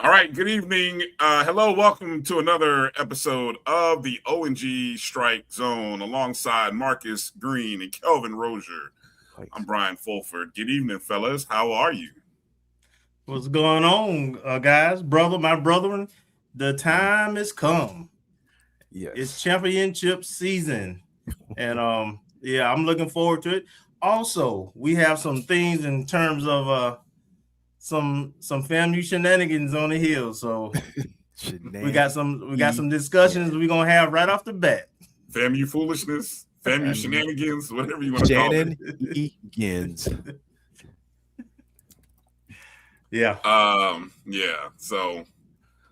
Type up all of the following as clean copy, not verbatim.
All right, good evening. Hello, welcome to another episode of the ONG Strike Zone alongside Marcus Green and Kelvin Rozier. I'm Bryan Fulford. Good evening, fellas. How are you? What's going on, guys? My brethren, the time has come. Yes. It's championship season. And yeah, I'm looking forward to it. Also, we have some things in terms of some FAMU shenanigans on the hill. So we got some discussions we're gonna have right off the bat. FAMU foolishness, FAMU shenanigans, whatever you want to call it. Shenanigans. Yeah. Yeah. So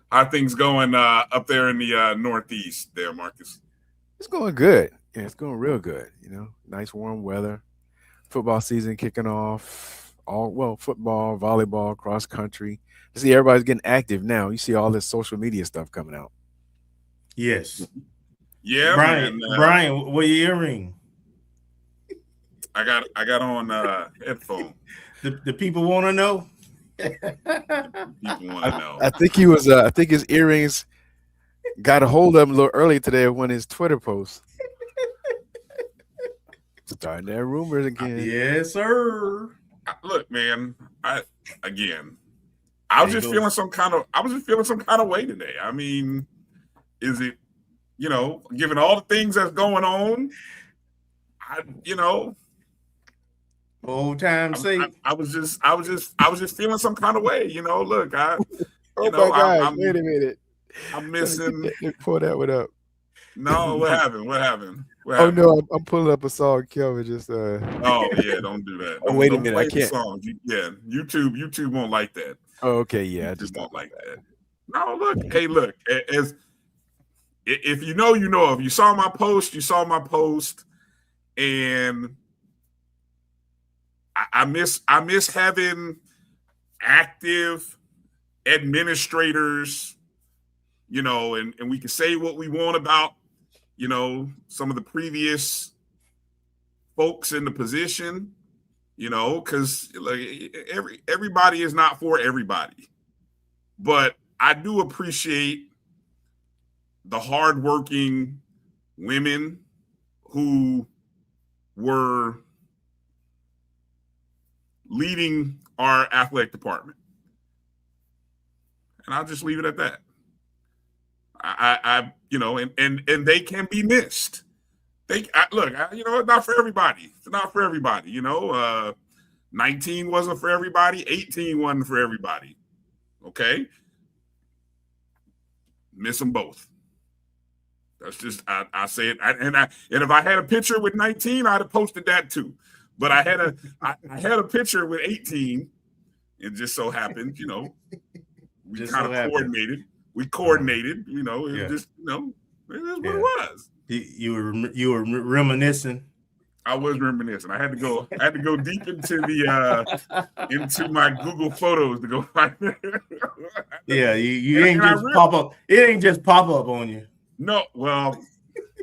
how are things going up there in the Northeast there, Marcus? It's going good. Yeah, it's going real good. You know, nice warm weather. Football season kicking off. Football, volleyball, cross country. You see everybody's getting active now. You see all this social media stuff coming out. Yes. Yeah, Bryan, what earring? I got on headphone. The people want to know. People want to know. I think he was. I think his earrings got a hold of him a little early today when his Twitter post. Starting that rumors again. Yes, sir. Look, man. I was just feeling some kind of way today. I mean, is it, given all the things that's going on, old time's sake. I was just feeling some kind of way. Look, my God! Wait a minute. I'm missing. Pull that one up. No, what happened? Oh no, I'm pulling up a song. Kelvin just. Oh yeah, don't do that. Oh, wait a minute, I can't. Songs. Yeah, YouTube won't like that. Oh, okay, yeah, I just won't like that. No, look, hey, look. If you know, If you saw my post, and I miss having active administrators, and we can say what we want about, some of the previous folks in the position, because everybody is not for everybody. But I do appreciate the hardworking women who were leading our athletic department. And I'll just leave it at that. And they can be missed. It's not for everybody. It's not for everybody. 19 wasn't for everybody. 18 wasn't for everybody. Okay. Miss them both. That's just, I say it. And if I had a picture with 19, I'd have posted that too. But I had a picture with 18. It just so happened, we kind of coordinated. We coordinated, it just, it is what it was. You were reminiscing. I was reminiscing. I had to go deep into into my Google Photos to go find it. Yeah, you ain't just pop up. It ain't just pop up on you. No, well,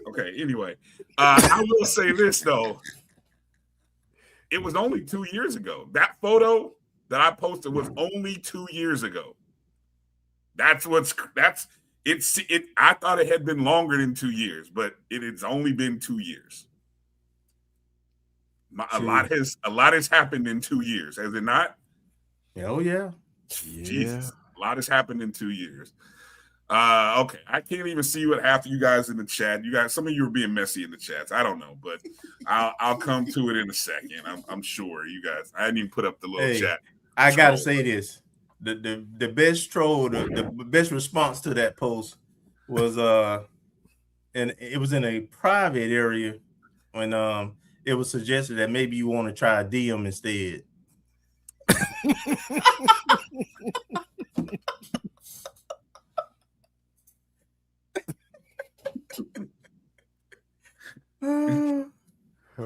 okay. Anyway, I will say this though. It was only 2 years ago. That photo that I posted was only 2 years ago. I thought it had been longer than 2 years, but it's only been 2 years. A lot has happened in 2 years, has it not? Oh yeah. Jesus, a lot has happened in 2 years. Okay, I can't even see what half of you guys in the chat. Some of you are being messy in the chats. I don't know, but I'll come to it in a second. I'm sure you guys. I didn't even put up the little chat. I gotta say this: the best troll, the best response to that post was and it was in a private area when it was suggested that maybe you want to try a DM instead.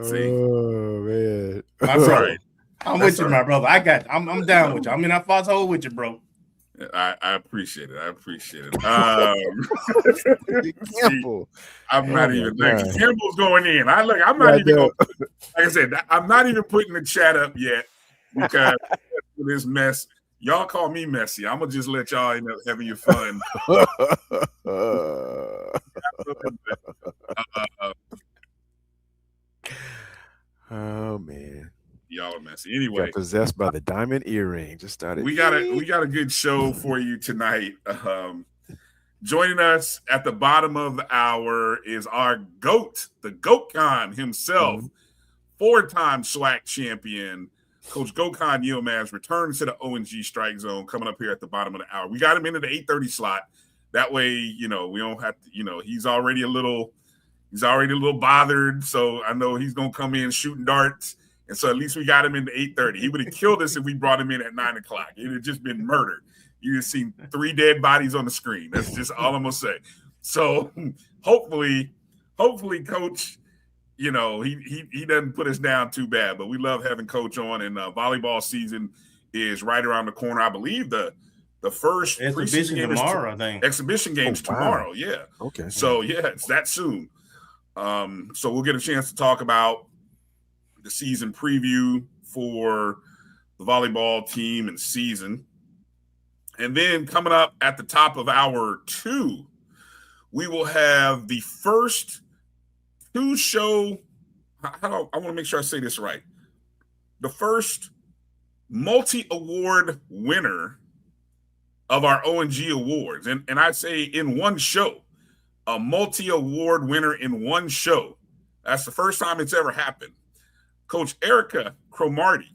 See, man, my brother, I'm with you, my brother. I'm down with you. I'm in that foxhole with you, bro. I appreciate it. I appreciate it. Campbell. I'm not even like Campbell's going in. I'm not even going, like I said, I'm not even putting the chat up yet because this mess. Y'all call me messy. I'm gonna just let y'all end up having your fun. Oh man, y'all are messy. Anyway, got possessed by the diamond earring. Just started. We got a good show for you tonight. Joining us at the bottom of the hour is our GOAT, the Gokhan himself, 4-time SWAC champion. Coach Gokhan Yilmaz returns to the ONG Strike Zone coming up here at the bottom of the hour. We got him into the 8:30 slot. That way, we don't have to, he's already a little bothered. So I know he's going to come in shooting darts. And so at least we got him into 8:30. He would have killed us if we brought him in at 9 o'clock. It would have just been murdered. You'd have seen 3 dead bodies on the screen. That's just all I'm going to say. So hopefully, Coach, he doesn't put us down too bad. But we love having Coach on. And volleyball season is right around the corner. I believe the first exhibition tomorrow, I think. Exhibition games tomorrow, yeah. Okay. So, yeah, it's that soon. So we'll get a chance to talk about the season preview for the volleyball team and season. And then coming up at the top of hour 2, we will have the first 2-show – I want to make sure I say this right. The first multi-award winner of our ONG awards. And I say in one show, a multi-award winner in one show. That's the first time it's ever happened. Coach Ericka Cromartie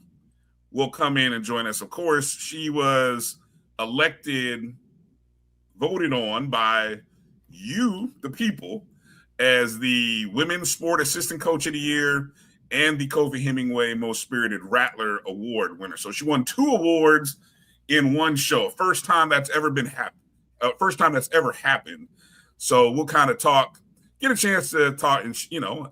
will come in and join us. Of course, she was voted on by you, the people, as the Women's Sport Assistant Coach of the Year and the Kofi Hemingway Most Spirited Rattler Award winner. So she won 2 awards in one show. First time that's ever happened. So we'll kind of get a chance to talk, and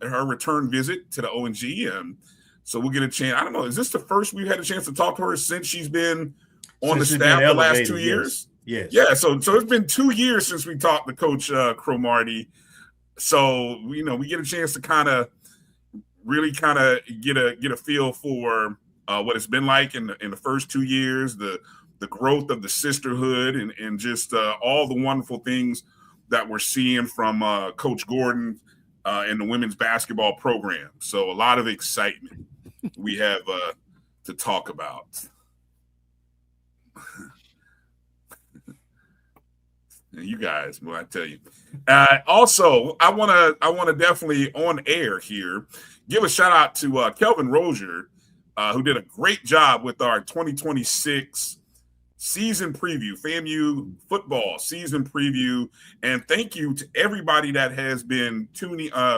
her return visit to the ONG. So we'll get a chance. I don't know. Is this the first we've had a chance to talk to her since she's been on the staff the last 2 years? Yes. Yeah. So it's been 2 years since we talked to Coach Cromartie. So we get a chance to kind of really get a feel for what it's been like in the first 2 years, the growth of the sisterhood, and just all the wonderful things that we're seeing from Coach Gordon and the women's basketball program. So a lot of excitement we have to talk about. You guys, well, I tell you. Also, I want to definitely on air here give a shout out to Kelvin Rozier, who did a great job with our 2026 season preview, FAMU football season preview. And thank you to everybody that has been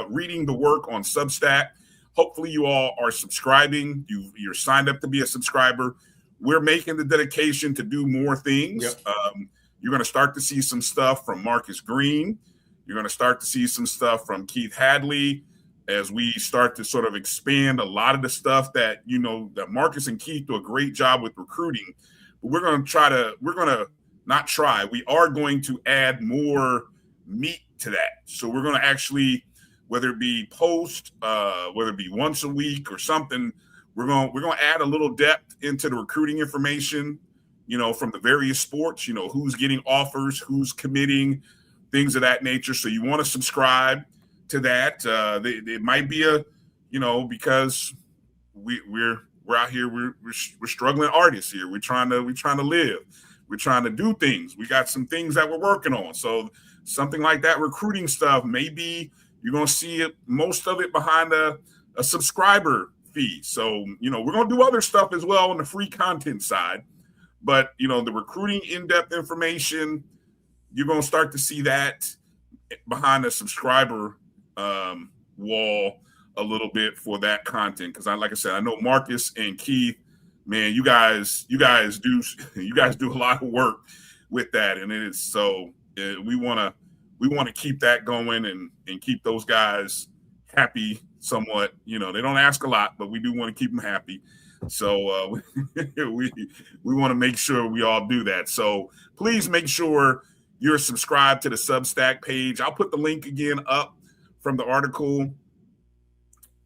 reading the work on Substack. Hopefully you all are subscribing. You're signed up to be a subscriber. We're making the dedication to do more things. Yep. You're going to start to see some stuff from Marcus Green. You're going to start to see some stuff from Keith Hadley as we start to sort of expand a lot of the stuff that, that Marcus and Keith do a great job with recruiting. But we are going to add more meat to that. So we're going to actually, whether it be post, whether it be once a week or something, we're going to add a little depth into the recruiting information, from the various sports, who's getting offers, who's committing, things of that nature. So you want to subscribe to that. It might be because we're out here, we're struggling artists here. We're trying to live. We're trying to do things. We got some things that we're working on. So something like that recruiting stuff, maybe you're going to see most of it behind a subscriber fee. So, we're going to do other stuff as well on the free content side. But, the recruiting in-depth information, you're going to start to see that behind the subscriber wall a little bit for that content, because like I said, I know Marcus and Keith, man, you guys do a lot of work with that, and it is so we want to keep that going and keep those guys happy somewhat. They don't ask a lot, but we do want to keep them happy. So we want to make sure we all do that. So please make sure you're subscribed to the Substack page. I'll put the link again up from the article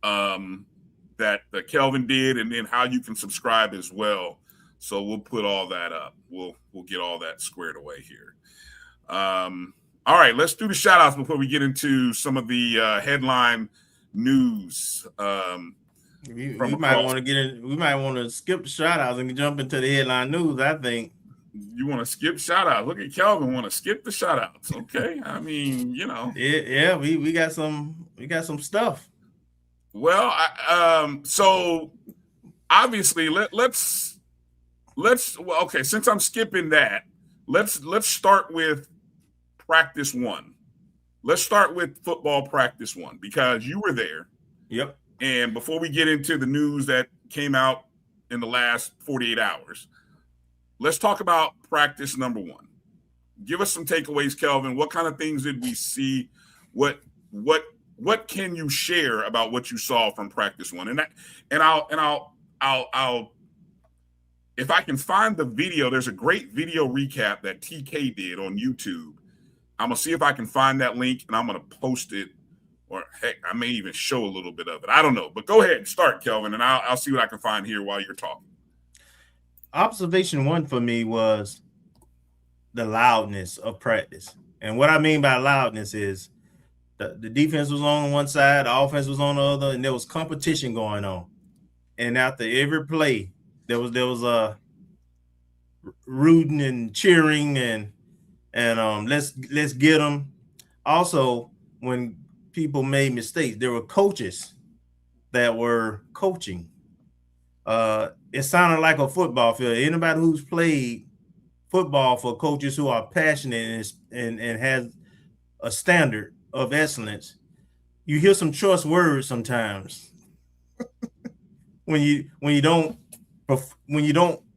that Kelvin did, and then how you can subscribe as well. So we'll put all that up. We'll get all that squared away here. All right, let's do the shout outs before we get into some of the headline news. We might want to skip the shout outs and jump into the headline news, I think. You want to skip shout outs? Look at Kelvin, want to skip the shout outs. Okay. I mean, Yeah, we got some stuff. Well, so obviously let's okay, since I'm skipping that, let's start with practice one. Let's start with football practice one, because you were there. Yep. And before we get into the news that came out in the last 48 hours, let's talk about practice number one. Give us some takeaways, Kelvin. What kind of things did we see? What can you share about what you saw from practice one? And I'll if I can find the video, there's a great video recap that TK did on YouTube. I'm gonna see if I can find that link, and I'm gonna post it, or heck, I may even show a little bit of it. I don't know, but go ahead, start, Kelvin, and I'll see what I can find here while you're talking. Observation one for me was the loudness of practice. And what I mean by loudness is the defense was on one side, the offense was on the other, and there was competition going on. And after every play, there was rooting and cheering and let's get them. Also, when people made mistakes, there were coaches that were coaching. It sounded like a football field. Anybody who's played football for coaches who are passionate and has a standard of excellence, you hear some choice words sometimes when you don't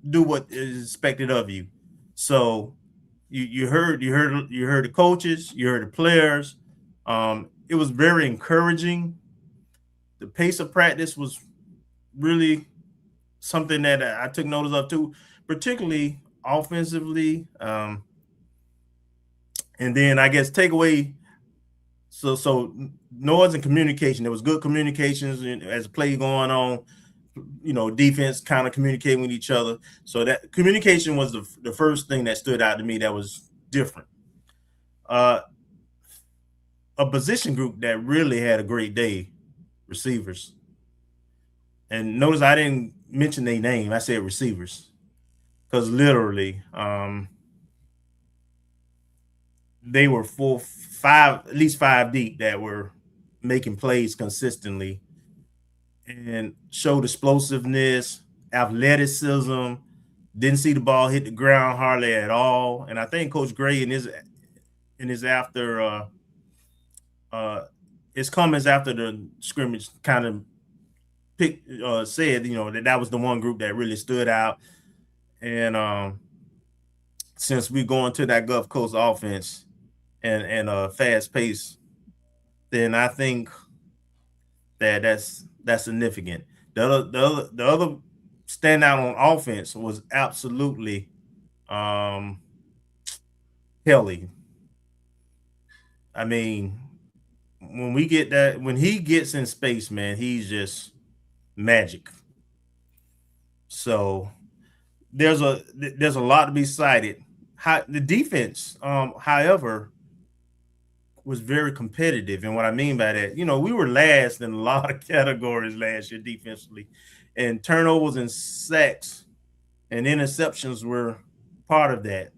do what is expected of you. So you heard the coaches, you heard the players. It was very encouraging. The pace of practice was really something that I took notice of too, particularly offensively. And then I guess takeaway. So noise and communication. There was good communications as play going on. Defense kind of communicating with each other. So that communication was the first thing that stood out to me that was different. A position group that really had a great day, receivers. And notice I didn't mention their name. I said receivers, because literally they were at least five deep that were making plays consistently and showed explosiveness, athleticism. Didn't see the ball hit the ground hardly at all. And I think Coach Gray in his after his comments after the scrimmage kind of said, that was the one group that really stood out. And since we're going to that Gulf Coast offense and fast pace, then I think that's significant. The other standout on offense was absolutely Kelly. I mean, when he gets in space, man, he's just magic. So there's a lot to be cited. The defense, however, was very competitive. And what I mean by that, we were last in a lot of categories last year defensively, and turnovers and sacks and interceptions were part of that.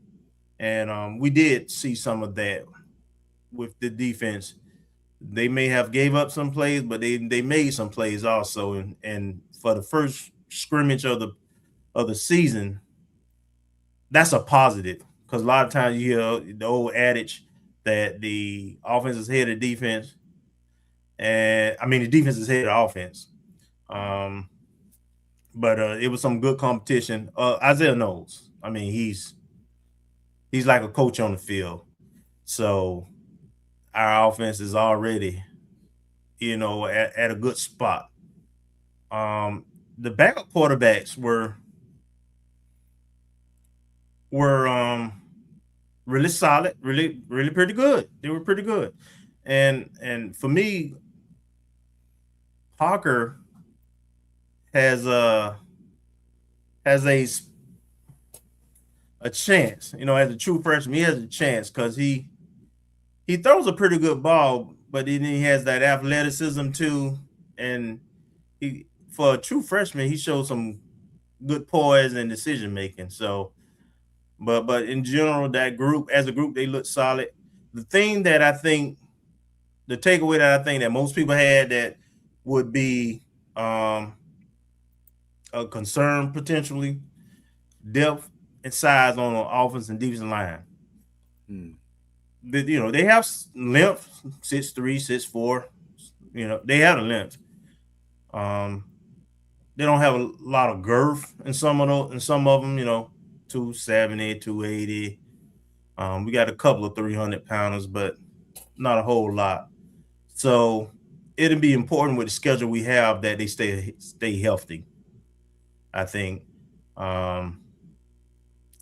And we did see some of that with the defense. They may have gave up some plays, but they made some plays also. And for the first scrimmage of the season, that's a positive, because a lot of times you hear the old adage that the offense is ahead of defense, and I mean the defense is ahead of offense. But it was some good competition. Isaiah knows. I mean, he's like a coach on the field. So our offense is already, at a good spot. The backup quarterbacks were really solid, really pretty good. They were pretty good. And for me, Parker has a chance, as a true freshman. He has a chance because he throws a pretty good ball, but then he has that athleticism too. And for a true freshman, he shows some good poise and decision making. So, but in general, that group as a group, they look solid. The thing that I think, the takeaway that I think that most people had that would be a concern potentially, depth and size on the offense and defensive line. But, they have length, 6'3", 6'4". They have a length. They don't have a lot of girth in some of them, 270, 280. We got a couple of 300-pounders, but not a whole lot. So it'll be important with the schedule we have that they stay healthy, I think.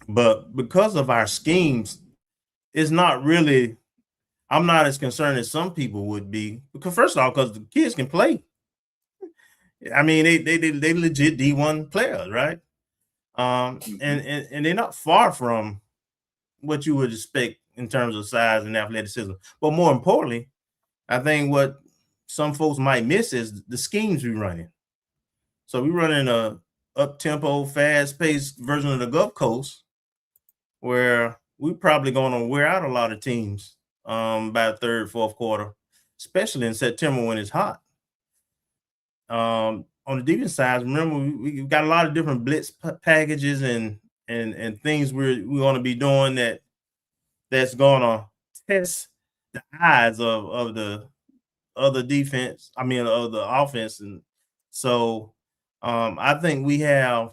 But because of our schemes, it's not really, I'm not as concerned as some people would be. Because first of all, because the kids can play. I mean, they legit D1 players, right? And they're not far from what you would expect in terms of size and athleticism. But more importantly, I think what some folks might miss is the schemes we're running. So we're running a up-tempo, fast-paced version of the Gulf Coast, where we're probably going to wear out a lot of teams by the third, fourth quarter, especially in September when it's hot. On the defense side, remember we've got a lot of different blitz packages and things we're going to be doing that's going to test the eyes of the other defense. I mean, of the offense, and so I think we have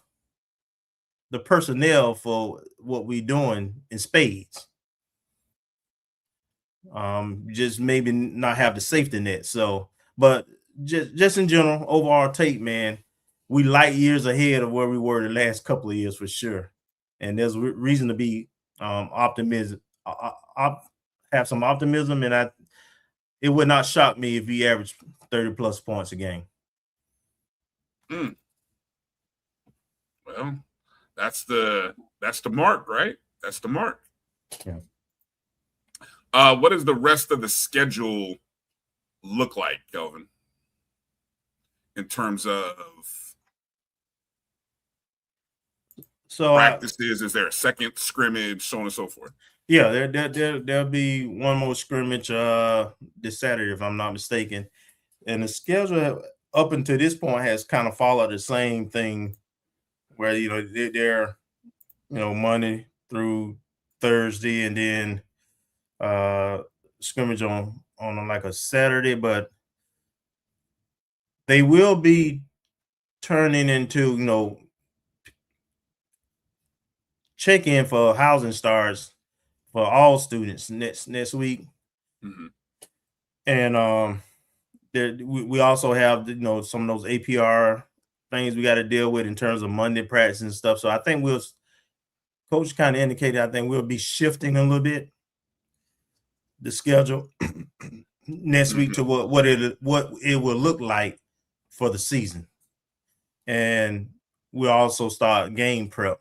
the personnel for what we're doing in spades. Just maybe not have the safety net. So, but just in general, overall take, man, we light years ahead of where we were the last couple of years for sure. And there's reason to be optimism. Have some optimism, and it would not shock me if we average 30+ points a game. Well, that's the mark, right? That's the mark. Yeah. What does the rest of the schedule look like, Kelvin? In terms of practices, is there a second scrimmage, so on and so forth? Yeah, there'll be one more scrimmage this Saturday, if I'm not mistaken. And the schedule up until this point has kind of followed the same thing, where they're Monday through Thursday, and then scrimmage on like a Saturday, but they will be turning into check-in for housing starts for all students next week. Mm-hmm. And we also have some of those APR things we got to deal with in terms of Monday practice and stuff. So I think coach kind of indicated, I think we'll be shifting a little bit the schedule next week to what it will look like for the season. And we'll also start game prep.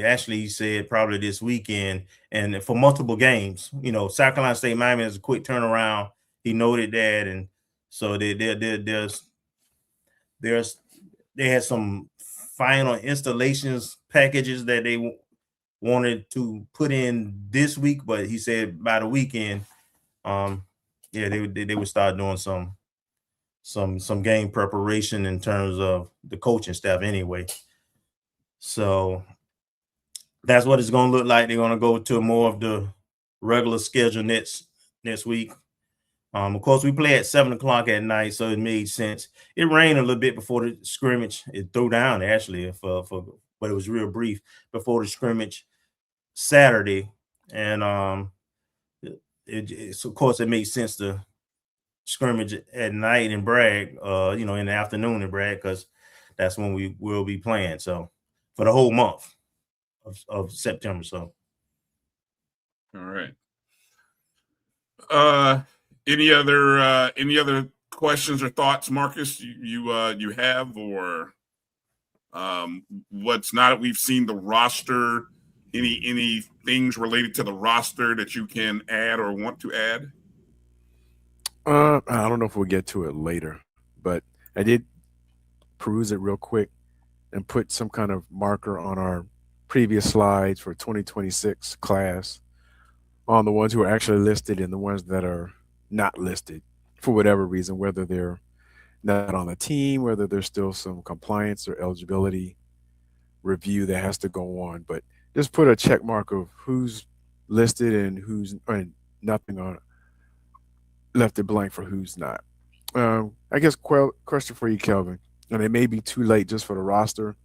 Actually, he said probably this weekend, and for multiple games. South Carolina State Miami is a quick turnaround. He noted that, and so they had some final installations packages that they wanted to put in this week, but he said by the weekend, they would start doing some game preparation in terms of the coaching staff anyway. So that's what it's going to look like. They're going to go to more of the regular schedule next week. Of course, we play at 7:00 at night, so it made sense. It rained a little bit before the scrimmage. It threw down actually but it was real brief before the scrimmage Saturday, and so of course it made sense to scrimmage at night in Bragg, in the afternoon in Bragg, because that's when we will be playing. So for the whole month of September. So all right. Any other questions or thoughts, Marcus? You have, or what's not? We've seen the roster. Any things related to the roster that you can add or want to add? I don't know if we'll get to it later, but I did peruse it real quick and put some kind of marker on our previous slides for 2026 class on the ones who are actually listed and the ones that are not listed for whatever reason, whether they're not on the team, whether there's still some compliance or eligibility review that has to go on. But just put a check mark of who's listed and who's nothing on left it blank for who's not. I guess question for you, Kelvin, and it may be too late just for the roster,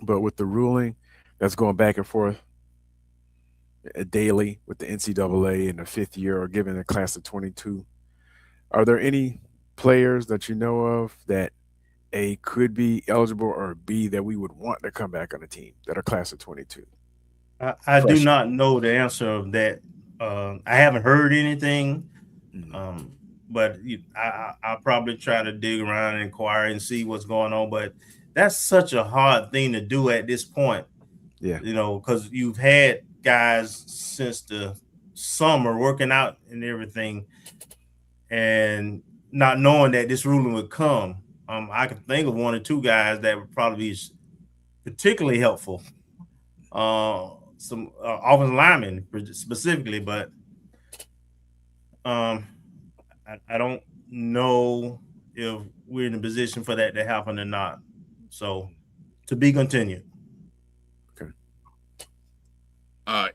but with the ruling that's going back and forth daily with the NCAA in the fifth year or given a class of 22, are there any players that you know of that A, could be eligible, or B, that we would want to come back on the team that are class of 22? I do not know the answer of that. I haven't heard anything, but I'll probably try to dig around and inquire and see what's going on. But that's such a hard thing to do at this point. Yeah. Because you've had guys since the summer working out and everything and not knowing that this ruling would come. I can think of one or two guys that would probably be particularly helpful. Some offensive linemen specifically, but I don't know if we're in a position for that to happen or not. So to be continued. Okay.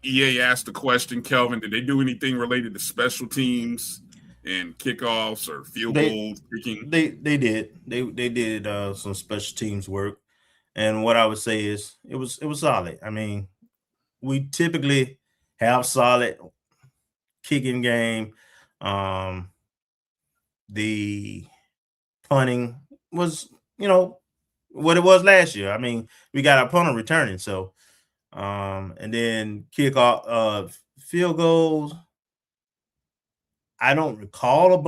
EA asked the question, Kelvin, did they do anything related to special teams and kickoffs or field goals kicking? They did. They did some special teams work. And what I would say is it was solid. I mean, we typically have solid kicking game. The punting was, what it was last year. I mean, we got our punter returning. So, and then kickoff, field goals. I don't recall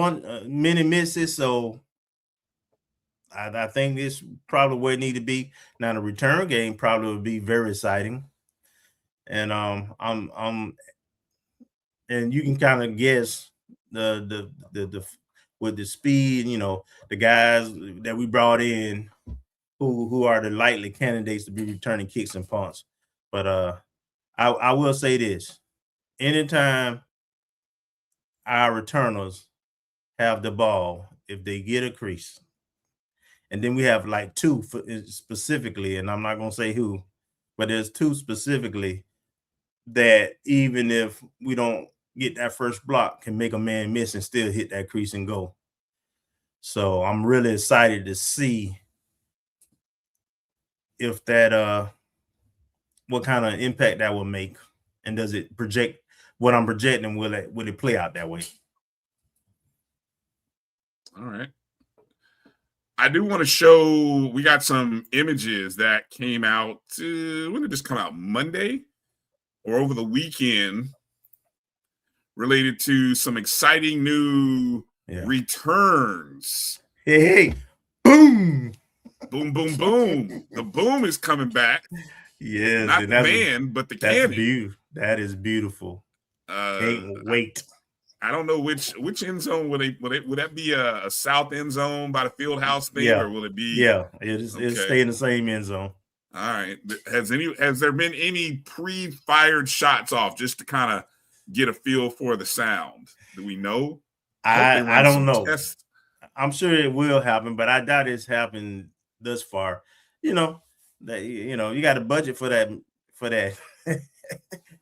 many misses. So I think it's probably where it need to be. Now the return game probably would be very exciting. And and you can kind of guess the with the speed, the guys that we brought in who are the likely candidates to be returning kicks and punts. But I will say this: anytime our returners have the ball, if they get a crease, and then we have like two specifically, and I'm not gonna say who, but there's two specifically that even if we don't get that first block, can make a man miss and still hit that crease and go. So I'm really excited to see if that what kind of impact that will make, and does it project what I'm projecting? Will it play out that way? All right. I do want to show, we got some images that came out, when did this come out? Monday or over the weekend, related to some exciting new returns. Hey, boom. Boom, boom, boom. The boom is coming back. Yes. Not the man, but the cannon. That is beautiful. Can't wait. I don't know which end zone would that be a south end zone by the field house thing, or will it be? Yeah, it'll stay in the same end zone. All right. Has there been any pre-fired shots off just to kind of get a feel for the sound? Do we know? I don't know. I'm sure it will happen, but I doubt it's happened thus far. You got a budget for that.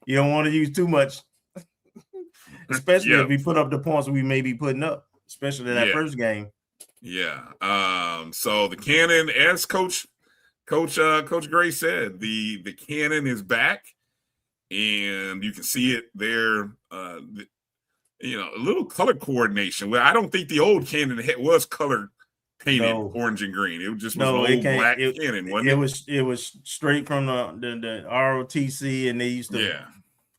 You don't want to use too much. especially if we put up the points we may be putting up, especially that first game. Yeah. So the cannon, as Coach Gray said, the cannon is back, and you can see it there. A little color coordination. Well, I don't think the old cannon was color painted orange and green. It just was an old black cannon, wasn't it? It was straight from the ROTC, and they used to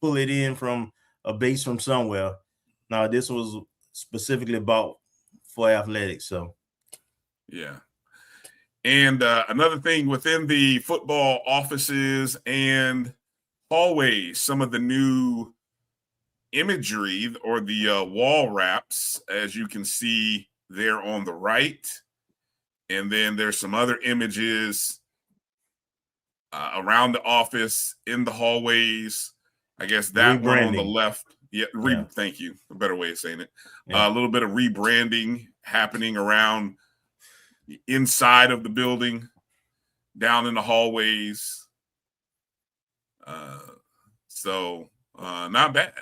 pull it in from a base from somewhere. Now this was specifically bought for athletics. So yeah. And another thing within the football offices and hallways, some of the new imagery or the wall wraps, as you can see there on the right. And then there's some other images around the office, in the hallways. I guess that one on the left. Yeah, thank you. A better way of saying it. A little bit of rebranding happening around the inside of the building, down in the hallways. So not bad.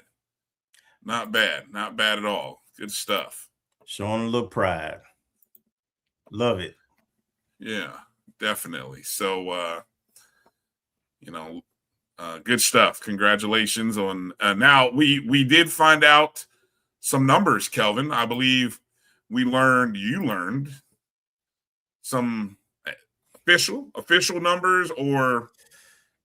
Not bad at all. Good stuff. Showing a little pride. Love it. Yeah, definitely. So, good stuff. Congratulations on. Now we did find out some numbers, Kelvin. I believe you learned some official numbers or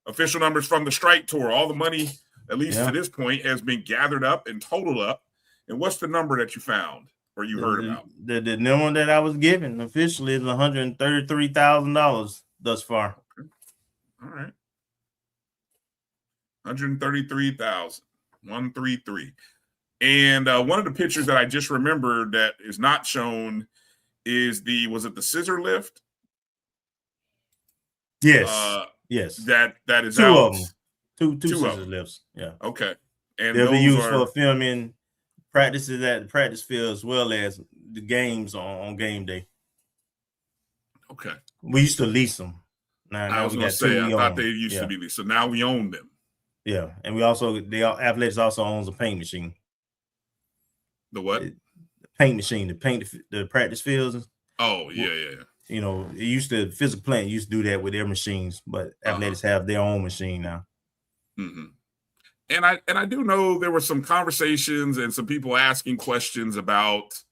official numbers from the Strike Tour. All the money, at least to this point, has been gathered up and totaled up. And what's the number that you found or you heard about? The number that I was given officially is $133,000 thus far. Okay. All right. 133,000. 133. And one of the pictures that I just remembered that is not shown is was it the scissor lift? Yes. Yes. That is two out. Of them. Two scissor lifts. Yeah. Okay. And they'll be used for filming practices at the practice field as well as the games on game day. Okay. We used to lease them. Now I was going to say, I thought they used to be leased. So now we own them. Yeah. And we also, athletics also owns a paint machine. The what? The paint machine, to paint the practice fields. Oh, yeah. It used to, physical plant used to do that with their machines, but athletics have their own machine now. Mm-hmm. And I do know there were some conversations and some people asking questions about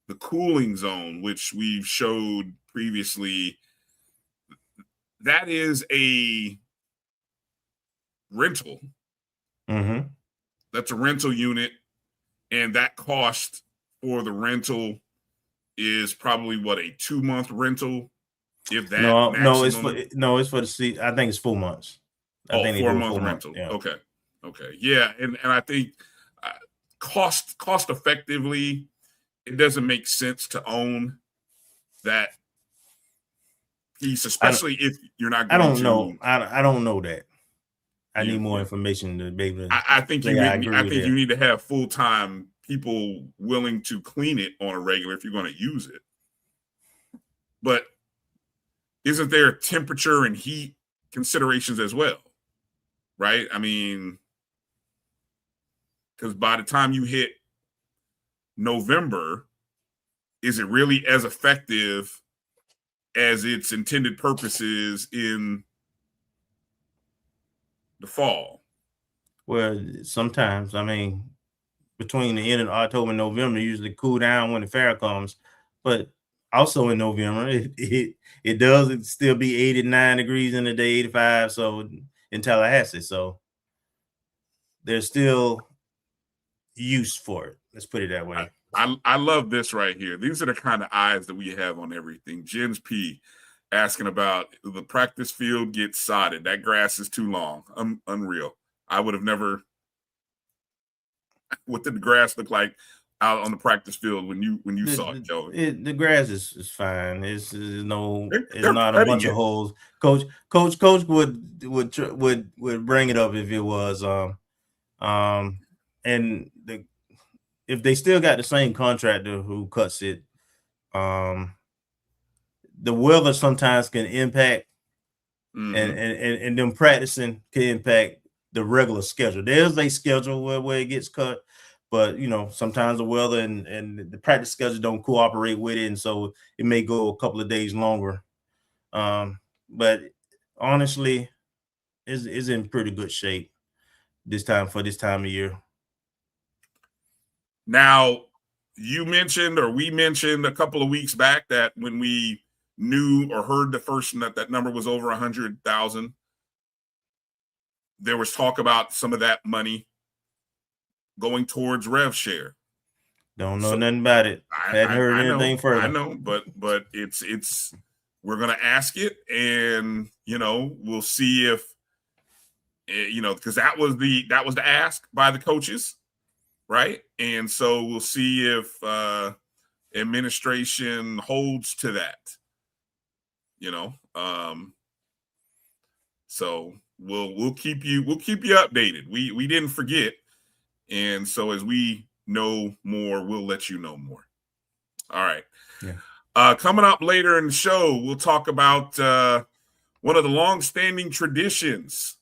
the cooling zone, which we've showed previously. That is a rental. Mm-hmm. That's a rental unit, and that cost for the rental is probably a 2-month rental, if that. It's for the season. I think it's 4 months. I think 4-month rental. Yeah. Okay. Yeah, and I think cost effectively, it doesn't make sense to own that piece, especially if you're not going to. I don't know that. I need more information to be able to. I think you need to have full-time people willing to clean it on a regular if you're going to use it. But isn't there temperature and heat considerations as well? Right? I mean, because by the time you hit November, is it really as effective as its intended purposes in the fall? Well, sometimes, I mean, between the end of October and November, usually cool down when the fair comes. But also in November, it does still be 89 degrees in the day, 85. So in Tallahassee, so there's still use for it. Let's put it that way. I love this right here. These are the kind of eyes that we have on everything. Jens P asking about the practice field gets sodded. That grass is too long. Unreal. I would have never. What did the grass look like out on the practice field when you saw it, Joey? The grass is fine. It's not a bunch of holes. Coach would bring it up if it was if they still got the same contractor who cuts it. The weather sometimes can impact, and them practicing can impact the regular schedule. There's a schedule where it gets cut, but sometimes the weather and the practice schedule don't cooperate with it, and so it may go a couple of days longer. But honestly, it's in pretty good shape this time of year. Now, you mentioned, or we mentioned a couple of weeks back, that when we knew or heard the first that number was over 100,000, there was talk about some of that money going towards rev share. Don't know nothing about it. Hadn't heard anything further. I know, but it's we're gonna ask it, and we'll see if because that was the ask by the coaches, right? And so we'll see if administration holds to that. So we'll keep you updated. We didn't forget, and so as we know more, we'll let you know more. All right. Yeah. Coming up later in the show, we'll talk about one of the long-standing traditions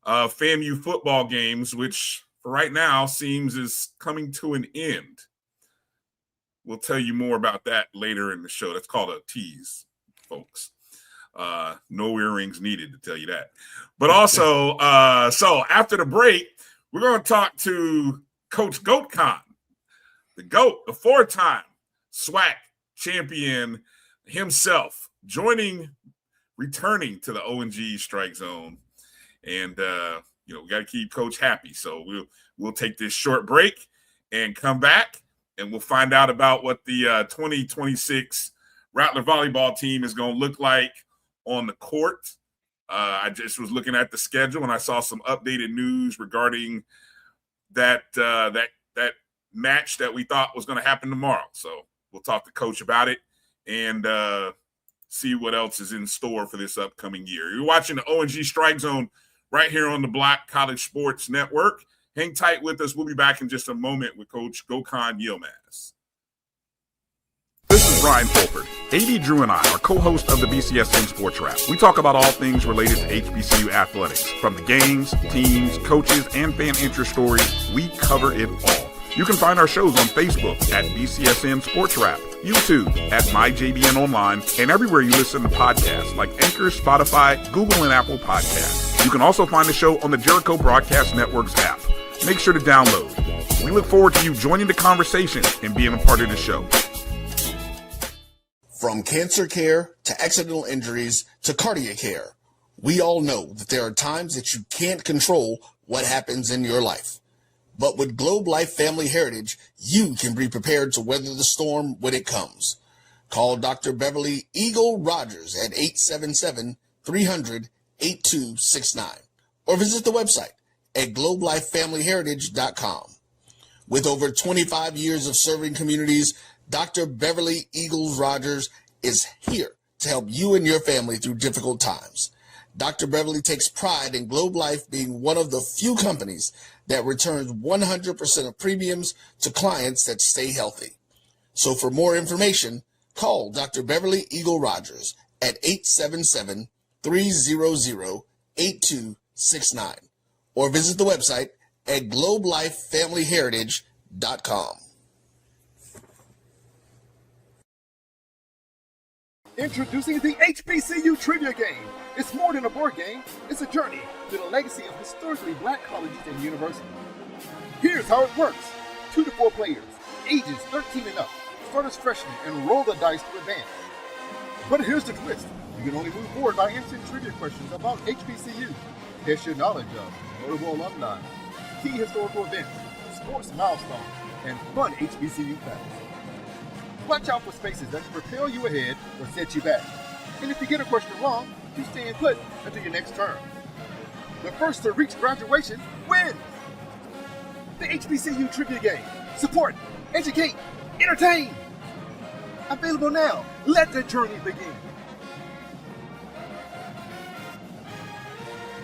of FAMU football games, which for right now seems is coming to an end. We'll tell you more about that later in the show. That's called a tease, folks. No earrings needed to tell you that. But also, so after the break, we're going to talk to Coach Gokhan, the GOAT, the four-time SWAC champion himself, returning to the O&G Strike Zone. And, we got to keep Coach happy. So we'll take this short break and come back, and we'll find out about what the 2026 Rattler volleyball team is going to look like on the court. I just was looking at the schedule, and I saw some updated news regarding that match that we thought was going to happen tomorrow. So we'll talk to Coach about it and see what else is in store for this upcoming year. You're watching the O&G Strike Zone right here on the Block College Sports Network. Hang tight with us. We'll be back in just a moment with Coach Gokhan Yilmaz. This is Bryan Fulford. AD Drew and I are co-hosts of the BCSN Sports Wrap. We talk about all things related to HBCU athletics. From the games, teams, coaches, and fan interest stories, we cover it all. You can find our shows on Facebook at BCSN Sports Wrap, YouTube at MyJBN Online, and everywhere you listen to podcasts like Anchor, Spotify, Google, and Apple Podcasts. You can also find the show on the Jericho Broadcast Network's app. Make sure to download. We look forward to you joining the conversation and being a part of the show. From cancer care to accidental injuries to cardiac care, we all know that there are times that you can't control what happens in your life. But with Globe Life Family Heritage, you can be prepared to weather the storm when it comes. Call Dr. Beverly Eagle Rogers at 877-300-8269 or visit the website at globelifefamilyheritage.com. With over 25 years of serving communities, Dr. Beverly Eagles Rogers is here to help you and your family through difficult times. Dr. Beverly takes pride in Globe Life being one of the few companies that returns 100% of premiums to clients that stay healthy. So for more information, call Dr. Beverly Eagle Rogers at 877-300-8269 or visit the website at globelifefamilyheritage.com. Introducing the HBCU Trivia Game. It's more than a board game. It's a journey to the legacy of historically black colleges and universities. Here's how it works. 2 to 4 players, ages 13 and up, start as freshmen and roll the dice to advance. But here's the twist. You can only move forward by answering trivia questions about HBCU. Test your knowledge of notable alumni, key historical events, sports milestones, and fun HBCU facts. Watch out for spaces that can propel you ahead or set you back. And if you get a question wrong, you stay put until your next turn. The first to reach graduation wins! The HBCU Trivia Game. Support, educate, entertain! Available now. Let the journey begin.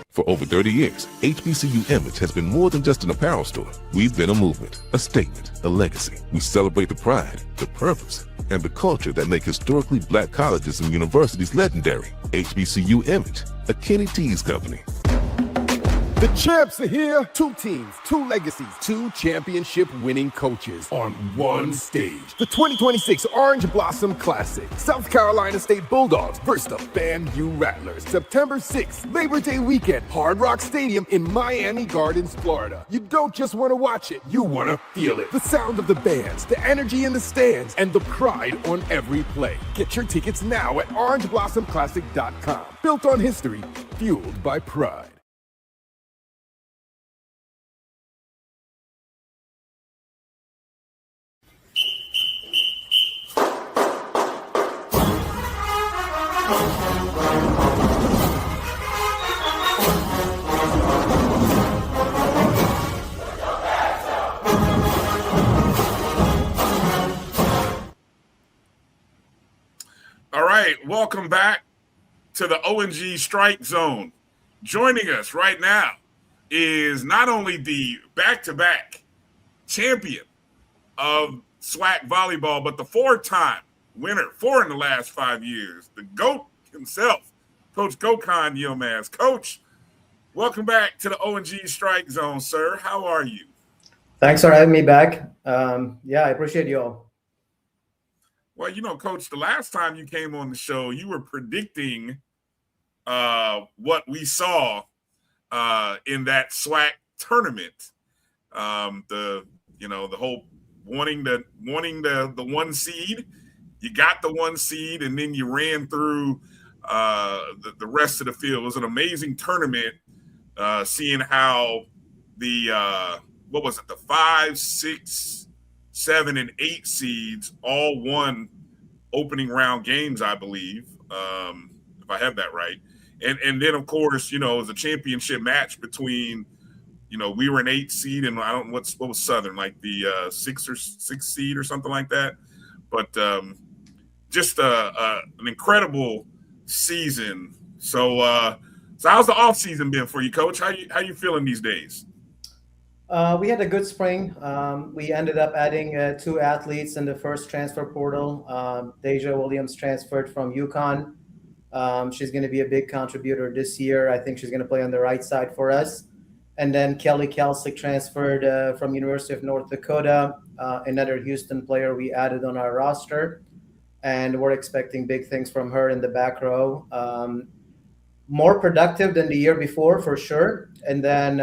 For over 30 years, HBCU Image has been more than just an apparel store. We've been a movement, a statement, a legacy. We celebrate the pride, the purpose, and the culture that make historically black colleges and universities legendary. HBCU Image, a Kenny T's company. The champs are here. 2 teams, 2 legacies, 2 championship-winning coaches on one stage. The 2026 Orange Blossom Classic. South Carolina State Bulldogs versus the FAMU Rattlers. September 6th, Labor Day weekend, Hard Rock Stadium in Miami Gardens, Florida. You don't just want to watch it, you want to feel it. The sound of the bands, the energy in the stands, and the pride on every play. Get your tickets now at orangeblossomclassic.com. Built on history, fueled by pride. All right, welcome back to the ONG Strike Zone. Joining us right now is not only the back-to-back champion of SWAC volleyball, but the 4-time winner, 4 in the last 5 years, the GOAT himself, Coach Gokhan Yilmaz. Coach, welcome back to the ONG Strike Zone, sir. How are you? Thanks for having me back. Yeah, I appreciate you all. Well, you know, Coach, the last time you came on the show, you were predicting what we saw in that SWAC tournament. The whole wanting the 1 seed. You got the 1 seed, and then you ran through the rest of the field. It was an amazing tournament. Seeing how the the 5, 6, 7, and 8 seeds all won opening round games, I believe, if I have that right. And then, of course, you know, it was a championship match between, you know, we were an 8 seed, and I don't know what was Southern, like the 6 seed or something like that. But just an incredible season. So how's the off season been for you, Coach? How you feeling these days? We had a good spring. We ended up adding 2 athletes in the first transfer portal. Deja Williams transferred from UConn. She's going to be a big contributor this year. I think she's going to play on the right side for us. And then Kelly Kelsick transferred from University of North Dakota, another Houston player we added on our roster. And we're expecting big things from her in the back row. More productive than the year before, for sure. And then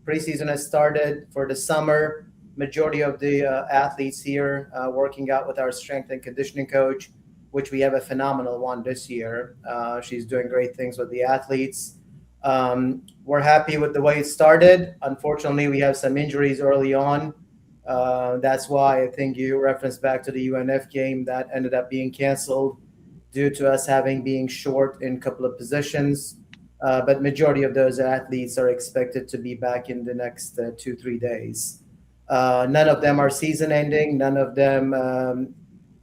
preseason has started for the summer. Majority of the athletes here working out with our strength and conditioning coach, which we have a phenomenal one this year. She's doing great things with the athletes. We're happy with the way it started. Unfortunately, we have some injuries early on. That's why I think you referenced back to the UNF game that ended up being canceled due to us being short in a couple of positions. But majority of those athletes are expected to be back in the next 2-3 days. None of them are season ending. None of them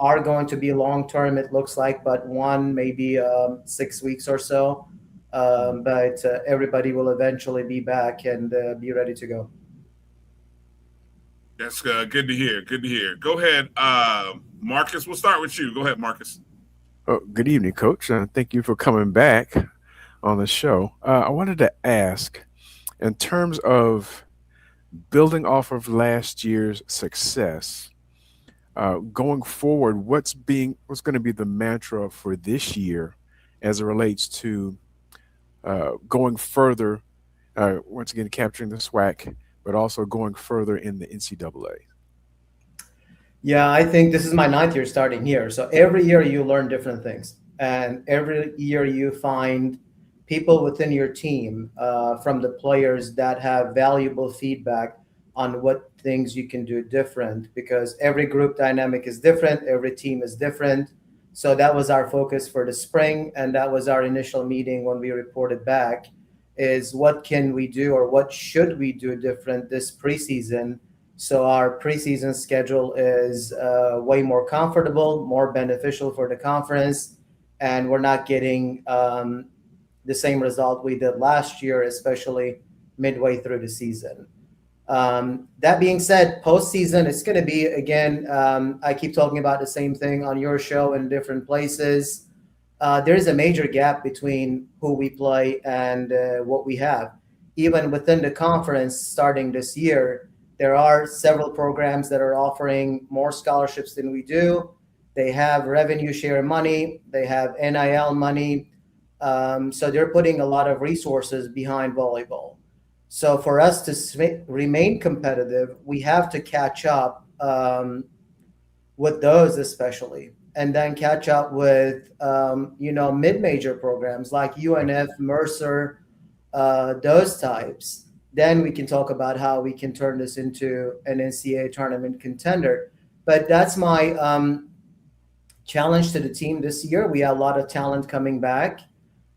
are going to be long-term, it looks like, but one maybe 6 weeks or so. But everybody will eventually be back and be ready to go. That's good to hear. Good to hear. Go ahead, Marcus. We'll start with you. Go ahead, Marcus. Oh, good evening, Coach. Thank you for coming back on the show. I wanted to ask, in terms of building off of last year's success, going forward, what's going to be the mantra for this year as it relates to going further, once again, capturing the SWAC, but also going further in the NCAA? Yeah, I think this is my 9th year starting here. So every year you learn different things. And every year you find people within your team, from the players, that have valuable feedback on what things you can do different, because every group dynamic is different. Every team is different. So that was our focus for the spring. And that was our initial meeting when we reported back, is what can we do or what should we do different this preseason? So our preseason schedule is way more comfortable, more beneficial for the conference, and we're not getting the same result we did last year, especially midway through the season. That being said, postseason, it's going to be, again, I keep talking about the same thing on your show in different places. There is a major gap between who we play and what we have. even within the conference starting this year, there are several programs that are offering more scholarships than we do. They have revenue share money. They have NIL money. So they're putting a lot of resources behind volleyball. So for us to remain competitive, we have to catch up with those especially, and then catch up with, mid-major programs like UNF, Mercer, those types. Then we can talk about how we can turn this into an NCAA tournament contender. But that's my challenge to the team this year. We have a lot of talent coming back.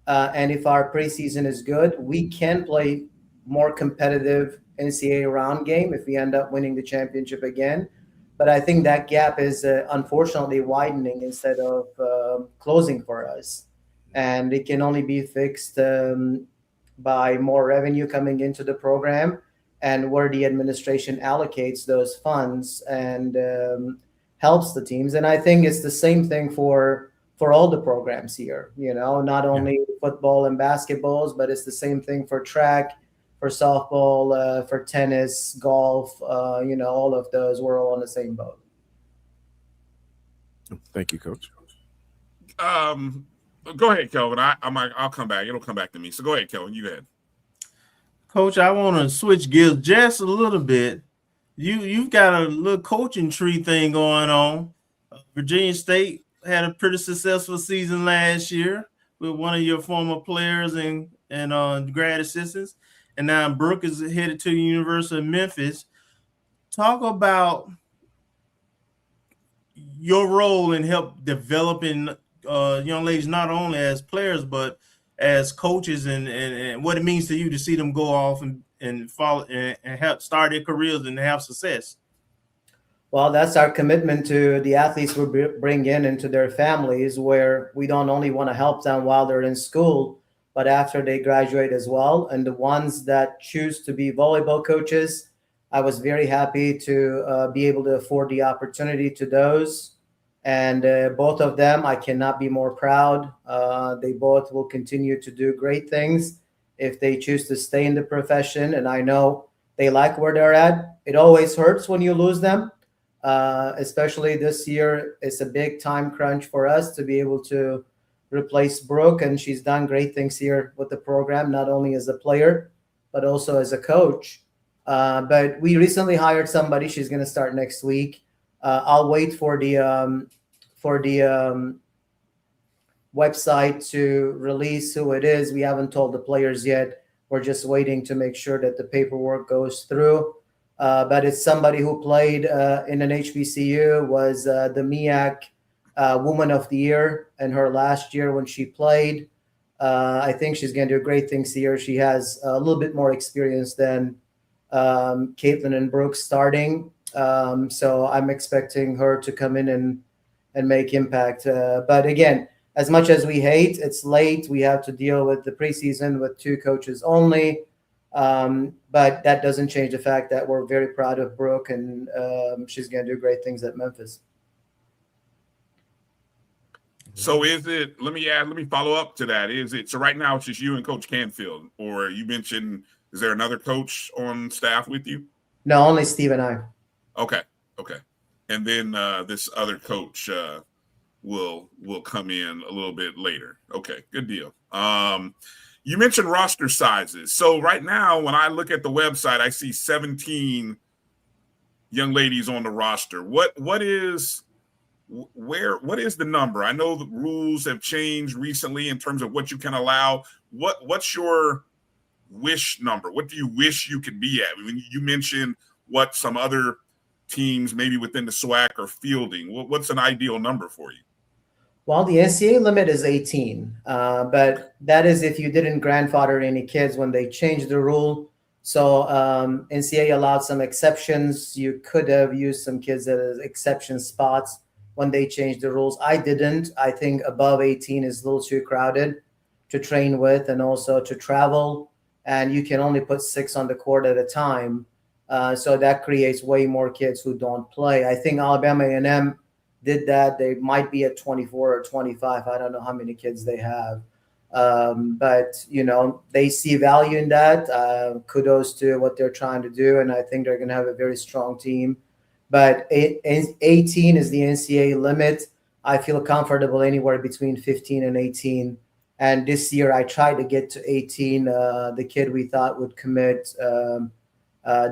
And if our preseason is good, we can play more competitive NCAA round game if we end up winning the championship again. But I think that gap is unfortunately widening instead of closing for us. And it can only be fixed by more revenue coming into the program and where the administration allocates those funds and helps the teams. And I think it's the same thing for all the programs here, not only football and basketballs, but it's the same thing for track, for softball, for tennis, golf, all of those. We're all on the same boat. Thank you, Coach. Go ahead, Kelvin. I'll come back. It'll come back to me. So go ahead, Kelvin. You go ahead. Coach, I want to switch gears just a little bit. You've got a little coaching tree thing going on. Virginia State had a pretty successful season last year with one of your former players and grad assistants. And now Brooke is headed to the University of Memphis. Talk about your role in help developing young ladies, not only as players, but as coaches, and what it means to you to see them go off and follow and help start their careers and have success. Well, that's our commitment to the athletes we bring into their families, where we don't only want to help them while they're in school, but after they graduate as well. And the ones that choose to be volleyball coaches, I was very happy to be able to afford the opportunity to those. And both of them, I cannot be more proud. They both will continue to do great things if they choose to stay in the profession. And I know they like where they're at. It always hurts when you lose them, especially this year. It's a big time crunch for us to be able to replace Brooke. And she's done great things here with the program, not only as a player, but also as a coach. But we recently hired somebody. She's going to start next week. I'll wait for the website to release who it is. We haven't told the players yet. We're just waiting to make sure that the paperwork goes through. But it's somebody who played in an HBCU, was the MEAC Woman of the Year in her last year when she played. I think she's going to do great things here. She has a little bit more experience than Caitlin and Brooke starting. So I'm expecting her to come in and make impact. But again, as much as we hate, it's late. We have to deal with the preseason with 2 coaches only. But that doesn't change the fact that we're very proud of Brooke, and she's going to do great things at Memphis. So is it, let me follow up to that. So right now it's just you and Coach Canfield, or you mentioned, is there another coach on staff with you? No, only Steve and I. Okay. And then this other coach will come in a little bit later. Okay, good deal. You mentioned roster sizes. So right now, when I look at the website, I see 17 young ladies on the roster. What is the number? I know the rules have changed recently in terms of what you can allow. What's your wish number? What do you wish you could be at? When you mentioned what some other teams maybe within the SWAC are fielding, what's an ideal number for you? Well, the NCAA limit is 18, but that is if you didn't grandfather any kids when they changed the rule. So NCAA allowed some exceptions. You could have used some kids as exception spots when they changed the rules. I didn't. I think above 18 is a little too crowded to train with and also to travel. And you can only put 6 on the court at a time. So that creates way more kids who don't play. I think Alabama A&M did that. They might be at 24 or 25. I don't know how many kids they have. But they see value in that. Kudos to what they're trying to do, and I think they're going to have a very strong team. But 18 is the NCAA limit. I feel comfortable anywhere between 15 and 18. And this year I tried to get to 18. The kid we thought would commit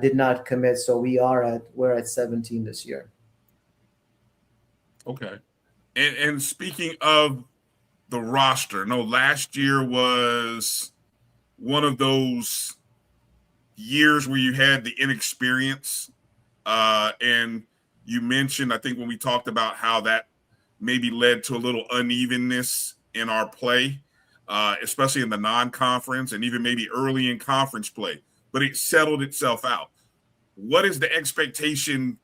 did not commit, so we're at 17 this year. Okay. And speaking of the roster, no, last year was one of those years where you had the inexperience. And you mentioned, I think when we talked about how that maybe led to a little unevenness in our play, especially in the non-conference and even maybe early in conference play, but it settled itself out. What is the expectation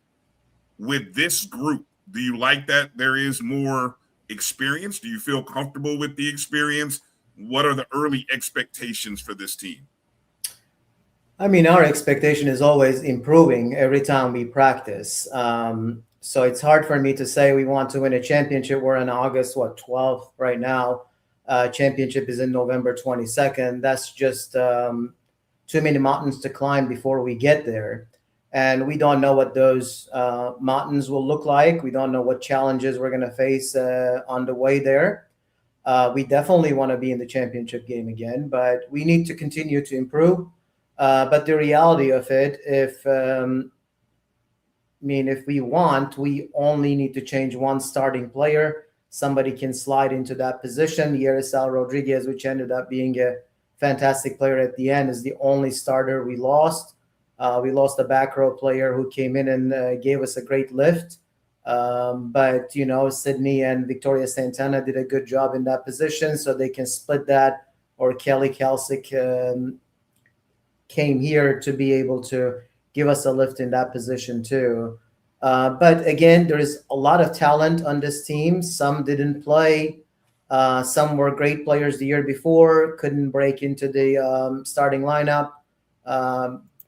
with this group? Do you like that there is more experience? Do you feel comfortable with the experience? What are the early expectations for this team? I mean, our expectation is always improving every time we practice. So it's hard for me to say we want to win a championship. We're in August, 12th right now. Championship is in November 22nd. That's just too many mountains to climb before we get there. And we don't know what those mountains will look like. We don't know what challenges we're going to face on the way there. We definitely want to be in the championship game again, but we need to continue to improve. But the reality of it, if we want, we only need to change one starting player. Somebody can slide into that position. Yericka Rodriguez, which ended up being a fantastic player at the end, is the only starter we lost. We lost a back row player who came in and gave us a great lift. But, Sydney and Victoria Santana did a good job in that position, so they can split that. Or Kelly Kalsick came here to be able to give us a lift in that position too. But again, there is a lot of talent on this team. Some didn't play. Some were great players the year before, couldn't break into the starting lineup.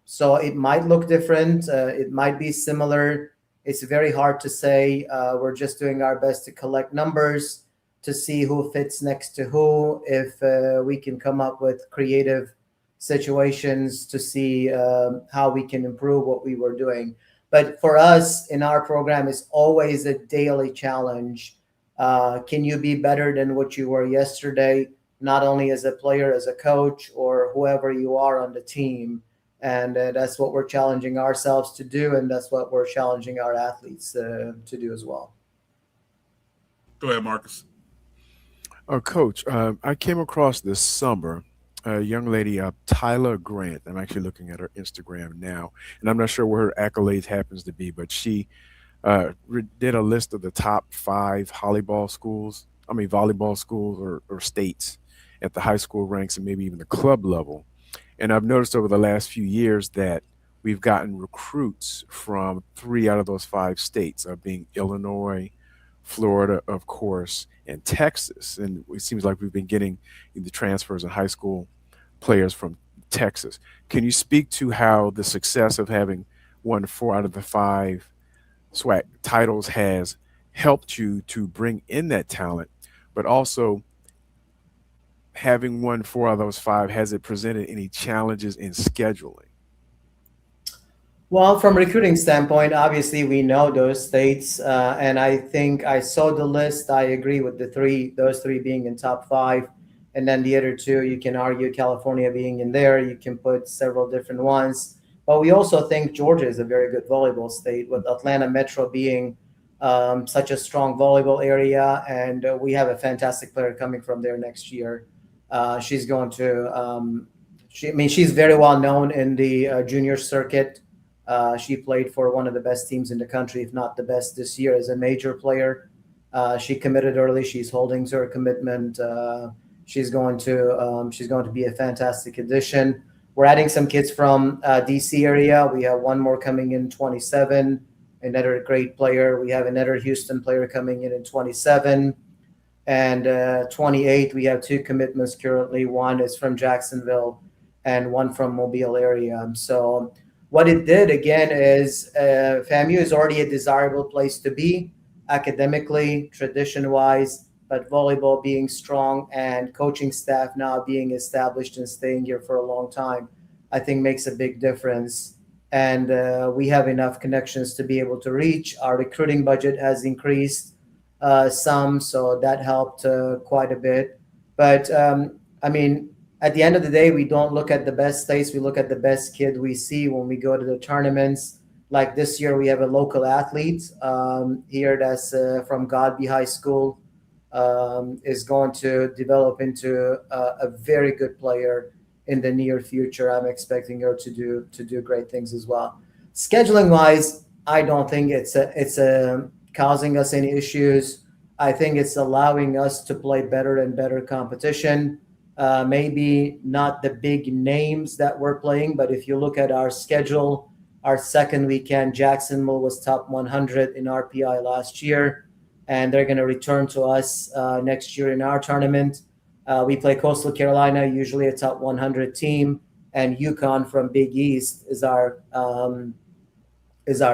So it might look different. It might be similar. It's very hard to say. We're just doing our best to collect numbers to see who fits next to who, if we can come up with creative situations to see how we can improve what we were doing. But for us in our program, it's always a daily challenge. Can you be better than what you were yesterday, not only as a player, as a coach, or whoever you are on the team? And that's what we're challenging ourselves to do, and that's what we're challenging our athletes to do as well. Go ahead, Marcus. Coach, I came across this summer a young lady, Tyler Grant. I'm actually looking at her Instagram now, and I'm not sure where her accolades happens to be, but she did a list of the top 5 volleyball schools or states at the high school ranks and maybe even the club level. And I've noticed over the last few years that we've gotten recruits from 3 out of those 5 states, being Illinois, Florida, of course, and Texas. And it seems like we've been getting the transfers in high school players from Texas. Can you speak to how the success of having won 4 out of the 5 SWAC titles has helped you to bring in that talent, but also having won 4 out of those 5, has it presented any challenges in scheduling? Well, from recruiting standpoint, obviously we know those states, and I think I saw the list. I agree with those 3 being in top 5, and then the other 2, you can argue California being in there. You can put several different ones, but we also think Georgia is a very good volleyball state, with Atlanta Metro being such a strong volleyball area, and we have a fantastic player coming from there next year. She's going to. She's very well known in the junior circuit. She played for one of the best teams in the country, if not the best, this year as a major player. She committed early. She's holding to her commitment. She's going to be a fantastic addition. We're adding some kids from DC area. We have one more coming in 27, another great player. We have another Houston player coming in 27. And 28, we have 2 commitments currently. One is from Jacksonville and one from Mobile area. So what it did, again, is FAMU is already a desirable place to be academically, tradition-wise. but volleyball being strong and coaching staff now being established and staying here for a long time, I think makes a big difference. And we have enough connections to be able to reach. Our recruiting budget has increased some, so that helped quite a bit. But I mean, at the end of the day, we don't look at the best states. We look at the best kid we see when we go to the tournaments. Like this year, we have a local athlete here that's from Godby High School, is going to develop into a very good player in the near future. I'm expecting her to do great things as well. Scheduling wise, I don't think it's causing us any issues. I think it's allowing us to play better and better competition. Maybe not the big names that we're playing, but if you look at our schedule, our second weekend, Jacksonville was top 100 in RPI last year, and they're going to return to us next year in our tournament. We play Coastal Carolina, usually a top 100 team, and Yukon from Big East is our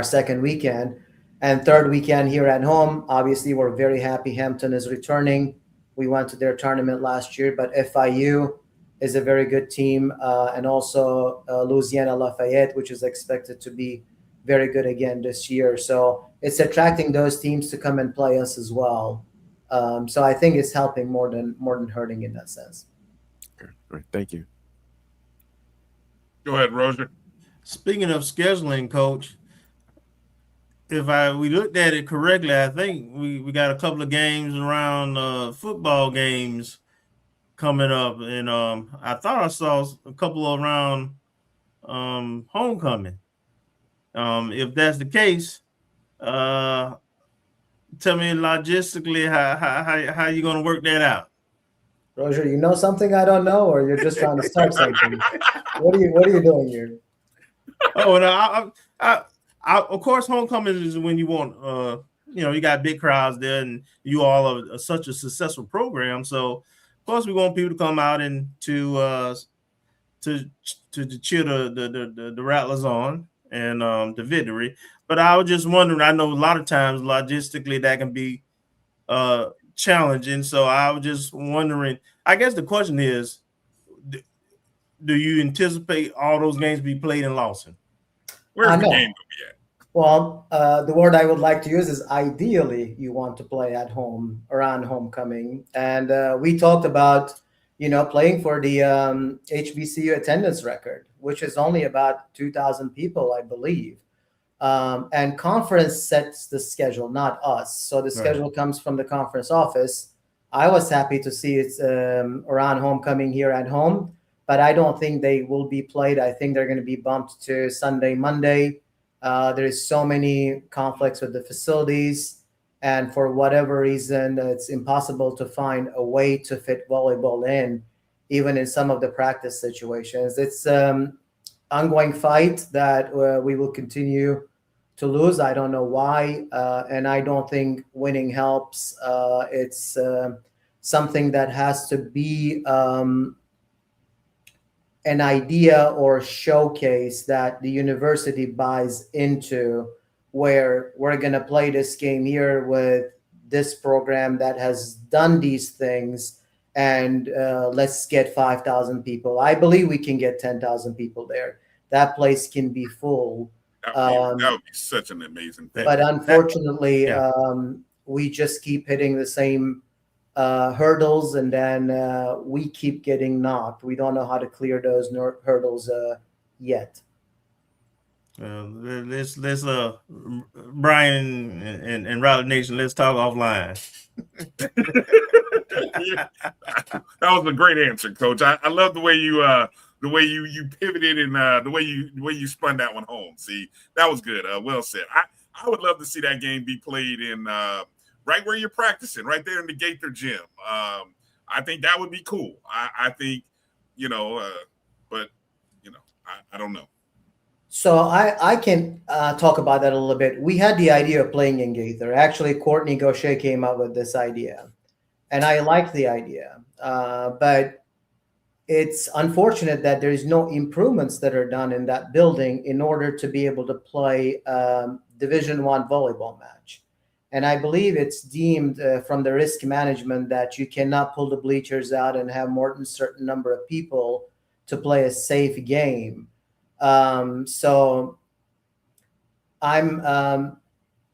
second weekend. And third weekend here at home, obviously we're very happy Hampton is returning. We went to their tournament last year, but FIU is a very good team, and also Louisiana Lafayette, which is expected to be very good again this year. So it's attracting those teams to come and play us as well. So I think it's helping more than hurting in that sense. Okay, great. Thank you. Go ahead, Roger. Speaking of scheduling, Coach, if we looked at it correctly, I think we got a couple of games around football games coming up, and I thought I saw a couple around homecoming. If that's the case, tell me logistically how you going to work that out. Roger, you know something I don't know, or you're just trying to start something? What are you doing here? Oh, no, I of course, homecoming is when you want, you got big crowds there, and you all are such a successful program. So, of course, we want people to come out and to cheer the Rattlers on and the victory. But I was just wondering. I know a lot of times logistically that can be challenging. So I was just wondering. I guess the question is, do you anticipate all those games be played in Lawson? Where's the game going to be at? Well, the word I would like to use is ideally you want to play at home around homecoming. And we talked about, playing for the HBCU attendance record, which is only about 2,000 people, I believe. And conference sets the schedule, not us. So the schedule comes from the conference office. I was happy to see it's around homecoming here at home, but I don't think they will be played. I think they're going to be bumped to Sunday, Monday. There's so many conflicts with the facilities, and for whatever reason, it's impossible to find a way to fit volleyball in, even in some of the practice situations. It's ongoing fight that we will continue to lose. I don't know why, and I don't think winning helps. It's something that has to be an idea or showcase that the university buys into, where we're going to play this game here with this program that has done these things, and let's get 5,000 people. I believe we can get 10,000 people there. That place can be full. That would be such an amazing thing. But unfortunately, we just keep hitting the same hurdles, and then we keep getting knocked. We don't know how to clear those hurdles yet. Let's Bryan and Raleigh Nation, let's talk offline. That was a great answer, Coach. I love the way you pivoted and the way you spun that one home. See, that was good. Well said. I would love to see that game be played in right where you're practicing, right there in the Gaither gym. I think that would be cool. I think, but I don't know. So I can talk about that a little bit. We had the idea of playing in Gaither. Actually, Courtney Gaucher came up with this idea, and I like the idea. But it's unfortunate that there's no improvements that are done in that building in order to be able to play Division I volleyball match. And I believe it's deemed from the risk management that you cannot pull the bleachers out and have more than a certain number of people to play a safe game. So I'm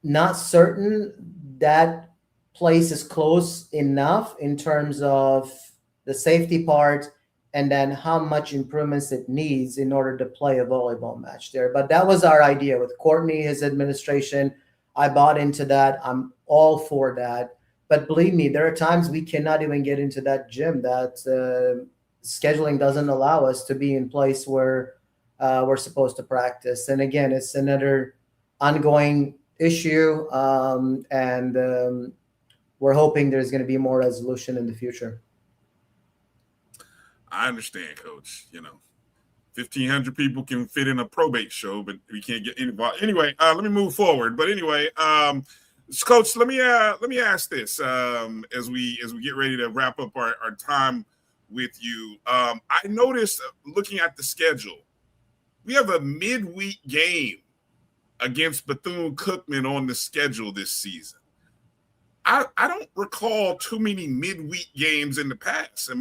not certain that place is close enough in terms of the safety part and then how much improvements it needs in order to play a volleyball match there. But that was our idea with Courtney, his administration. I bought into that. I'm all for that. But believe me, there are times we cannot even get into that gym. That scheduling doesn't allow us to be in place where we're supposed to practice. And again, it's another ongoing issue, and we're hoping there's going to be more resolution in the future. I understand, Coach. 1,500 people can fit in a probate show, but we can't get involved. Anyway, let me move forward. But anyway, Coach, let me ask this as we get ready to wrap up our time with you. I noticed looking at the schedule, we have a midweek game against Bethune-Cookman on the schedule this season. I don't recall too many midweek games in the past.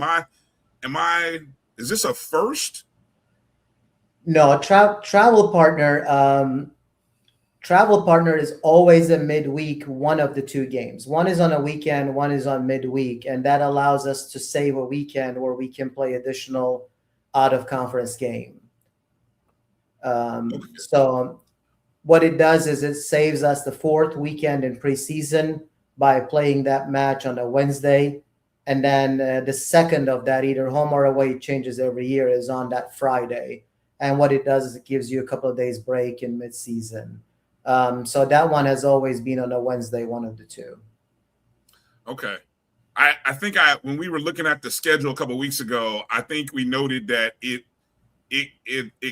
Is this a first? No, travel partner is always a midweek, one of the two games. One is on a weekend, one is on midweek, and that allows us to save a weekend where we can play additional out-of-conference game. So what it does is it saves us the fourth weekend in preseason by playing that match on a Wednesday. And then the second of that, either home or away, it changes every year, is on that Friday. And what it does is it gives you a couple of days break in mid-season. So that one has always been on a Wednesday, one of the two. Okay. I think when we were looking at the schedule a couple of weeks ago, I think we noted that it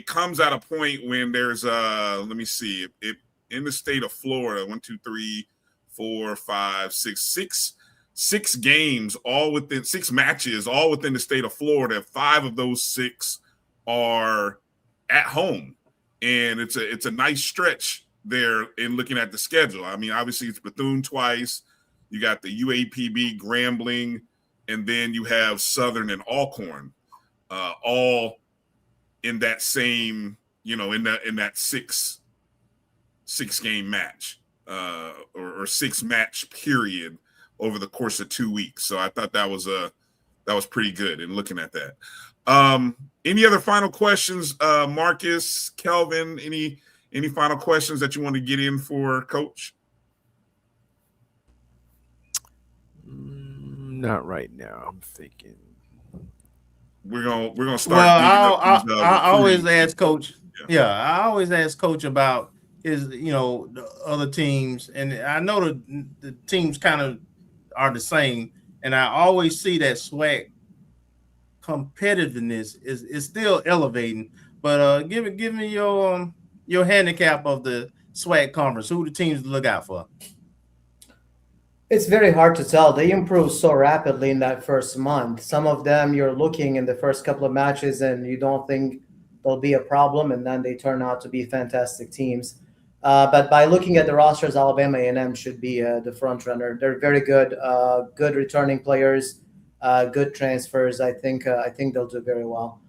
comes at a point when there's let me see, it in the state of Florida, 1, 2, 3, 4, 5, 6 games, all within 6 matches, all within the state of Florida. 5 of those 6 are at home, and it's a nice stretch there in looking at the schedule. I mean, obviously it's Bethune twice, you got the UAPB, Grambling, and then you have Southern and Alcorn, all in that same, in that 6 game match, or 6 match period over the course of 2 weeks. So I thought that was pretty good in looking at that. Any other final questions, Marcus, Kelvin? Any final questions that you want to get in for Coach? Not right now. I'm thinking we're gonna start. Well, I always ask Coach. Yeah, I always ask Coach about his, the other teams, and I know the teams kind of are the same, and I always see that SWAC competitiveness is still elevating. But give me your handicap of the SWAC conference. Who the teams to look out for? It's very hard to tell. They improve so rapidly in that first month. Some of them you're looking in the first couple of matches and you don't think there'll be a problem, and then they turn out to be fantastic teams. But by looking at the rosters, Alabama A&M should be the front runner. They're very good, good returning players, good transfers. I think they'll do very well.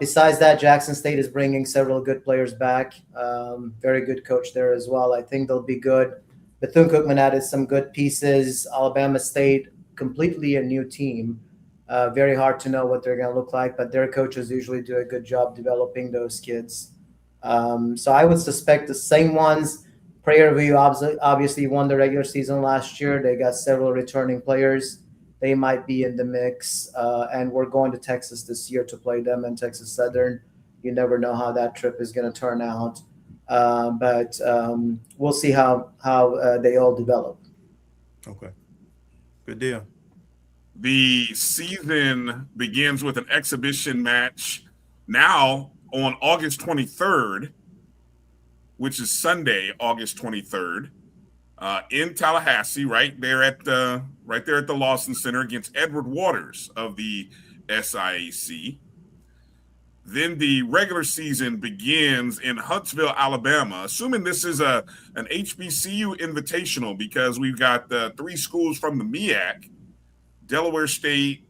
Besides that, Jackson State is bringing several good players back. Very good coach there as well. I think they'll be good. Bethune-Cookman added some good pieces. Alabama State, completely a new team. Very hard to know what they're going to look like, but their coaches usually do a good job developing those kids. So I would suspect the same ones. Prairie View obviously won the regular season last year. They got several returning players. They might be in the mix. And we're going to Texas this year to play them and Texas Southern. You never know how that trip is going to turn out. But we'll see how they all develop. Okay. Good deal. The season begins with an exhibition match now on August 23rd, which is Sunday, August 23rd, in Tallahassee, right there at the Lawson Center against Edward Waters of the SIAC. Then the regular season begins in Huntsville, Alabama. Assuming this is an HBCU invitational, because we've got 3 schools from the MEAC: Delaware State,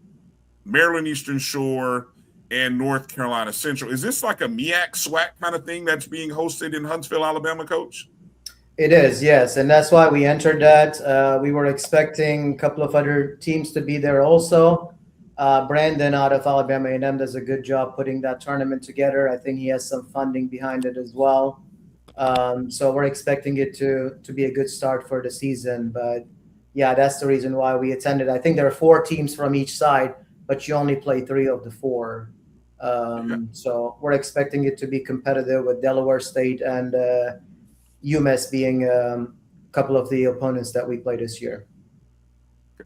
Maryland Eastern Shore, and North Carolina Central. Is this like a MEAC SWAC kind of thing that's being hosted in Huntsville, Alabama, Coach? It is, yes, and that's why we entered that. We were expecting a couple of other teams to be there also. Brandon out of Alabama A&M does a good job putting that tournament together. I think he has some funding behind it as well. So we're expecting it to be a good start for the season. But yeah, that's the reason why we attended. I think there are 4 teams from each side, but you only play 3 of the 4. So we're expecting it to be competitive, with Delaware State and UMass being a couple of the opponents that we play this year.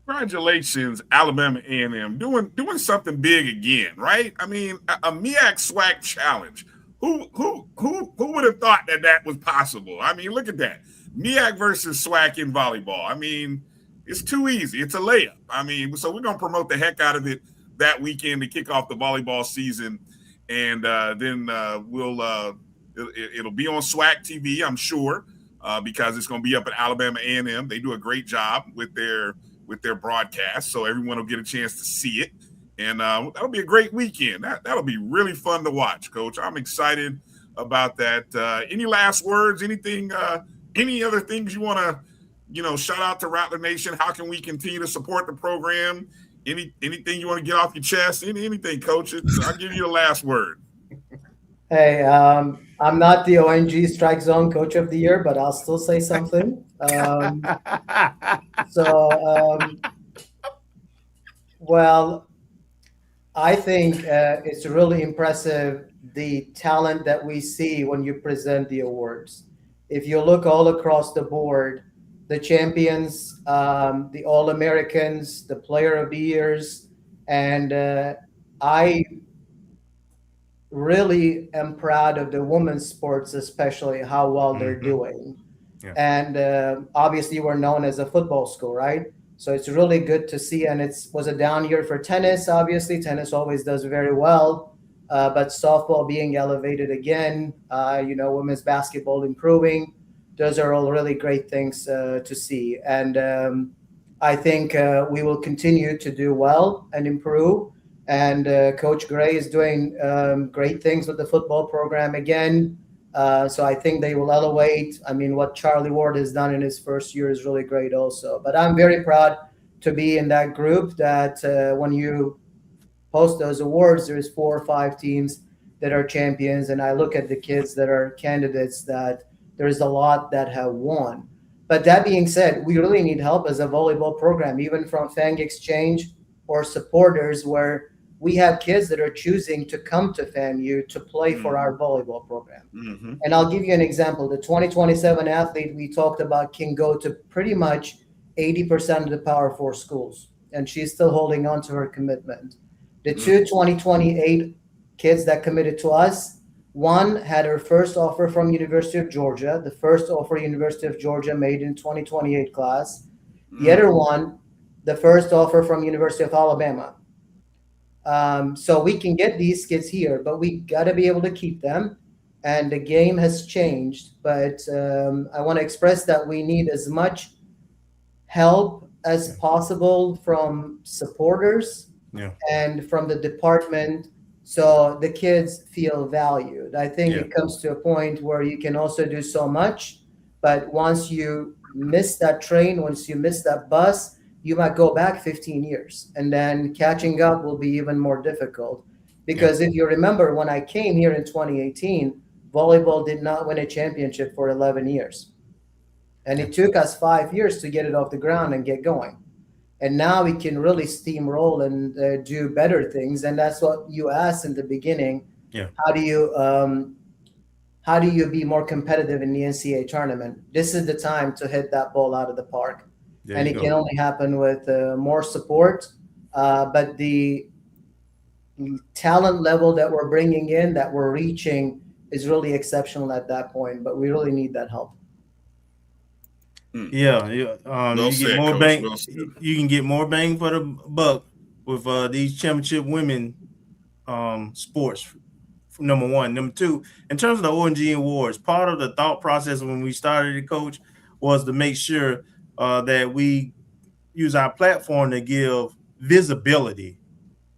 Congratulations, Alabama A&M, doing something big again, right? I mean, a MEAC SWAC challenge. Who would have thought that was possible? I mean, look at that. MEAC versus SWAC in volleyball. I mean, it's too easy. It's a layup. I mean, so we're going to promote the heck out of it that weekend to kick off the volleyball season. And then it'll be on SWAC TV, I'm sure, because it's going to be up at Alabama A&M. They do a great job with their broadcast, so everyone will get a chance to see it, and that'll be a great weekend. That'll be really fun to watch, Coach. I'm excited about that. Any last words? Anything? Any other things you want to, shout out to Rattler Nation? How can we continue to support the program? Anything you want to get off your chest? Anything, Coach? I'll give you the last word. Hey, I'm not the ONG StrikeZone Coach of the Year, but I'll still say something. Well, I think it's really impressive, the talent that we see when you present the awards. If you look all across the board, the champions, the All-Americans, the Player of the Years, and I really am proud of the women's sports, especially how well they're doing. Yeah. And obviously we're known as a football school, right? So it's really good to see. And it was a down year for tennis. Obviously, tennis always does very well, but softball being elevated again, women's basketball improving. Those are all really great things to see. And I think we will continue to do well and improve. And Coach Gray is doing great things with the football program again. So I think they will elevate. I mean, what Charlie Ward has done in his first year is really great also. But I'm very proud to be in that group that when you post those awards, there's 4 or 5 teams that are champions. And I look at the kids that are candidates, that there's a lot that have won. But that being said, we really need help as a volleyball program, even from Fang Exchange or supporters, where we have kids that are choosing to come to FAMU to play for our volleyball program. Mm-hmm. And I'll give you an example. The 2027 athlete we talked about can go to pretty much 80% of the Power 4 schools, and she's still holding on to her commitment. The 2 2028 kids that committed to us, one had her first offer from University of Georgia, the first offer University of Georgia made in 2028 class. The other one, the first offer from University of Alabama. So we can get these kids here, but we got to be able to keep them. And the game has changed. But I want to express that we need as much help as possible from supporters and from the department, so the kids feel valued. I think it comes to a point where you can also do so much, but once you miss that train, once you miss that bus, you might go back 15 years, and then catching up will be even more difficult. Because if you remember, when I came here in 2018, volleyball did not win a championship for 11 years. And it took us 5 years to get it off the ground and get going. And now we can really steamroll and do better things. And that's what you asked in the beginning. Yeah. How do you be more competitive in the NCAA tournament? This is the time to hit that ball out of the park. And it can only happen with more support. But the talent level that we're bringing in, that we're reaching, is really exceptional at that point. But we really need that help. You get more bang. You can get more bang for the buck with these championship women sports. number one. Number two, in terms of the ONG awards, part of the thought process when we started to coach was to make sure that we use our platform to give visibility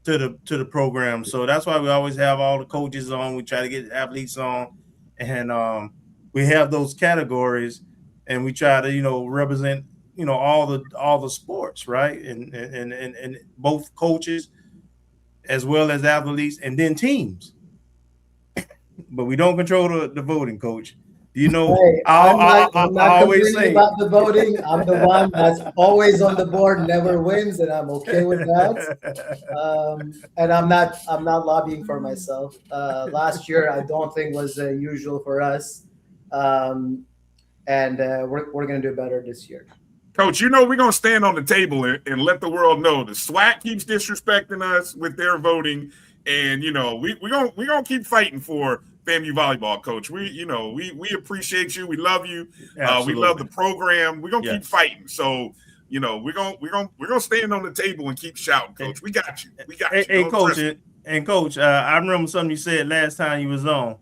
to the program. So that's why we always have all the coaches on. We try to get athletes on, and we have those categories, and we try to represent all the sports, right? And both coaches as well as athletes, and then teams. But we don't control the voting, Coach. Hey, I'm not always complaining about the voting. I'm the one that's always on the board, never wins, and I'm okay with that. And I'm not lobbying for myself. Last year, I don't think was usual for us, and we're going to do better this year. Coach, we're going to stand on the table and let the world know the SWAC keeps disrespecting us with their voting, and we're going to keep fighting for FAMU volleyball, Coach. We appreciate you. We love you. We love the program. We're gonna keep fighting. So, we're gonna stand on the table and keep shouting, Coach. We got you. We got you. Hey, Coach. I remember something you said last time you was on,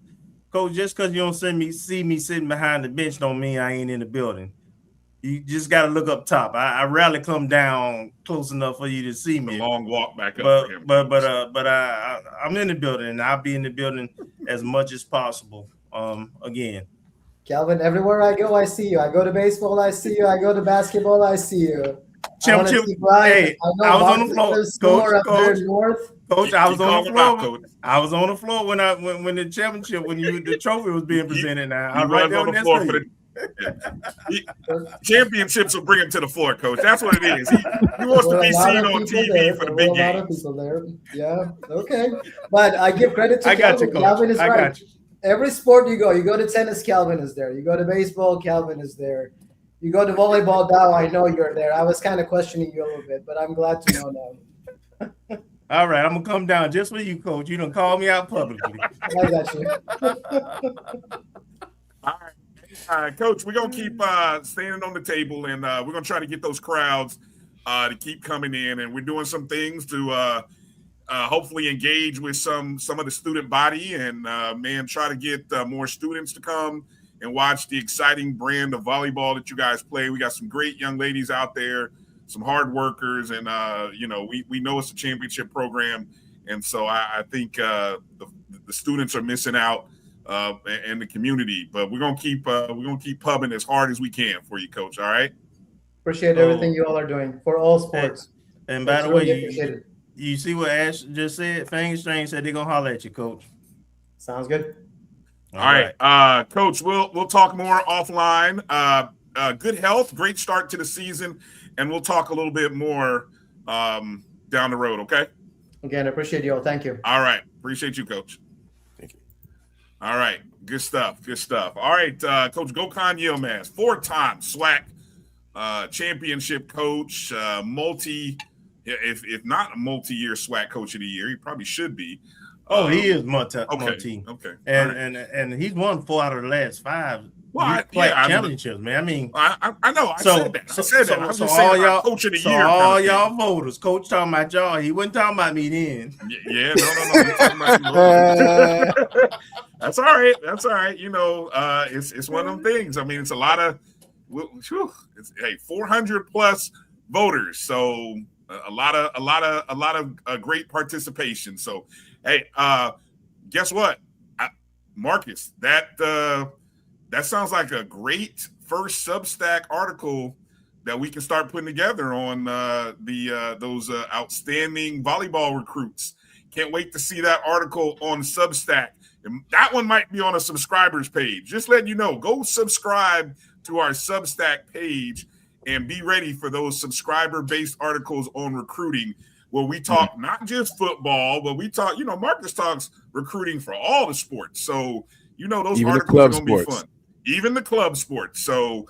Coach. Just because you don't see me sitting behind the bench, don't mean I ain't in the building. You just got to look up top. I rarely come down close enough for you to see me. A long walk back up for him. But I'm in the building, and I'll be in the building as much as possible. Again, Kelvin, everywhere I go, I see you. I go to baseball, I see you. I go to basketball, I see you. Bryan, hey, I was on the floor, Coach. I was on the floor. I was on the floor when the championship, the trophy was being presented. Now I was right there on the floor for the. Championships will bring him to the floor, Coach. That's what it is. He wants to be seen on TV for the big games. A lot of people there. Yeah, okay. But I give credit to Kelvin. Kelvin is right. Every sport you go to tennis, Kelvin is there. You go to baseball, Kelvin is there. You go to volleyball, now I know you're there. I was kind of questioning you a little bit, but I'm glad to know now. All right, I'm going to come down just for you, Coach. You don't call me out publicly. I got you. All right. Coach, we're going to keep standing on the table, and we're going to try to get those crowds to keep coming in. And we're doing some things to hopefully engage with some of the student body and, try to get more students to come and watch the exciting brand of volleyball that you guys play. We got some great young ladies out there, some hard workers, and, we know it's a championship program. And so I think the students are missing out. And the community, but we're gonna keep pubbing as hard as we can for you, Coach. All right. Appreciate everything you all are doing for all sports. And by the way, you see what Ash just said? Fang Strange said they're gonna holler at you, Coach. Sounds good. All right. Coach, we'll talk more offline. Good health, great start to the season, and we'll talk a little bit more down the road. Okay. Again, I appreciate you all. Thank you. All right. Appreciate you, Coach. All right, good stuff. All right, Coach Gokhan Yilmaz, 4-time SWAC championship coach, if not a multi-year SWAC coach of the year, he probably should be. He is multi. Okay. And he's won 4 out of the last 5. Well, championships, man. I mean, I know. I said that. I was just all saying y'all coach of the year. All y'all voters, Coach talking about y'all. He wasn't talking about me then. Yeah, no. He's talking about you. That's all right. It's one of them things. I mean, it's a lot of, 400 plus voters. So a lot of great participation. So, hey, guess what, Marcus? That sounds like a great first Substack article that we can start putting together on those outstanding volleyball recruits. Can't wait to see that article on Substack. And that one might be on a subscribers page. Just letting you know, go subscribe to our Substack page and be ready for those subscriber-based articles on recruiting where we talk not just football, but we talk, Marcus talks recruiting for all the sports. So, those even articles are going to be fun. Even the club sports. So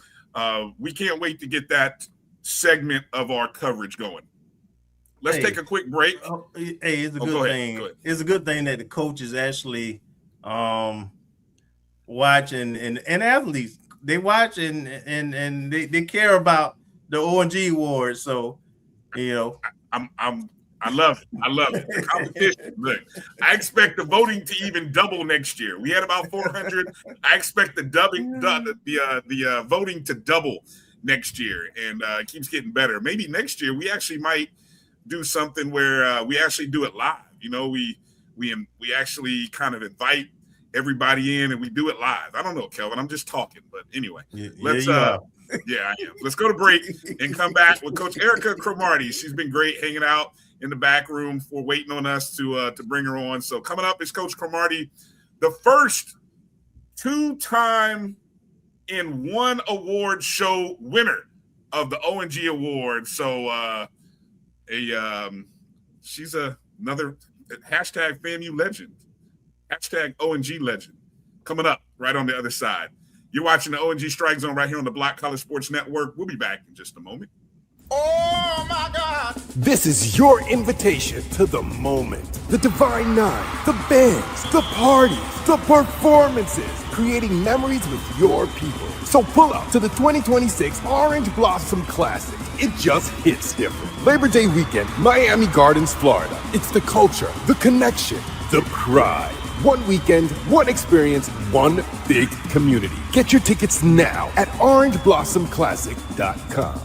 we can't wait to get that segment of our coverage going. Let's take a quick break. It's a good thing. It's a good thing that the coaches actually watch and athletes. They watch and they care about the ONG awards. So, I'm I love it. The competition. Look, I expect the voting to even double next year. We had about 400. I expect the voting to double next year, and it keeps getting better. Maybe next year we actually might do something where we actually do it live. We actually kind of invite everybody in and we do it live. I don't know, Kelvin. I'm just talking, but anyway, let's I am. Let's go to break and come back with Coach Ericka Cromartie. She's been great hanging out in the back room for waiting on us to bring her on. So coming up is Coach Cromartie, the first 2-time in one award show winner of the ONG Award. So she's another hashtag FAMU legend, hashtag ONG legend. Coming up right on the other side. You're watching the ONG Strike Zone right here on the Black College Sports Network. We'll be back in just a moment. Oh my God! This is your invitation to the moment. The Divine Nine, the bands, the parties, the performances, creating memories with your people. So pull up to the 2026 Orange Blossom Classic. It just hits different. Labor Day weekend, Miami Gardens, Florida. It's the culture, the connection, the pride. One weekend, one experience, one big community. Get your tickets now at orangeblossomclassic.com.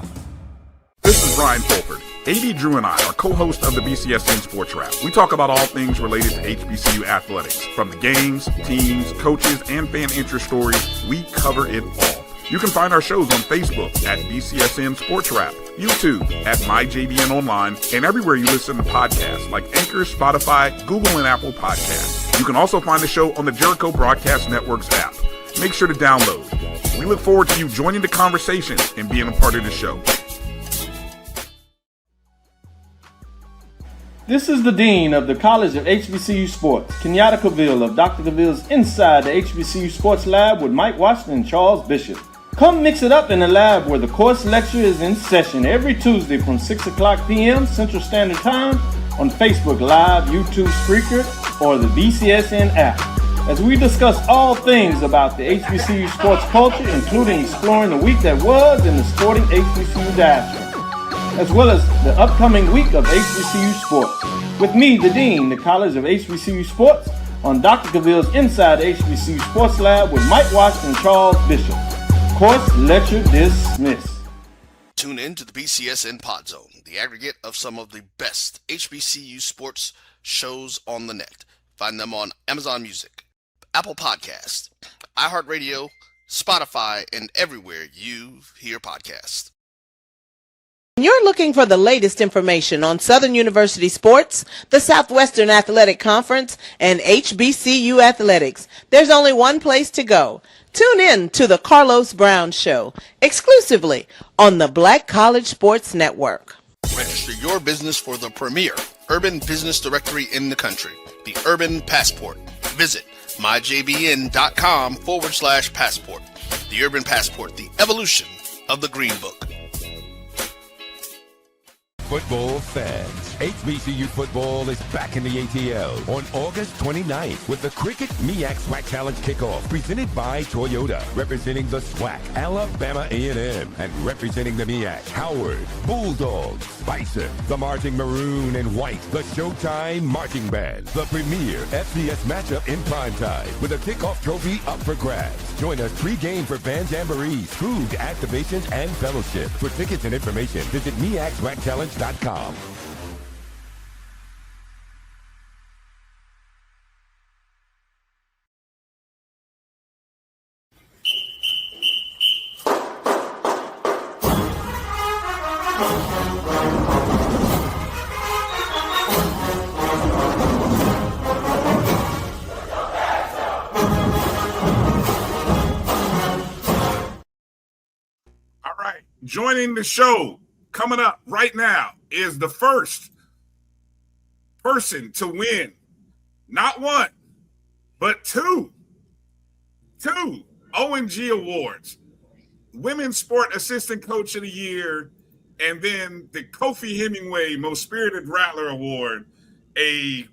This is Bryan Fulford. AD Drew and I are co-hosts of the BCSN Sports Wrap. We talk about all things related to HBCU athletics. From the games, teams, coaches, and fan interest stories, we cover it all. You can find our shows on Facebook at BCSN Sports Wrap, YouTube at MyJBN Online, and everywhere you listen to podcasts like Anchor, Spotify, Google, and Apple Podcasts. You can also find the show on the Jericho Broadcast Network's app. Make sure to download. We look forward to you joining the conversation and being a part of the show. This is the Dean of the College of HBCU Sports, Kenyatta Cavill of Dr. Cavill's Inside the HBCU Sports Lab with Mike Washington and Charles Bishop. Come mix it up in the lab where the course lecture is in session every Tuesday from 6 o'clock p.m. Central Standard Time on Facebook Live, YouTube Spreaker, or the BCSN app, as we discuss all things about the HBCU sports culture, including exploring the week that was in the sporting HBCU diaspora, as well as the upcoming week of HBCU sports. With me, the Dean, the College of HBCU Sports, on Dr. Cavill's Inside the HBCU Sports Lab with Mike Washington and Charles Bishop. Course lecture dismissed. Tune in to the BCSN Pod Zone, the aggregate of some of the best HBCU sports shows on the net. Find them on Amazon Music, Apple Podcasts, iHeartRadio, Spotify, and everywhere you hear podcasts. You're looking for the latest information on Southern University sports, the Southwestern Athletic Conference, and HBCU athletics. There's only one place to go. Tune in to the Carlos Brown Show, exclusively on the Black College Sports Network. Register your business for the premier urban business directory in the country, the Urban Passport. Visit myjbn.com/passport. The Urban Passport, the evolution of the Green Book. Football fans, HBCU football is back in the ATL on August 29th with the Cricket MEAC SWAC Challenge Kickoff presented by Toyota, representing the SWAC, Alabama A&M, and representing the MEAC, Howard, Bulldogs, Bison, the Marching Maroon and White, the Showtime Marching Band, the premier FCS matchup in primetime with a kickoff trophy up for grabs. Join us pre-game for fans jamborees, food, activations, and fellowship. For tickets and information, visit MEACSWACChallenge.com. All right, joining the show coming up right now is the first person to win not one, but two ONG awards. Women's Sport Assistant Coach of the Year, and then the Kofi Hemingway Most Spirited Rattler Award, a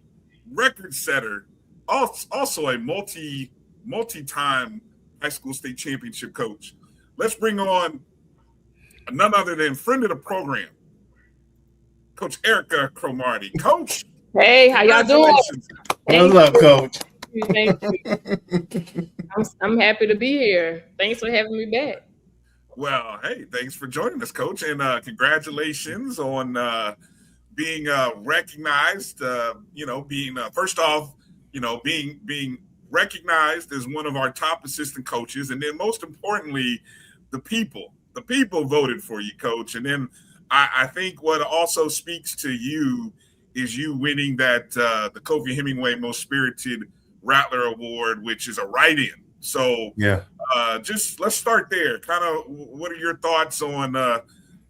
record setter, also a multi-time high school state championship coach. Let's bring on none other than friend of the program, Coach Ericka Cromartie. Coach, hey, how y'all doing? What's up, Coach? Thank you. I'm happy to be here. Thanks for having me back. Well, hey, thanks for joining us, Coach, and congratulations on being recognized. Being first off, being recognized as one of our top assistant coaches, and then most importantly, the people voted for you, Coach. And then I think what also speaks to you is you winning that the Kofi Hemingway Most Spirited Rattler Award, which is a write-in. So yeah, just let's start there. Kind of, what are your thoughts on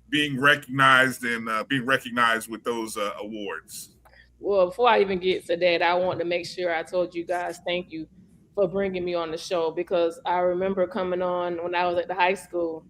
being recognized and being recognized with those awards? Well, before I even get to that, I want to make sure I told you guys thank you for bringing me on the show, because I remember coming on when I was at the high school.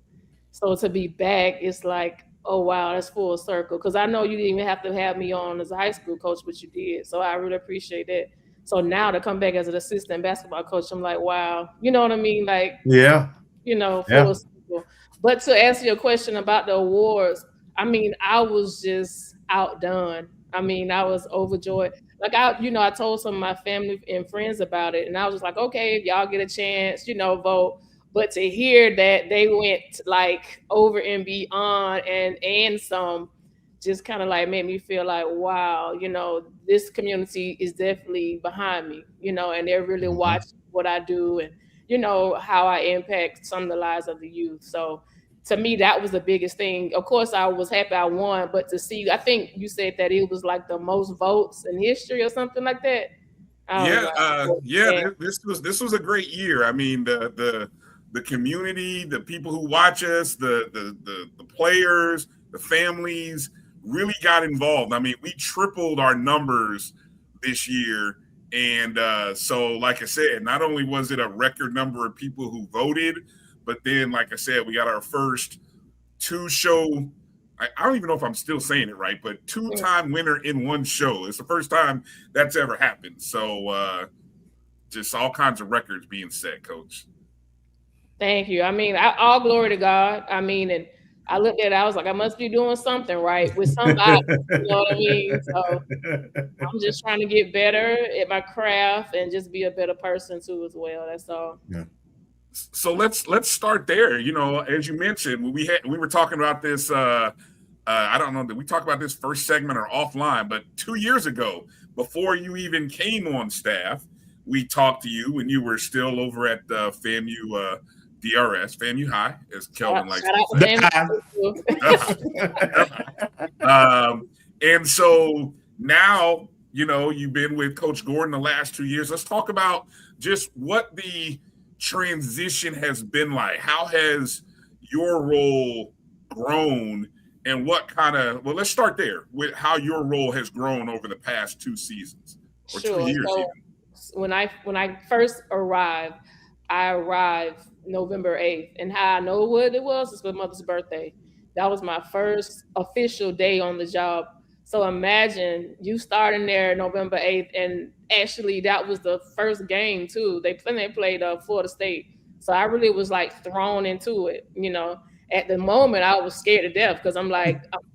So to be back, it's like, oh wow, that's full circle. Because I know you didn't even have to have me on as a high school coach, but you did. So I really appreciate that. So now to come back as an assistant basketball coach, I'm like, wow, you know what I mean? Like, yeah, full circle. But to answer your question about the awards, I mean, I was just outdone. I mean, I was overjoyed. Like I told some of my family and friends about it, and I was just like, okay, if y'all get a chance, vote. But to hear that they went like over and beyond and some, just kind of like made me feel like, wow, this community is definitely behind me, and they're really watching what I do and, how I impact some of the lives of the youth. So to me, that was the biggest thing. Of course, I was happy I won, but to see, I think you said that it was like the most votes in history or something like that. This was a great year. I mean, the community, the people who watch us, the players, the families really got involved. I mean, we tripled our numbers this year. And so, like I said, not only was it a record number of people who voted, but then, like I said, we got our first two-show, I don't even know if I'm still saying it right, but two-time winner in one show. It's the first time that's ever happened. So just all kinds of records being set, Coach. Thank you. I mean, all glory to God. I mean, and I looked at it, I was like, I must be doing something right with somebody. You know what I mean? So I'm just trying to get better at my craft and just be a better person too as well. That's all. Yeah. So let's start there. As you mentioned, we were talking about this. I don't know that we talked about this first segment or offline, but 2 years ago, before you even came on staff, we talked to you when you were still over at FAMU DRS, FAMU High, as Kelvin likes to say. And so now, you've been with Coach Gordon the last 2 years. Let's talk about just what the transition has been like. How has your role grown, and what kind of, let's start there with how your role has grown over the past 2 seasons or 2 years so even. When I first arrived, I arrived November 8th, and how I know what it was is my mother's birthday. That was my first official day on the job. So imagine you starting there November 8th, and actually that was the first game too. They played Florida State. So I really was like thrown into it. At the moment I was scared to death because I'm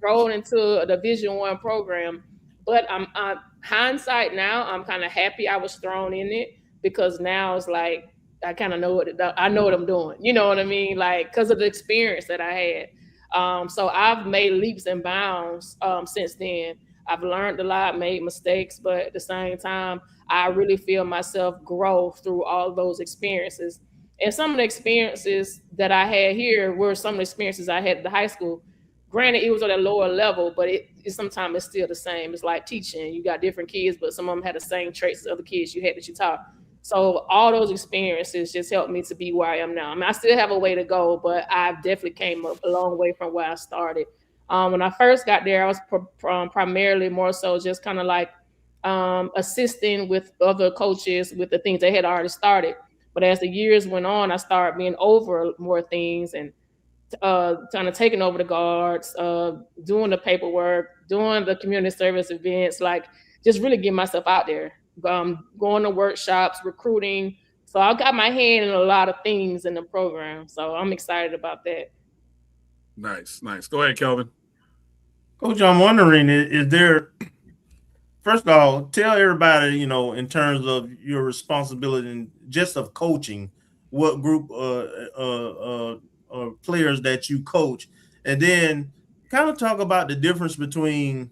thrown into a Division I program. But I'm hindsight now, I'm kind of happy I was thrown in it, because now it's like I kind of know what I'm doing. You know what I mean? Like, because of the experience that I had. So I've made leaps and bounds since then. I've learned a lot, made mistakes, but at the same time, I really feel myself grow through all those experiences. And some of the experiences that I had here were some of the experiences I had at the high school. Granted, it was at a lower level, but sometimes it's still the same. It's like teaching. You got different kids, but some of them had the same traits as other kids you had that you taught. So all those experiences just helped me to be where I am now. I mean, I still have a way to go, but I've definitely came up a long way from where I started. When I first got there, I was primarily more so just kind of like assisting with other coaches with the things they had already started. But as the years went on, I started being over more things and kind of taking over the guards, doing the paperwork, doing the community service events, like just really getting myself out there, going to workshops, recruiting. So I got my hand in a lot of things in the program. So I'm excited about that. Nice. Go ahead, Kelvin. Coach, I'm wondering, is there, first of all, tell everybody, in terms of your responsibility and just of coaching, what group players that you coach, and then kind of talk about the difference between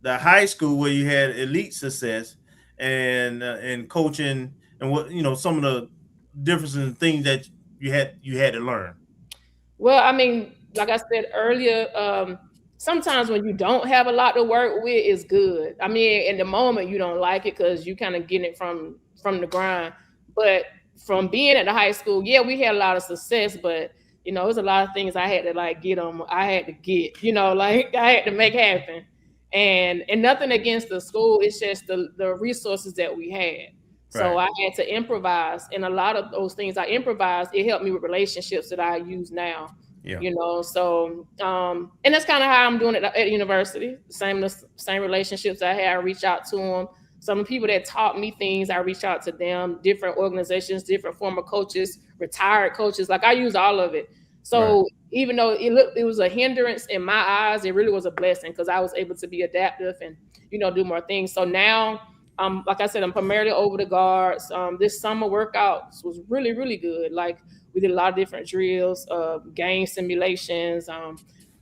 the high school where you had elite success and coaching, and what some of the differences and things that you had to learn. Well, I mean, like I said earlier, sometimes when you don't have a lot to work with, it's good. I mean, in the moment you don't like it because you kind of getting it from the grind. But from being at the high school, yeah, we had a lot of success, but it was a lot of things I had to like get on. I had to get, like I had to make happen. And nothing against the school, it's just the resources that we had. So Right. I had to improvise, and a lot of those things I improvised, it helped me with relationships that I use now. Yeah. So and that's kind of how I'm doing it at university. Same relationships I had, I reach out to them. Some of the people that taught me things, I reach out to them. Different organizations, different former coaches, retired coaches. Like I use all of it. So even though it was a hindrance in my eyes, it really was a blessing because I was able to be adaptive and do more things. So now, like I said, I'm primarily over the guards. This summer workouts was really, really good. Like we did a lot of different drills, game simulations.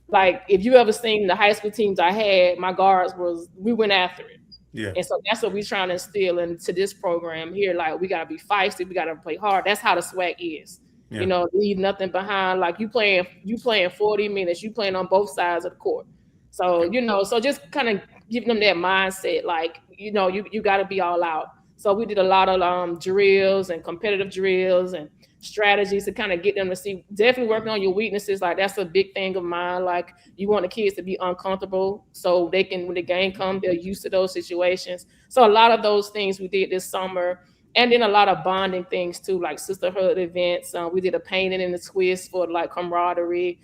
Like if you ever seen the high school teams I had, my guards we went after it. Yeah. And so that's what we're trying to instill into this program here. Like we gotta be feisty, we gotta play hard. That's how the SWAC is. Yeah. Leave nothing behind. Like you playing 40 minutes, you playing on both sides of the court. So, so just kind of giving them that mindset, like, you got to be all out. So we did a lot of drills and competitive drills and strategies to kind of get them to see, definitely working on your weaknesses. Like that's a big thing of mine. Like you want the kids to be uncomfortable so they can, when the game comes, they're used to those situations. So a lot of those things we did this summer. And then a lot of bonding things too, like sisterhood events. We did a painting and a twist for like camaraderie.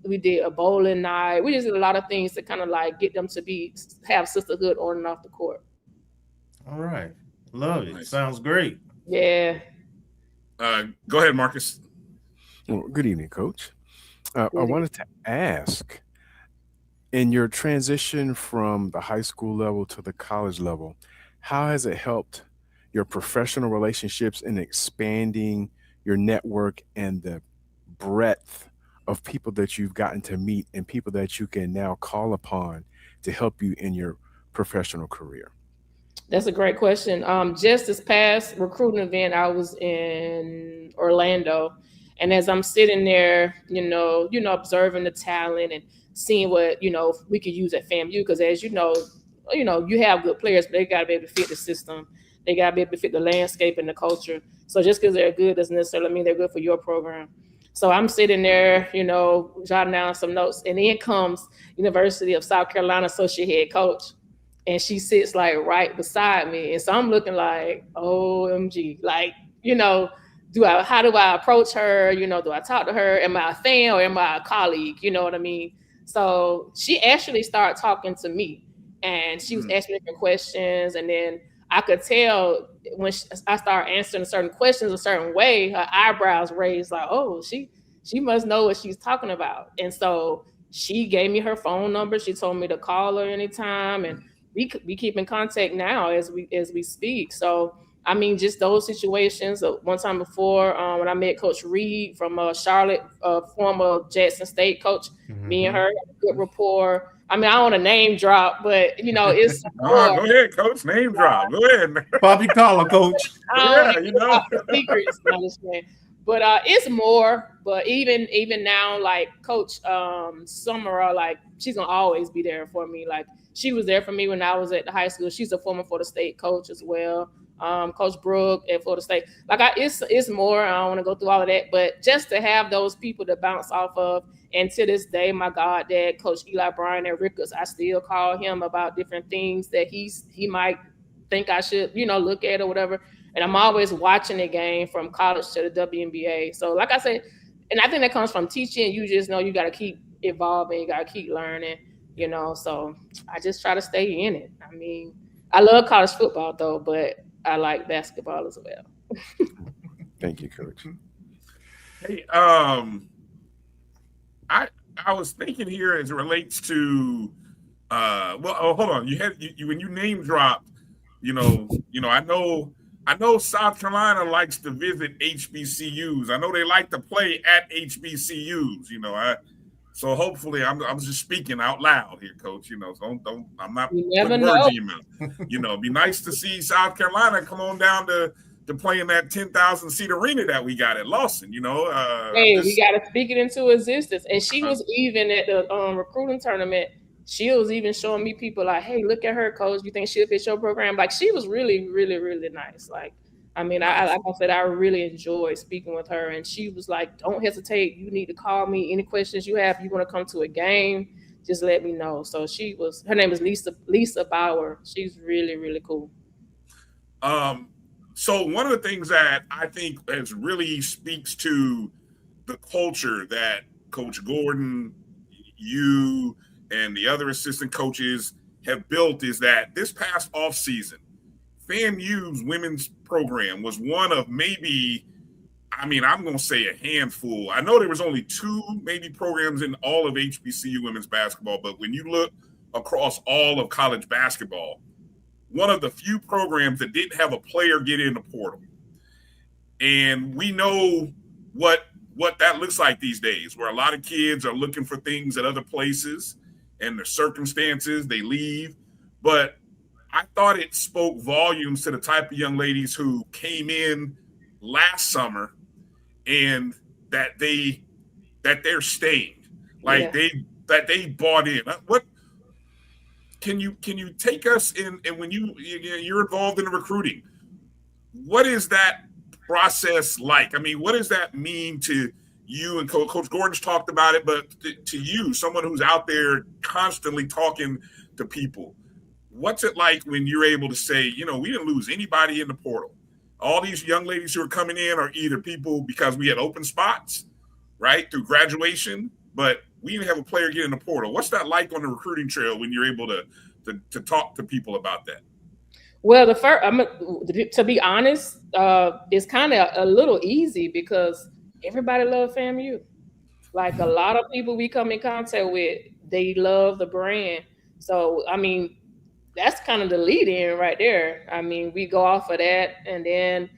We did a bowling night. We just did a lot of things to kind of like get them to have sisterhood on and off the court. All right. Love it. Nice. Sounds great. Yeah. Go ahead, Marcus. Well, good evening, Coach. I wanted to ask, in your transition from the high school level to the college level, how has it helped your professional relationships in expanding your network and the breadth of people that you've gotten to meet and people that you can now call upon to help you in your professional career? That's a great question. Just this past recruiting event, I was in Orlando, and as I'm sitting there, observing the talent and seeing what we could use at FAMU, because as you have good players, but they got to be able to fit the system. They got to be able to fit the landscape and the culture. So just because they're good doesn't necessarily mean they're good for your program. So I'm sitting there, jotting down some notes, and in comes University of South Carolina associate head coach. And she sits like right beside me. And so I'm looking like, OMG, like, how do I approach her? Do I talk to her? Am I a fan or am I a colleague? You know what I mean? So she actually started talking to me, and she was asking me different questions. And then I could tell when I started answering certain questions a certain way, her eyebrows raised like, oh, she must know what she's talking about. And so she gave me her phone number. She told me to call her anytime. And we keep in contact now as we speak. So, I mean, just those situations. One time before, when I met Coach Reed from Charlotte, former Jackson State coach, me and her had a good rapport. I mean, I don't want to name drop, but it's Go ahead, Coach. Name drop. Go ahead, man. Poppy collar, Coach. Secrets, but it's more. But even now, like Coach Summer, like she's gonna always be there for me. Like she was there for me when I was at the high school. She's a former Florida State coach as well. Coach Brooke at Florida State. Like it's more. I don't want to go through all of that, but just to have those people to bounce off of. And to this day, my goddad, Coach Bryan Ericka, I still call him about different things that he might think I should, look at or whatever. And I'm always watching the game from college to the WNBA. So like I said, and I think that comes from teaching. You just know you got to keep evolving. You got to keep learning, So I just try to stay in it. I mean, I love college football, though, but I like basketball as well. Thank you, Coach. Hey, I was thinking here as it relates to hold on. You when you name dropped, I know South Carolina likes to visit HBCUs. I know they like to play at HBCUs. So hopefully I'm just speaking out loud here, Coach. So I'm not putting words in your mouth. It'd be nice to see South Carolina come on down to play in that 10,000 seat arena that we got at Lawson. We got to speak it into existence. And she was even at the recruiting tournament. She was even showing me people like, hey, look at her, Coach. You think she'll fit your program? Like, she was really, really, really nice. Like, I mean, like I said, I really enjoyed speaking with her. And she was like, don't hesitate. You need to call me. Any questions you have, you want to come to a game, just let me know. So her name is Lisa Bauer. She's really, really cool. So one of the things that I think really speaks to the culture that Coach Gordon, you, and the other assistant coaches have built is that this past offseason, FAMU's women's program was one of maybe, I'm going to say a handful. I know there was only 2 maybe programs in all of HBCU women's basketball, but when you look across all of college basketball, one of the few programs that didn't have a player get in the portal. And we know what that looks like these days, where a lot of kids are looking for things at other places and their circumstances, they leave. But I thought it spoke volumes to the type of young ladies who came in last summer and that they're staying, like they bought in. What can you take us in? And when you're involved in the recruiting, what is that process like? I mean, what does that mean to you? And Coach Gordon's talked about it, but to you, someone who's out there constantly talking to people, what's it like when you're able to say, we didn't lose anybody in the portal? All these young ladies who are coming in are either people because we had open spots, right, through graduation, but we didn't have a player get in the portal. What's that like on the recruiting trail when you're able to talk to people about that? Well, to be honest, it's kind of a little easy because everybody loves FAMU. Like, a lot of people we come in contact with, they love the brand. So, I mean, that's kind of the lead in right there. I mean, we go off of that, and then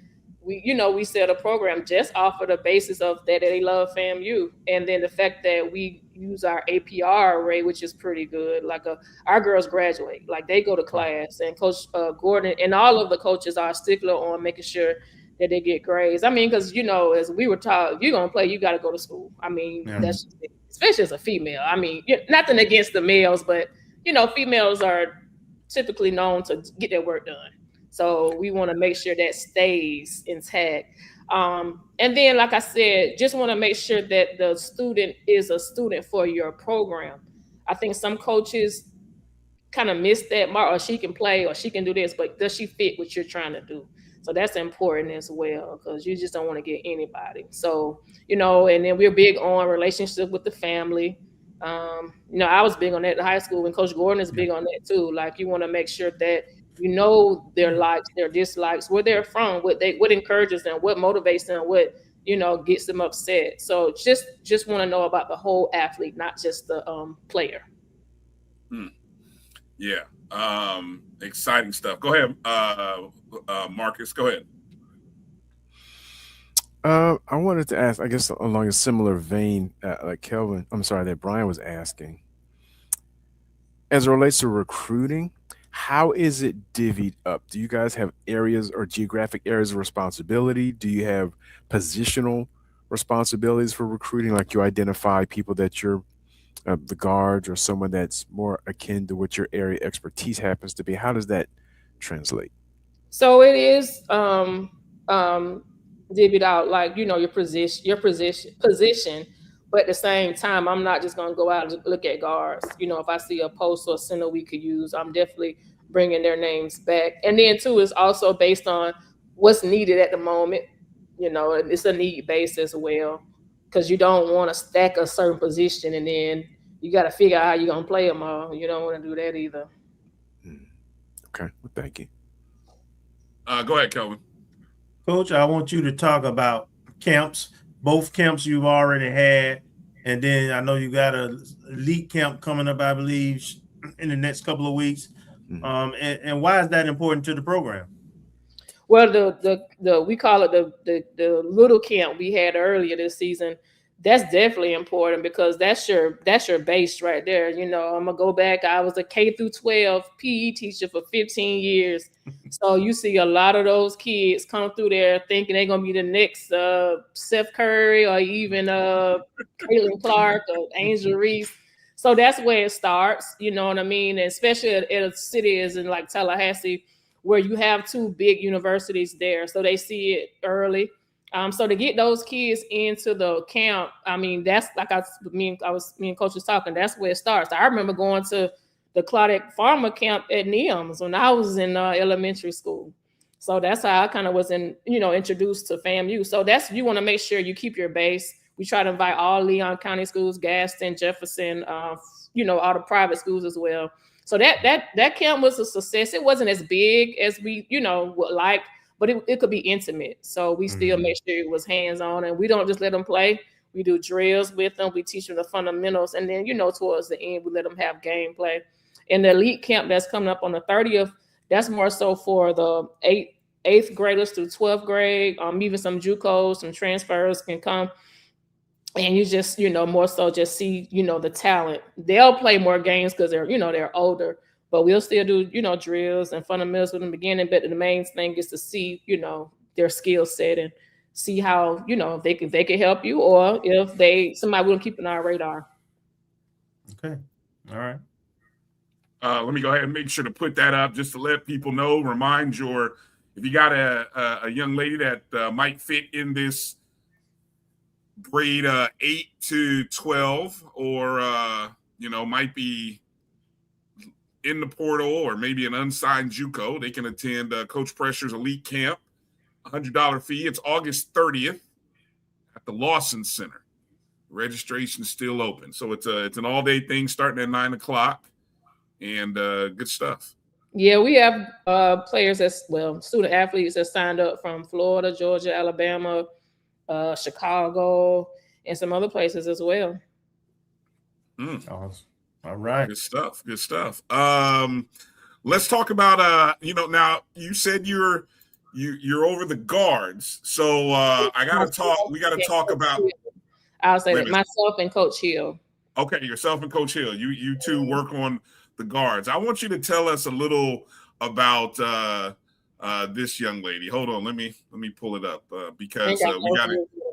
we set a program just off of the basis of that they love FAMU, and then the fact that we use our APR rate, which is pretty good. Like, our girls graduate, like they go to class, and Coach Gordon and all of the coaches are stickler on making sure that they get grades. I mean, because as we were taught, if you're gonna play, you got to go to school. I mean, that's just it. Especially as a female. I mean, nothing against the males, but females are typically known to get their work done. So we want to make sure that stays intact. And then, like I said, just want to make sure that the student is a student for your program. I think some coaches kind of miss that mark, or she can play, or she can do this, but does she fit what you're trying to do? So that's important as well, because you just don't want to get anybody. So, and then we're big on relationship with the family. I was big on that in high school, and Coach Gordon is big on that too. Like, you want to make sure that their likes, their dislikes, where they're from, what encourages them, what motivates them, what gets them upset. So just want to know about the whole athlete, not just the player. Yeah, exciting stuff. Go ahead, Marcus. Go ahead. I wanted to ask, I guess, along a similar vein, like that Bryan was asking, as it relates to recruiting, how is it divvied up? Do you guys have areas or geographic areas of responsibility? Do you have positional responsibilities for recruiting? Like, you identify people that you're the guards or someone that's more akin to what your area expertise happens to be? How does that translate? So it is divvied out, like, your position. But at the same time, I'm not just going to go out and look at guards. If I see a post or center we could use, I'm definitely bringing their names back. And then, too, it's also based on what's needed at the moment. It's a need base as well, because you don't want to stack a certain position and then you got to figure out how you're going to play them all. You don't want to do that either. Okay. Well, thank you. Go ahead, Kelvin. Coach, I want you to talk about camps. Both camps you've already had, And then I know you got a elite camp coming up, I believe, in the next couple of weeks. And why is that important to the program? Well, the we call it the little camp we had earlier this season. That's definitely important because that's your base right there. You know, I'm gonna go back. I was a K through 12 PE teacher for 15 years. So you see a lot of those kids come through there thinking they're gonna be the next Seth Curry or even Caitlin Clark or Angel Reese. So that's where it starts. You know what I mean? And especially at a city as in like Tallahassee, where you have two big universities there, so they see it early. So to get those kids into the camp, I mean, that's like me and Coach was talking. That's where it starts. I remember going to the Claudette Farmer camp at NIMS when I was in elementary school. So that's how I kind of was introduced to FAMU. So you want to make sure you keep your base. We try to invite all Leon County schools, Gaston, Jefferson, all the private schools as well. So that camp was a success. It wasn't as big as we, would like, but it could be intimate. So we still make sure it was hands-on, and we don't just let them play. We do drills with them. We teach them the fundamentals. And then, towards the end, we let them have gameplay. And the elite camp that's coming up on the 30th, that's more so for the eighth graders through 12th grade. Even some JUCOs, some transfers can come. And you just, more so just see, the talent. They'll play more games because they're older, but we'll still do, drills and fundamentals with them beginning. But the main thing is to see, their skill set and see how, if they can help you or if somebody will keep an eye on our radar. Okay. All right. Let me go ahead and make sure to put that up just to let people know, remind if you got a young lady that might fit in this grade 8 to 12 or might be in the portal or maybe an unsigned JUCO, they can attend Coach Pressure's elite camp. $100 fee. It's August 30th at the Lawson Center. Registration is still open, so it's an all-day thing starting at 9:00 and good stuff. Yeah, we have players student athletes that signed up from Florida, Georgia, Alabama, Chicago, and some other places as well. Awesome. All right. Good stuff. Let's talk about now you said you're over the guards. So we gotta talk about I'll say that myself and Coach Hill. Okay, yourself and Coach Hill. You two work on the guards. I want you to tell us a little about this young lady. Hold on, let me pull it up because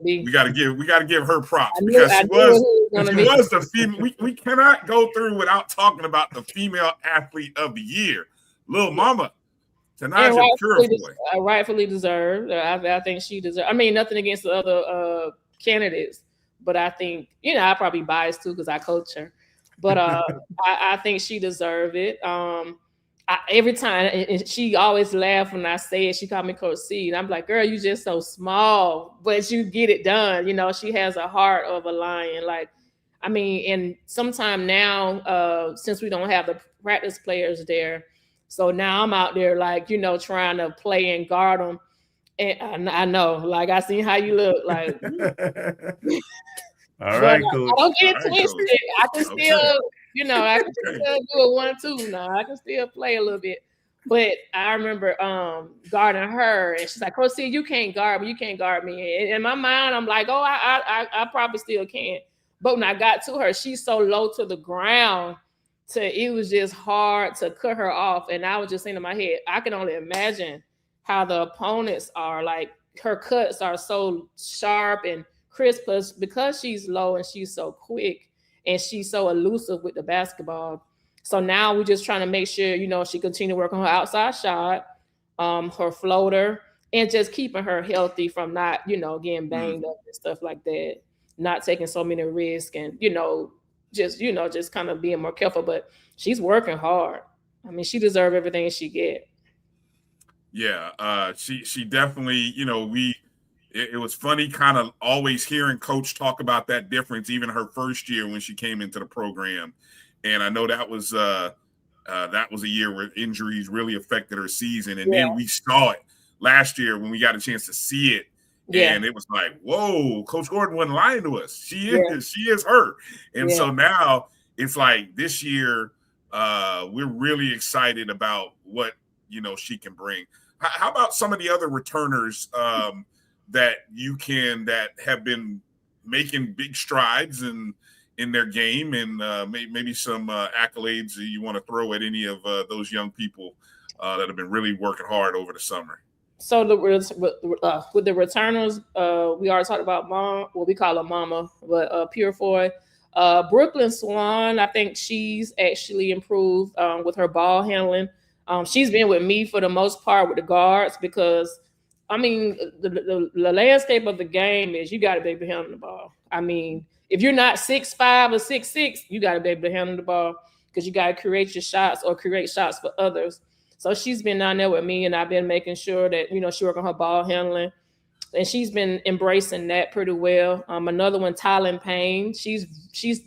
we gotta give her props because she was the female. We cannot go through without talking about the female athlete of the year, Lil Mama. Tanaja Purifoy. Rightfully deserved. I think she deserved. I mean, nothing against the other candidates, but I think I probably biased too because I coach her. But I think she deserved it. Every time, and she always laughed when I say it. She called me Coach C, and I'm like, "Girl, you just so small, but you get it done." She has a heart of a lion. And sometime now, since we don't have the practice players there, so now I'm out there trying to play and guard them. And I know, I seen how you look, All right, Coach. I don't get it twisted. I can still. I can still do a 1-2 now. I can still play a little bit. But I remember guarding her, and she's like, "Coach C, you can't guard me. You can't guard me." And in my mind, I'm like, "Oh, I probably still can." But when I got to her, she's so low to the ground, it was just hard to cut her off. And I was just saying in my head, I can only imagine how the opponents are. Her cuts are so sharp and crisp because she's low and she's so quick. And she's so elusive with the basketball. So now we're just trying to make sure, she continue to work on her outside shot, her floater, and just keeping her healthy from not, getting banged up and stuff like that. Not taking so many risks and, just kind of being more careful. But she's working hard. I mean, she deserves everything she get. Yeah, she definitely, it was funny kind of always hearing Coach talk about that difference, even her first year when she came into the program. And I know that was a year where injuries really affected her season. And then we saw it last year when we got a chance to see it Yeah. And it was like, whoa, Coach Gordon wasn't lying to us. She is her. And so now it's like this year, we're really excited about what, she can bring. How about some of the other returners that have been making big strides in their game, and maybe some accolades that you want to throw at any of those young people that have been really working hard over the summer? So with the returners, we already talked about Mom. Well, we call her Mama, but Purefoy. Brooklyn Swan, I think she's actually improved with her ball handling. She's been with me for the most part with the guards, because I mean the landscape of the game is you got to be able to handle the ball. I mean, if you're not 6'5" or 6'6", you got to be able to handle the ball, because you got to create your shots or create shots for others. So she's been down there with me, and I've been making sure that, she work on her ball handling, and she's been embracing that pretty well. Another one, Tylen Payne, she's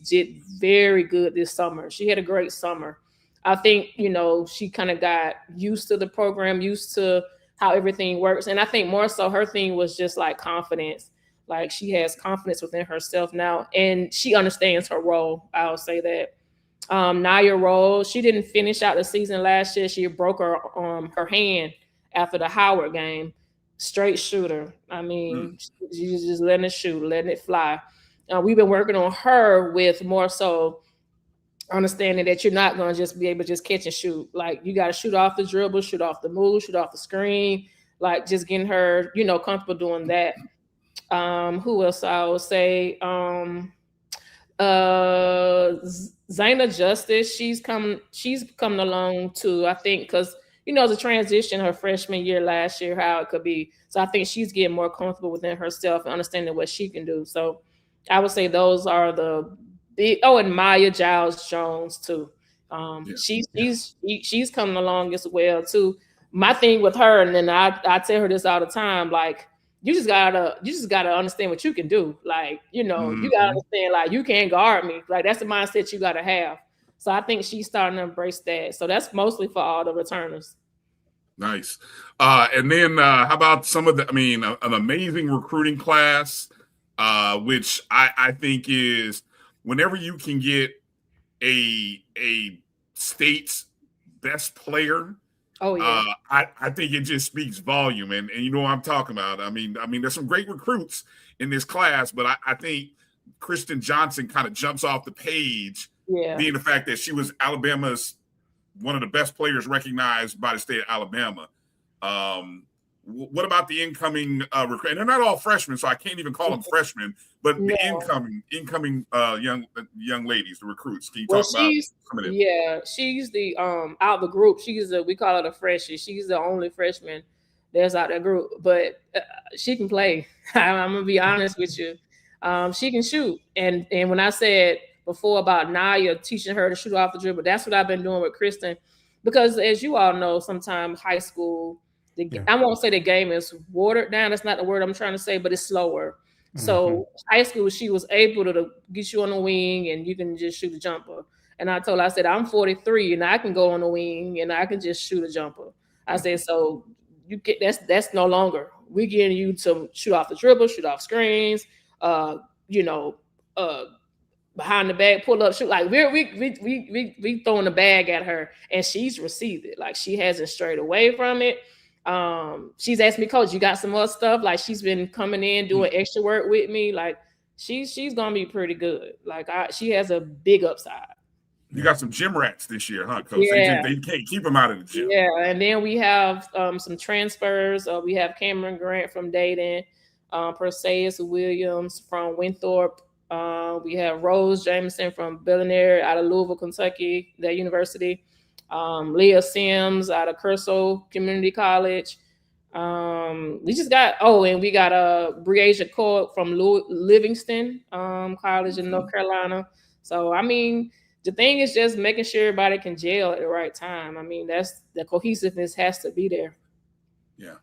did very good this summer. She had a great summer. I think, she kind of got used to the program, used to how everything works. And I think more so her thing was just like confidence. Like she has confidence within herself now, and she understands her role. I'll say that. Naya Rose, she didn't finish out the season last year. She broke her hand after the Howard game. Straight shooter. I mean, she's just letting it shoot, letting it fly. We've been working on her with more so understanding that you're not going to just be able to just catch and shoot. Like you got to shoot off the dribble, shoot off the move, shoot off the screen. Like just getting her, comfortable doing that. Who else I would say? Zaina Justice, she's coming along too, I think, because the transition her freshman year last year, how it could be. So I think she's getting more comfortable within herself and understanding what she can do. So I would say those are the big. Oh, and Maya Giles Jones too. She's coming along as well too. My thing with her, and then I tell her this all the time, like, you just gotta understand what you can do. Like, you gotta understand, like, you can't guard me. Like, that's the mindset you gotta have. So I think she's starting to embrace that. So that's mostly for all the returners. Nice. And then how about an amazing recruiting class, which I think is whenever you can get a state's best player. Oh yeah. I think it just speaks volume, and you know what I'm talking about. I mean, there's some great recruits in this class, but I think Kristen Johnson kind of jumps off the page, being the fact that she was Alabama's one of the best players recognized by the state of Alabama. What about the incoming recruit? And they're not all freshmen, so I can't even call them freshmen, but the incoming young ladies, the recruits. Can you talk about some of them? Yeah, she's the out of the group. We call her the freshie. She's the only freshman that's out that group, but she can play. I'm gonna be honest with you. She can shoot, and when I said before about Naya teaching her to shoot off the dribble, that's what I've been doing with Kristen, because as you all know, sometimes high school. I won't say the game is watered down. That's not the word I'm trying to say, but it's slower. So high school, she was able to get you on the wing and you can just shoot a jumper. And I told her, I said, I'm 43 and I can go on the wing and I can just shoot a jumper. I said, so you get that's no longer. We're getting you to shoot off the dribble, shoot off screens, behind the bag, pull up, shoot. Like we throwing the bag at her and she's received it. Like she hasn't strayed away from it. She's asked me, Coach, you got some more stuff? Like she's been coming in doing extra work with me. Like she's gonna be pretty good. Like she has a big upside. You got some gym rats this year, huh, Coach? Yeah. They can't keep them out of the gym. Yeah, and then we have some transfers. We have Cameron Grant from Dayton, Perseus Williams from Winthrop. We have Rose Jameson from Billionaire out of Louisville, Kentucky, that university. Leah Sims out of Curso Community College. We just got and we got Breasia Court from Livingston College in North Carolina. So I mean, the thing is just making sure everybody can gel at the right time. I mean, that's the cohesiveness has to be there. Yeah.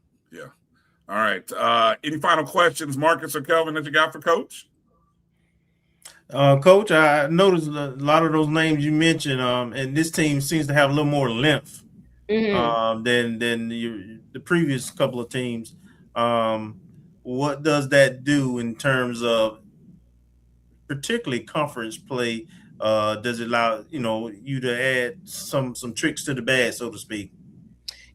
All right. Any final questions, Marcus or Kelvin, that you got for Coach? Coach, I noticed a lot of those names you mentioned, and this team seems to have a little more length than the previous couple of teams. what does that do in terms of particularly conference play? Does it allow you to add some tricks to the bag, so to speak?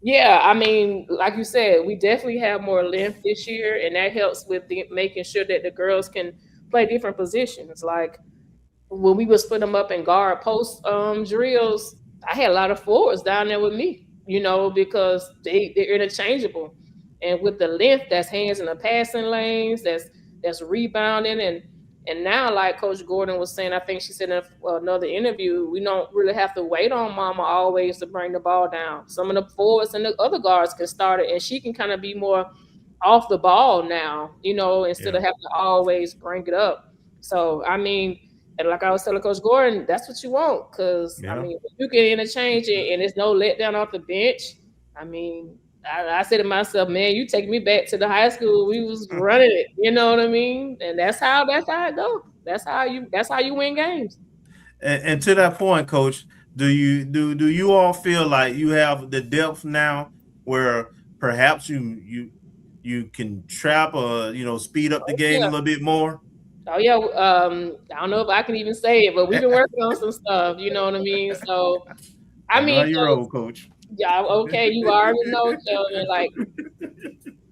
Yeah, I mean, like you said, we definitely have more length this year, and that helps with making sure that the girls can play different positions. Like when we would split them up in guard post drills, I had a lot of forwards down there with me, because they're interchangeable. And with the length, that's hands in the passing lanes, that's rebounding, and now, like Coach Gordon was saying, I think she said in another interview, we don't really have to wait on Mama always to bring the ball down. Some of the forwards and the other guards can start it, and she can kind of be more off the ball now, instead of having to always bring it up. So, I mean, and like I was telling Coach Gordon, that's what you want, because I mean, you can interchange it, and there's no letdown off the bench. I mean, I said to myself, man, you take me back to the high school we was running it. You know what I mean? And that's how it goes. That's how you win games. And to that point, Coach, do you all feel like you have the depth now where perhaps you can trap or speed up the game a little bit more? Oh yeah, I don't know if I can even say it, but we've been working on some stuff. You know what I mean? So, I mean, you roll, Coach. Yeah, okay, you already know, Kelvin. Like,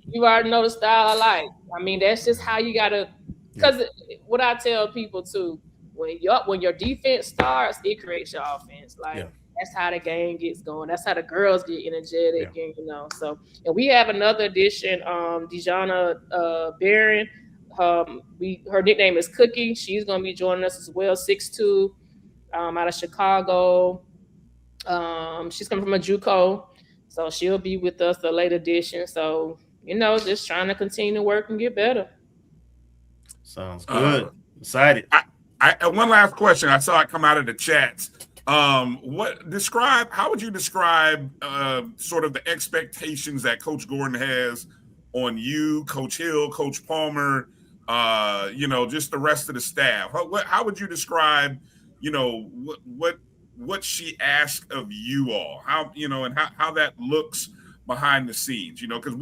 you already know the style I like. I mean, that's just how you gotta. Because what I tell people too, when your defense starts, it creates your offense. Like that's how the game gets going. That's how the girls get energetic, and So, and we have another addition, Dejana Barron. Her nickname is Cookie. She's gonna be joining us as well. 6'2", out of Chicago. She's coming from a JUCO, so she'll be with us the late edition. So, just trying to continue to work and get better. Sounds good. Excited. I one last question. I saw it come out of the chats. How would you describe sort of the expectations that Coach Gordon has on you, Coach Hill, Coach Palmer, just the rest of the staff? How would you describe, what she asks of you all, and how that looks behind the scenes, because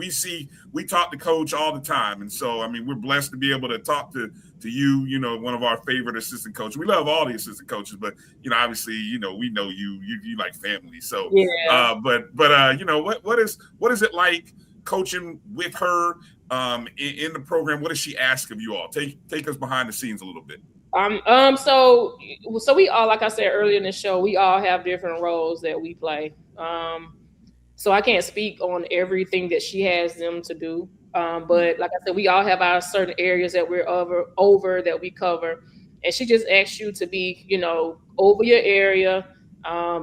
we talk to Coach all the time. And so, I mean, we're blessed to be able to talk to you, one of our favorite assistant coaches. We love all the assistant coaches, but, obviously, we know you like family. So, but what is it like coaching with her in the program? What does she ask of you all? Take us behind the scenes a little bit. So we all, like I said earlier in the show, we all have different roles that we play. So I can't speak on everything that she has them to do. But like I said, we all have our certain areas that we're over that we cover. And she just asks you to be, over your area,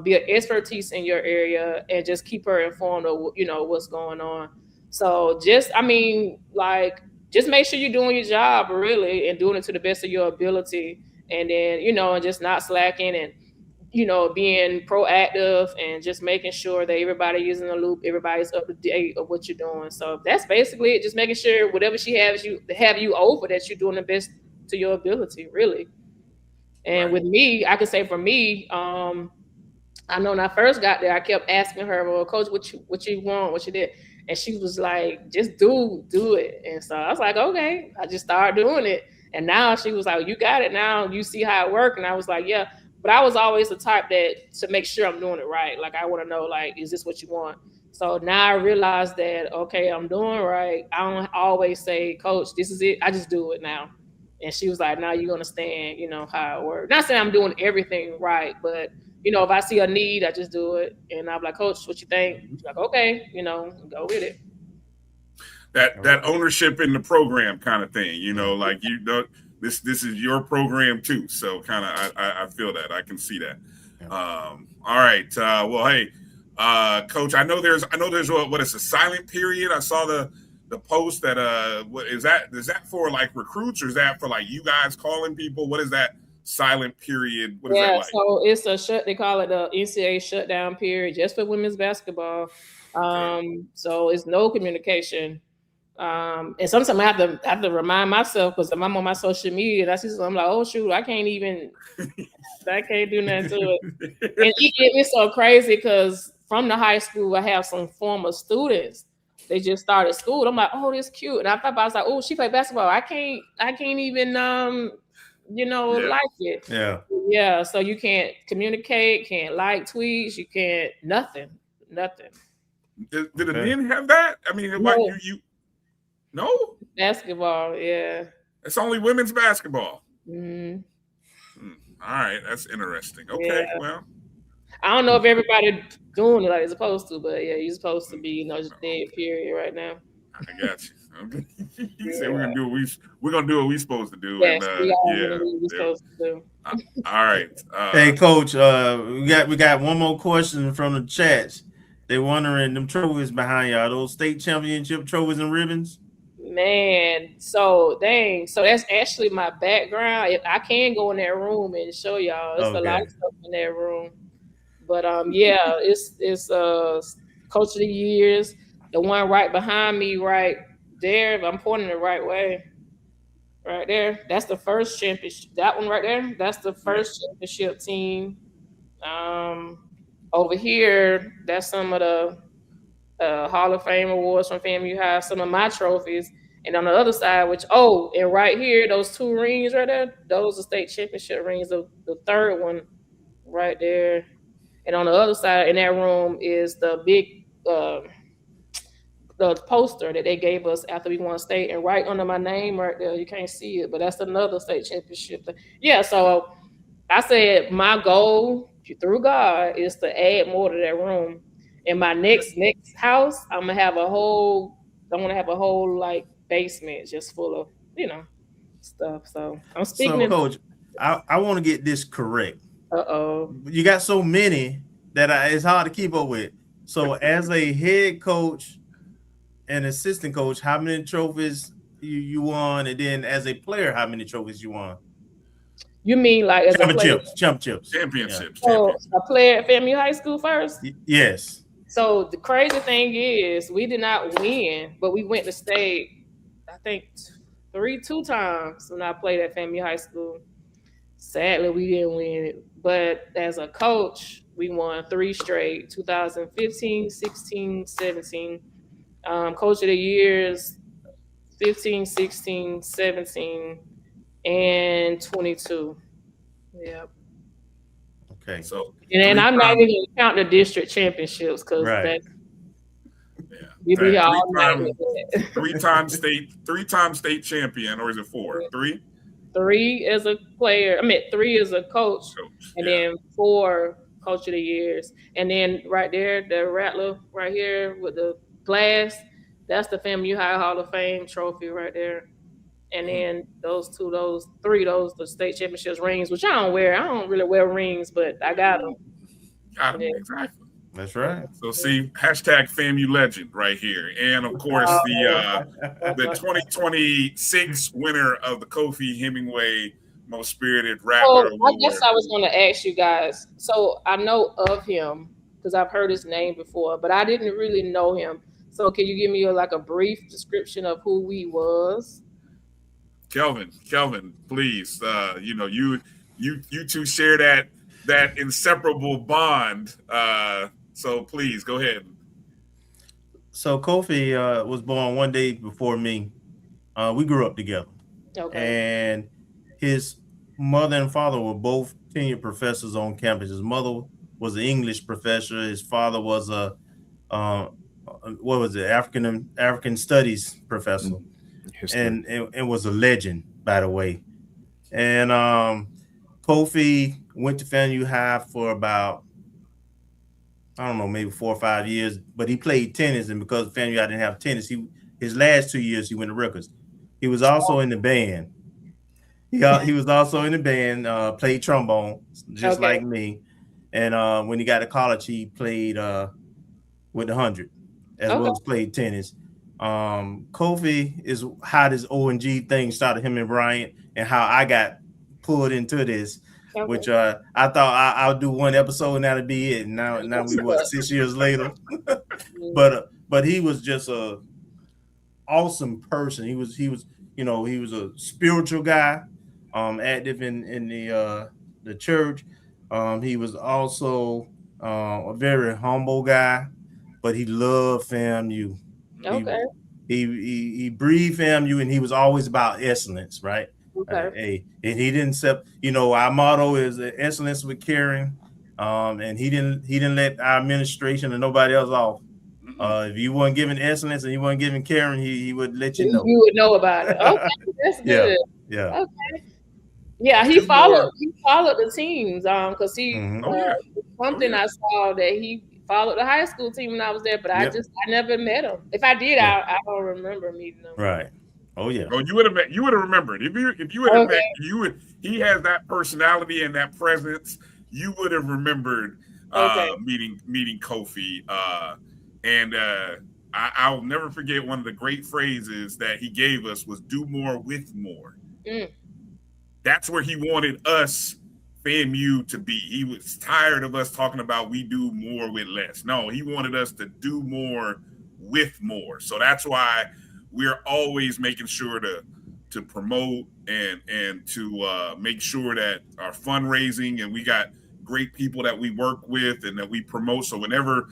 be an expertise in your area, and just keep her informed of, what's going on. So just make sure you're doing your job really and doing it to the best of your ability. And then, and just not slacking and, being proactive and just making sure that everybody is in the loop, everybody's up to date of what you're doing. So that's basically it. Just making sure whatever she has you over, that you're doing the best to your ability, really. And with me, I can say for me, I know when I first got there, I kept asking her, well, Coach, what you want, what you did? And she was like, just do it. And so I was like, okay. I just started doing it. And now she was like, you got it now. You see how it works. And I was like, yeah. But I was always the type to make sure I'm doing it right. Like, I want to know, like, is this what you want? So now I realize that, okay, I'm doing right. I don't always say, Coach, this is it. I just do it now. And she was like, now you understand, how it works. Not saying I'm doing everything right, but if I see a need, I just do it. And I'm like, Coach, what you think? She's like, okay, go with it. That ownership in the program kind of thing, like this is your program too. So kind of I feel that. I can see that. All right. Well, hey, Coach, I know there's what is a silent period. I saw the post that what is that for, like recruits, or is that for like you guys calling people? What is that silent period? What is that like? So it's they call it the NCAA shutdown period just for women's basketball. So it's no communication. And sometimes I have to remind myself, because I'm on my social media and I see something, I'm like, oh shoot, I can't do nothing to it. And it's so crazy because from the high school I have some former students they just started school. I'm like, oh, this cute. And I thought I was like, oh, she played basketball. I can't even like it. Yeah. Yeah. So you can't communicate, can't like tweets, you can't nothing. Did the men have that? I mean, like you no basketball, yeah. It's only women's basketball. Mm-hmm. All right, that's interesting. Okay, well, I don't know if everybody doing it like it's supposed to, but yeah, you're supposed to be, just dead period right now. I got you. Okay. You said we're gonna do what we supposed to do. Yes, and we are what we're supposed to do. All right. Hey, Coach, we got one more question from the chats. They're wondering them trophies behind y'all, those state championship trophies and ribbons. Man, so that's actually my background. I can go in that room and show y'all. It's a lot of stuff in that room. But it's Coach of the Years. The one right behind me, right there. If I'm pointing the right way, right there. That's the first championship. That one right there. That's the first championship team. Over here, that's some of the Hall of Fame awards from FAMU High. Some of my trophies. And on the other side, and right here, those two rings right there, those are state championship rings. The third one right there. And on the other side in that room is the big the poster that they gave us after we won state. And right under my name right there, you can't see it, but that's another state championship. Yeah, so I said my goal through God is to add more to that room. In my next house, I want to have a whole like basement just full of stuff. So I'm speaking. So, Coach, I want to get this correct. You got so many that it's hard to keep up with. So, as a head coach and assistant coach, how many trophies you won, and then as a player, how many trophies you won? You mean like as championships? So I played at FAMU High School first. Yes. So the crazy thing is, we did not win, but we went to state, I think, two times when I played at FAMU High School. Sadly, we didn't win it. But as a coach, we won 3 straight, 2015, 16, 17. Coach of the Years, 15, 16, 17, and 22. Yep. Okay. So and I'm not even going to count the district championships because you be all three-time state champion, or is it 4? 3? 3 as a player. 3 as a coach, and then 4 Coach of the Years. And then right there, the rattler right here with the glass, that's the FAMU High Hall of Fame trophy right there. And then those 3, the state championships rings, which I don't wear. I don't really wear rings, but I got them. Exactly. That's right. So see, #FAMU legend right here. And of course, the 2026 winner of the Kofi Hemingway Most Spirited Rattler Award. I guess I was going to ask you guys. So I know of him because I've heard his name before, but I didn't really know him. So can you give me a brief description of who he was? Kelvin, please. You two share that inseparable bond. So please go ahead. So Kofi was born one day before me. We grew up together. Okay. And his mother and father were both tenured professors on campus. His mother was an English professor. His father was a African studies professor, and was a legend, by the way. And Kofi went to FAMU High for about, I don't know, maybe 4 or 5 years, but he played tennis, and because FAMU High didn't have tennis, his last 2 years he went to Rutgers. He was also in the band. He was also in the band, played trombone, just like me. And when he got to college, he played with the 100, as well as played tennis. Kofi is how this O&G thing started, him and Bryan, and how I got pulled into this, which I thought I'll do one episode and that'll be it. And now we 6 years later. But he was just a awesome person. He was a spiritual guy, active in the church. He was also a very humble guy, but he loved FAMU. Okay. He breathed FAMU, and he was always about excellence, right? Okay. And he didn't accept. Our motto is excellence with caring, and he didn't let our administration and nobody else off. If you weren't giving excellence and you weren't giving caring, he would let you know. You would know about it. Okay, that's good. Yeah. Okay. Yeah, he followed the teams because he something I saw that he followed the high school team when I was there, but I never met him. If I did, I don't remember meeting him. Right. Oh yeah. Oh, you would have remembered. If you would have met, he has that personality and that presence. You would have remembered meeting Kofi. I'll never forget one of the great phrases that he gave us was "do more with more." That's where he wanted us, FAMU, to be. He was tired of us talking about we do more with less. No, he wanted us to do more with more. So that's why we're always making sure to promote and to make sure that our fundraising, and we got great people that we work with and that we promote. So whatever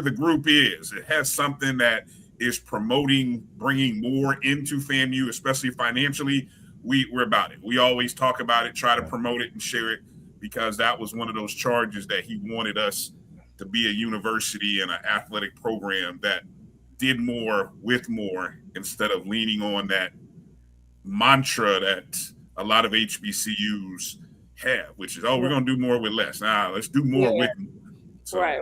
the group is, it has something that is promoting, bringing more into FAMU, especially financially. We're about it. We always talk about it, try to promote it and share it, because that was one of those charges that he wanted us to be a university and an athletic program that did more with more, instead of leaning on that mantra that a lot of HBCUs have, which is, we're going to do more with less. Nah, let's do more with more. So, right.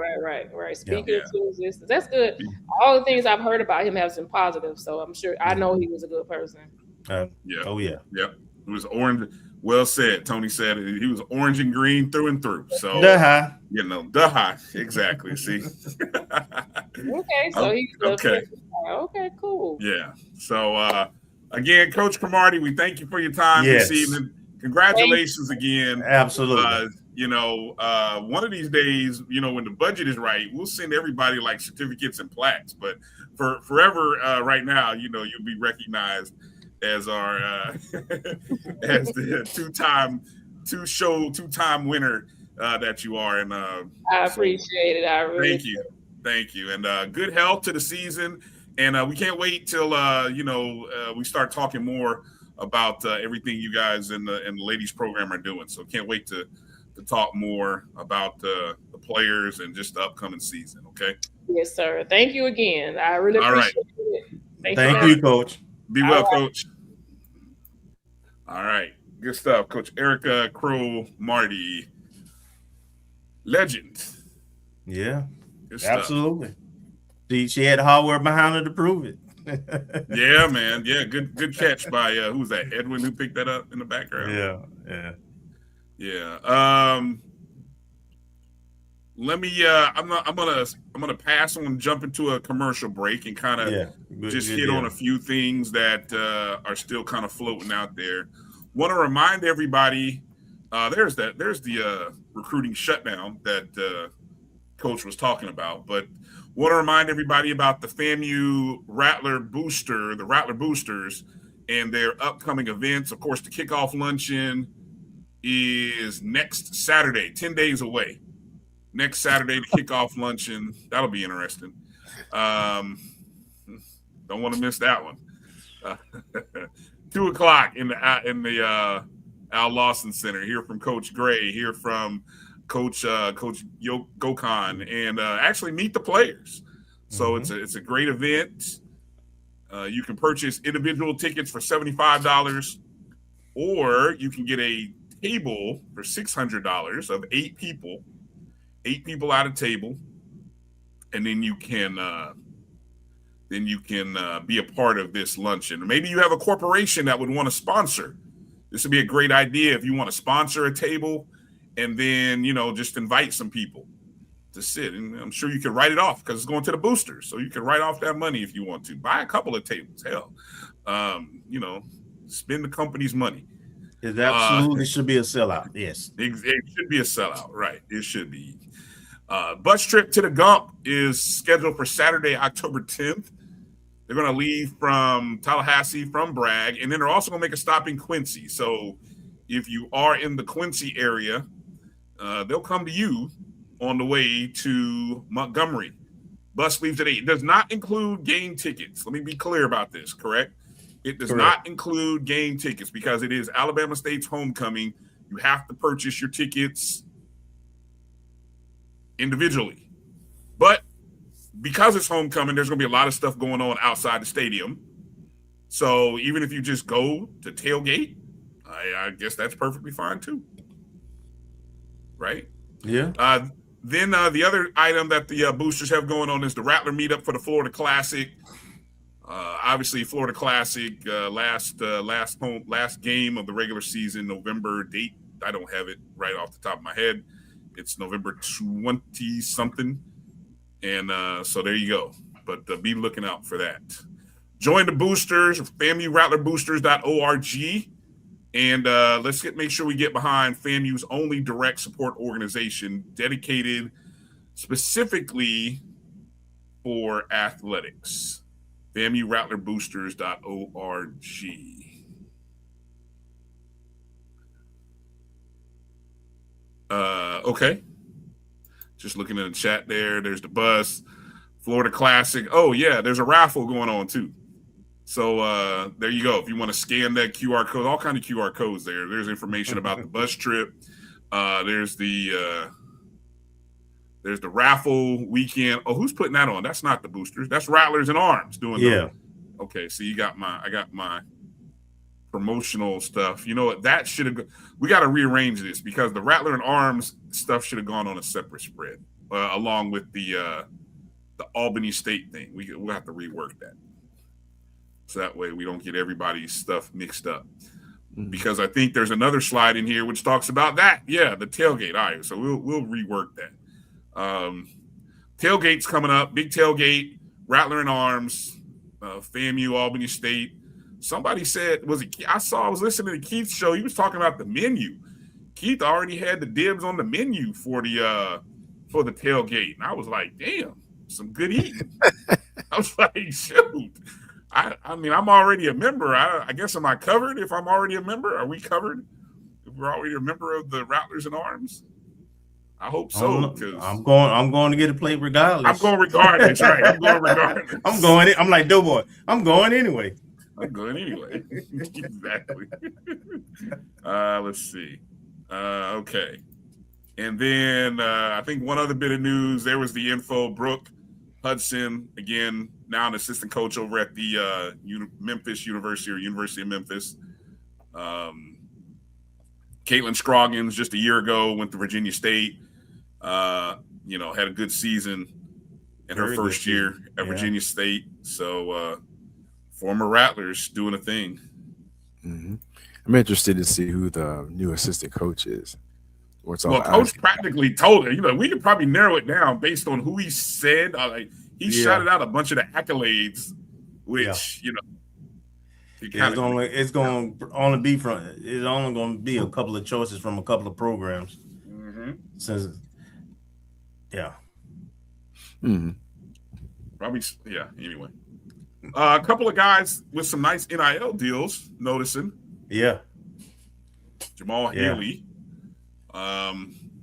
Speaking to existence, that's good. All the things I've heard about him have been positive, so I'm sure I know he was a good person. Oh yeah. Yep. It was orange. Well said. Tony said it. He was orange and green through and through. So the high. Exactly. See. Okay. So he's okay. Okay. Cool. Yeah. So again, Coach Cromartie, we thank you for your time this evening. Congratulations again. Absolutely. One of these days, when the budget is right, we'll send everybody like certificates and plaques. But for forever, right now, you'll be recognized as our as the two-time winner that you are. And I appreciate it. I really thank you, and good health to the season. And we can't wait till we start talking more about everything you guys in the ladies program are doing. So can't wait to talk more about the players and just the upcoming season. Okay. Yes, sir. Thank you again. I really appreciate it. Thank you, Coach. Be well, Coach. All right. Good stuff. Coach Ericka Cromartie. Legend. Yeah. Absolutely. She had hardware behind her to prove it. Yeah, man. Yeah, good catch by who's that? Edwin, who picked that up in the background. Yeah. Let me I'm gonna pass on, jump into a commercial break and kind of hit on a few things that are still kind of floating out there. Want to remind everybody, there's the recruiting shutdown that Coach was talking about, but want to remind everybody about the FAMU Rattler Boosters and their upcoming events. Of course, the kickoff luncheon is next Saturday, 10 days away. Next Saturday, the kickoff luncheon. That'll be interesting. Don't want to miss that one. 2:00 in the Al Lawson Center. Hear from Coach Gray. Hear from Coach Gokhan, and actually meet the players. So it's a great event. You can purchase individual tickets for $75, or you can get a table for $600 of 8 people. 8 people at a table, and then you can be a part of this luncheon. Maybe you have a corporation that would want to sponsor. This would be a great idea if you want to sponsor a table, and then just invite some people to sit. And I'm sure you can write it off because it's going to the boosters, so you can write off that money if you want to. Buy a couple of tables. Hell, spend the company's money. It absolutely should be a sellout. Yes, it should be a sellout. Right, it should be. Bus trip to the Gump is scheduled for Saturday, October 10th. They're going to leave from Tallahassee, from Bragg, and then they're also going to make a stop in Quincy. So if you are in the Quincy area, they'll come to you on the way to Montgomery Bus leaves at 8. It does not include game tickets. Let me be clear about this, correct? It does not include game tickets because it is Alabama State's homecoming. You have to purchase your tickets individually. But because it's homecoming, there's going to be a lot of stuff going on outside the stadium. So even if you just go to tailgate, I guess that's perfectly fine too. Right? Yeah. Then the other item that the boosters have going on is the Rattler meetup for the Florida Classic. Obviously, Florida Classic last game of the regular season, November date. I don't have it right off the top of my head. It's November 20 something, and so there you go. But be looking out for that. Join the boosters, FAMU RattlerBoosters.org. And let's make sure we get behind FAMU's only direct support organization dedicated specifically for athletics. FAMU RattlerBoosters.org. Okay. Just looking in the chat there. There's the bus. Florida Classic. Oh, yeah, there's a raffle going on too. So there you go. If you want to scan that QR code, all kind of QR codes there. There's information about the bus trip. There's the raffle weekend. Oh, who's putting that on? That's not the boosters. That's Rattlers in Arms doing that. Okay, so I got my promotional stuff. You know what? That should have. We got to rearrange this because the Rattler in Arms stuff should have gone on a separate spread along with the Albany State thing. We'll have to rework that. So that way we don't get everybody's stuff mixed up. Because I think there's another slide in here which talks about that. Yeah, the tailgate. All right, so we'll rework that. Tailgate's coming up. Big tailgate, Rattler in Arms, FAMU, Albany State. Somebody said, I was listening to Keith's show. He was talking about the menu. Keith already had the dibs on the menu for the tailgate. And I was like, damn, some good eating. I was like, shoot. I mean, I'm already a member. I guess, am I covered if I'm already a member? Are we covered if we're already a member of the Rattlers in Arms? I hope so. I'm going to get a plate regardless. I'm going regardless, right? I'm going regardless. I'm like Doughboy. I'm going anyway. Exactly. Let's see. Okay. And then I think one other bit of news, there was the info. Brooke Hudson, again, now an assistant coach over at the Memphis University or University of Memphis. Caitlin Scroggins just a year ago went to Virginia State, had a good season in her first year at Virginia State. So former Rattlers doing a thing. Mm-hmm. I'm interested to see who the new assistant coach is. Coach practically told her, we could probably narrow it down based on who he said. He shouted out a bunch of the accolades, which, it's going to only be a couple of choices from a couple of programs. Mm-hmm. Probably, anyway. A couple of guys with some nice NIL deals, noticing. Yeah. Jamal Haley.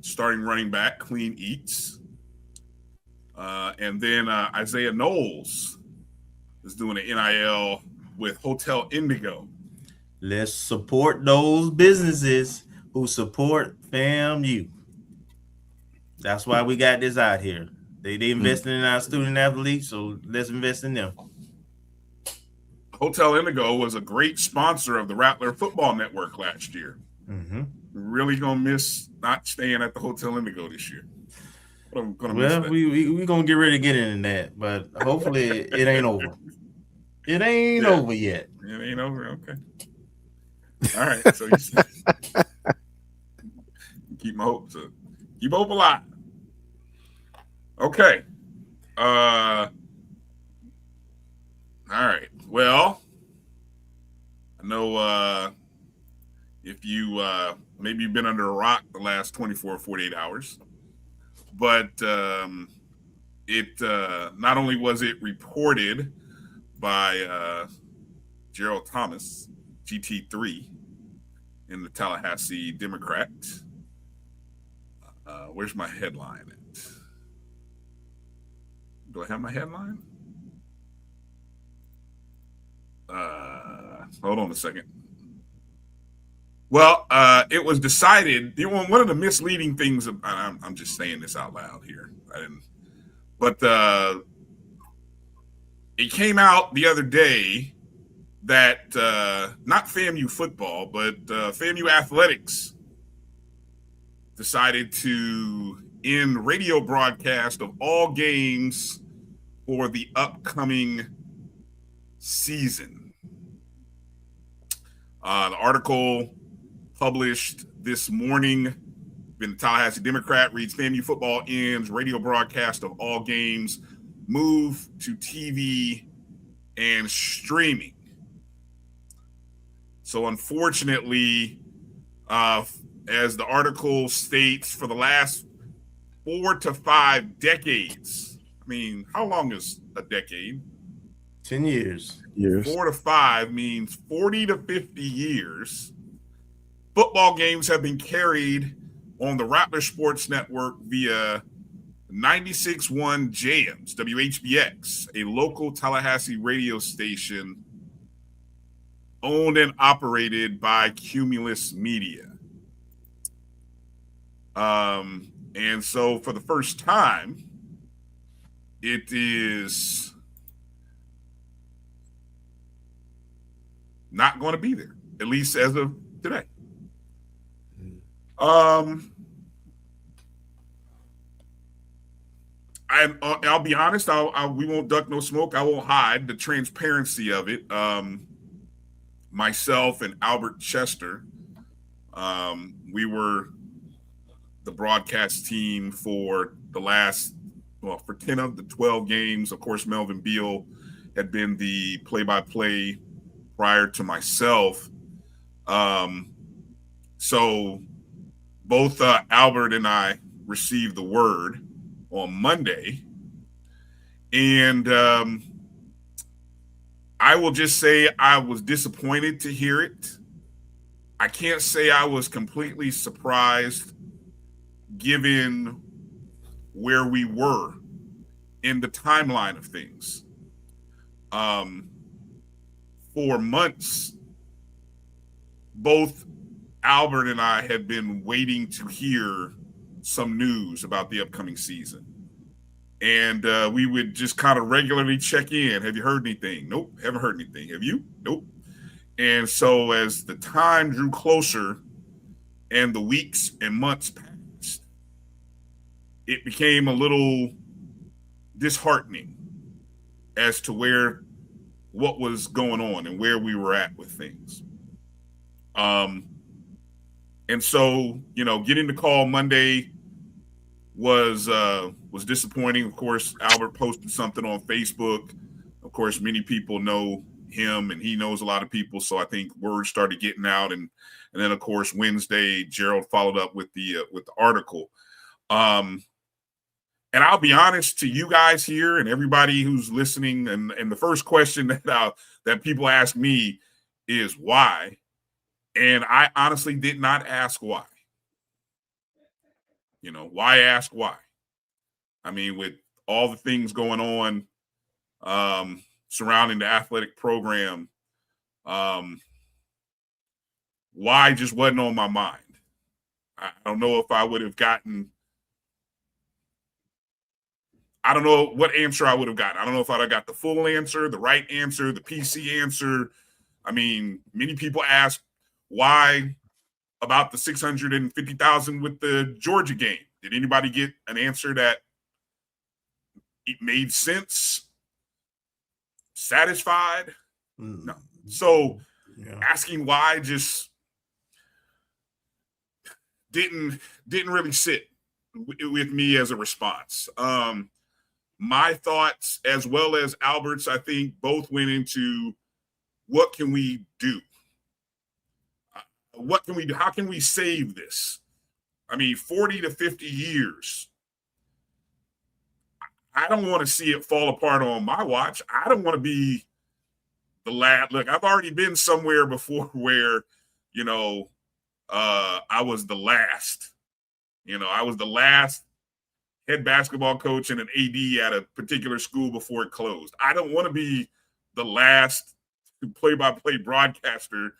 Starting running back, Clean Eats. And then Isaiah Knowles is doing an NIL with Hotel Indigo. Let's support those businesses who support FAMU. That's why we got this out here. They investing in our student athletes, so let's invest in them. Hotel Indigo was a great sponsor of the Rattler Football Network last year. Mm-hmm. Really gonna miss not staying at the Hotel Indigo this year. We're gonna get ready to get into that, but hopefully it ain't over. It ain't over yet. It ain't over. Okay. All right. So keep my hopes up. Keep hope alive. Okay. All right. Well, I know if you maybe you've been under a rock the last 24 or 48 hours, but it not only was it reported by Gerald Thomas, GT3, in the Tallahassee Democrat. Where's my headline at? Do I have my headline? Hold on a second. Well, it was decided. One of the misleading things. I'm just saying this out loud here. But it came out the other day that not FAMU football, but FAMU Athletics decided to end radio broadcast of all games for the upcoming season. The article published this morning in the Tallahassee Democrat reads: FAMU football ends radio broadcast of all games, move to TV and streaming. So unfortunately, as the article states, for the last 4 to 5 decades, I mean, how long is a decade? 10 years. 4 to 5 means 40 to 50 years. Football games have been carried on the Rattler Sports Network via 96.1 JAMS, WHBX, a local Tallahassee radio station owned and operated by Cumulus Media. And so for the first time, it is not going to be there, at least as of today. I'll be honest. We won't duck no smoke. I won't hide the transparency of it. Myself and Albert Chester, we were the broadcast team for the last, for 10 of the 12 games. Of course, Melvin Beal had been the play-by-play prior to myself. So both Albert and I received the word on Monday. And I will just say I was disappointed to hear it. I can't say I was completely surprised given where we were in the timeline of things. For months, both Albert and I had been waiting to hear some news about the upcoming season. And we would just kind of regularly check in. Have you heard anything? Nope, haven't heard anything. Have you? Nope. And so as the time drew closer and the weeks and months passed, it became a little disheartening as to what was going on and where we were at with things. And so, getting the call Monday was disappointing. Of course, Albert posted something on Facebook. Of course, many people know him and he knows a lot of people. So I think word started getting out. And then, of course, Wednesday, Gerald followed up with the article. And I'll be honest to you guys here and everybody who's listening. And the first question that people ask me is why? And I honestly did not ask why. Why ask why? I mean, with all the things going on surrounding the athletic program, why just wasn't on my mind. I don't know if I would have gotten, I don't know what answer I would have gotten. I don't know if I'd have got the full answer, the right answer, the PC answer. I mean, many people ask why about the $650,000 with the Georgia game. Did anybody get an answer that it made sense? Satisfied? No. So asking why just didn't really sit with me as a response. My thoughts, as well as Albert's, I think both went into what can we do? What can we do? How can we save this? I mean, 40 to 50 years. I don't want to see it fall apart on my watch. I don't want to be the last. Look, I've already been somewhere before where, I was the last. I was the last head basketball coach and an AD at a particular school before it closed. I don't want to be the last play-by-play broadcaster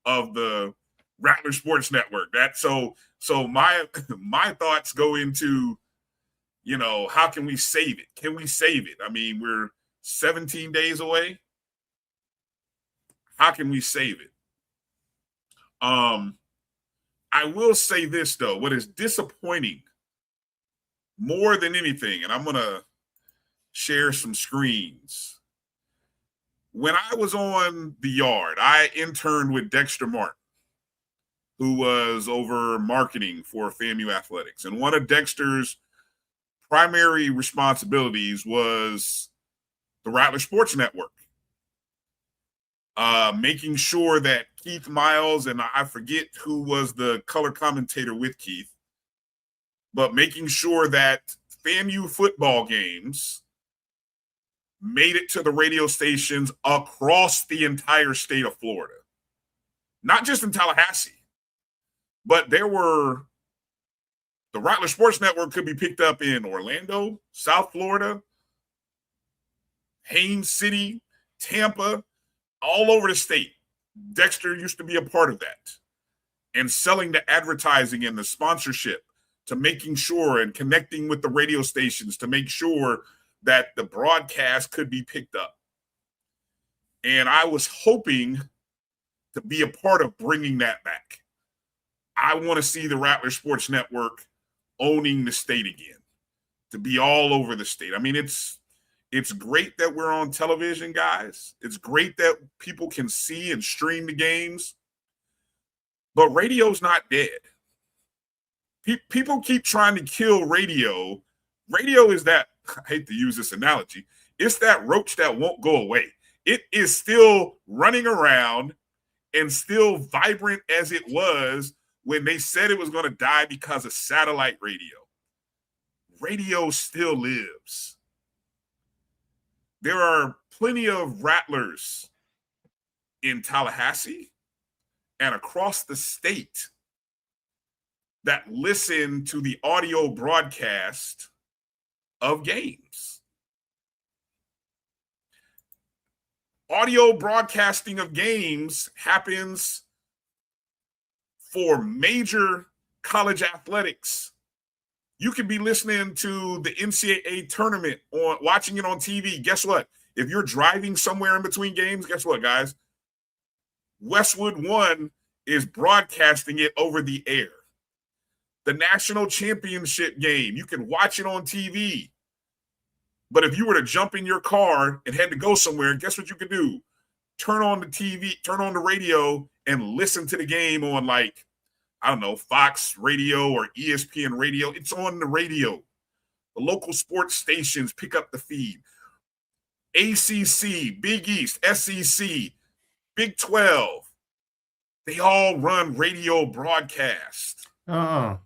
of the Rattler Sports Network. So my thoughts go into, how can we save it? Can we save it? I mean, we're 17 days away. How can we save it? I will say this though, what is disappointing more than anything, and I'm gonna share some screens. When I was on the yard, I interned with Dexter Martin, who was over marketing for FAMU Athletics. And one of Dexter's primary responsibilities was the Rattler Sports Network. Making sure that Keith Miles, and I forget who was the color commentator with Keith, but making sure that FAMU football games made it to the radio stations across the entire state of Florida. Not just in Tallahassee, but the Rattler Sports Network could be picked up in Orlando, South Florida, Haines City, Tampa, all over the state. Dexter used to be a part of that. And selling the advertising and the sponsorship to making sure and connecting with the radio stations to make sure that the broadcast could be picked up. And I was hoping to be a part of bringing that back. I want to see the Rattler Sports Network owning the state again, to be all over the state. I mean, it's great that we're on television, guys. It's great that people can see and stream the games, but radio's not dead. People keep trying to kill radio. Radio is that, I hate to use this analogy, it's that roach that won't go away. It is still running around and still vibrant as it was when they said it was going to die because of satellite radio. Radio still lives. There are plenty of Rattlers in Tallahassee and across the state that listen to the audio broadcast of games. Audio broadcasting of games happens for major college athletics. You could be listening to the NCAA tournament or watching it on TV. Guess what? If you're driving somewhere in between games, guess what, guys? Westwood One is broadcasting it over the air. The national championship game, you can watch it on TV. But if you were to jump in your car and had to go somewhere, guess what you could do? Turn on the TV, turn on the radio, and listen to the game on, like, I don't know, Fox Radio or ESPN Radio. It's on the radio. The local sports stations pick up the feed. ACC, Big East, SEC, Big 12. They all run radio broadcasts. Go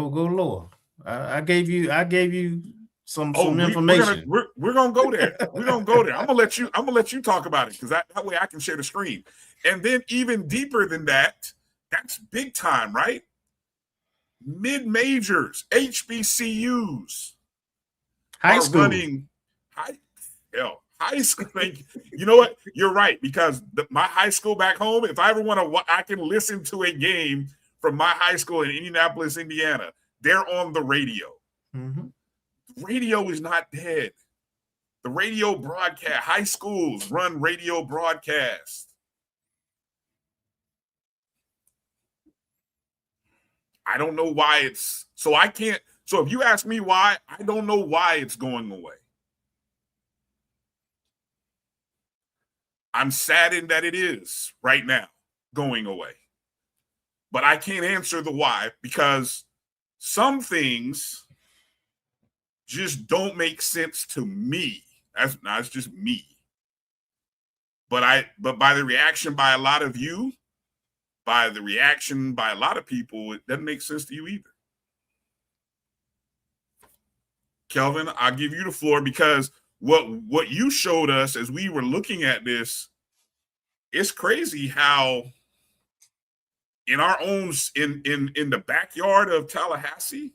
lower. I gave you some information. We're gonna go there. We're gonna go there. I'm gonna let you talk about it, because that way I can share the screen. And then even deeper than that, that's big time, right? Mid-majors, HBCUs high school. Running high school. You know what? You're right, because my high school back home, if I ever want to, I can listen to a game from my high school in Indianapolis, Indiana. They're on the radio. Mm-hmm. Radio is not dead. The radio broadcast, high schools run radio broadcasts. I don't know why if you ask me why, I don't know why it's going away. I'm saddened that it is right now going away. But I can't answer the why, because some things just don't make sense to me. That's just me. But by the reaction by a lot of you, by the reaction by a lot of people, it doesn't make sense to you either. Kelvin, I'll give you the floor, because what you showed us as we were looking at this, it's crazy how in our own in the backyard of Tallahassee,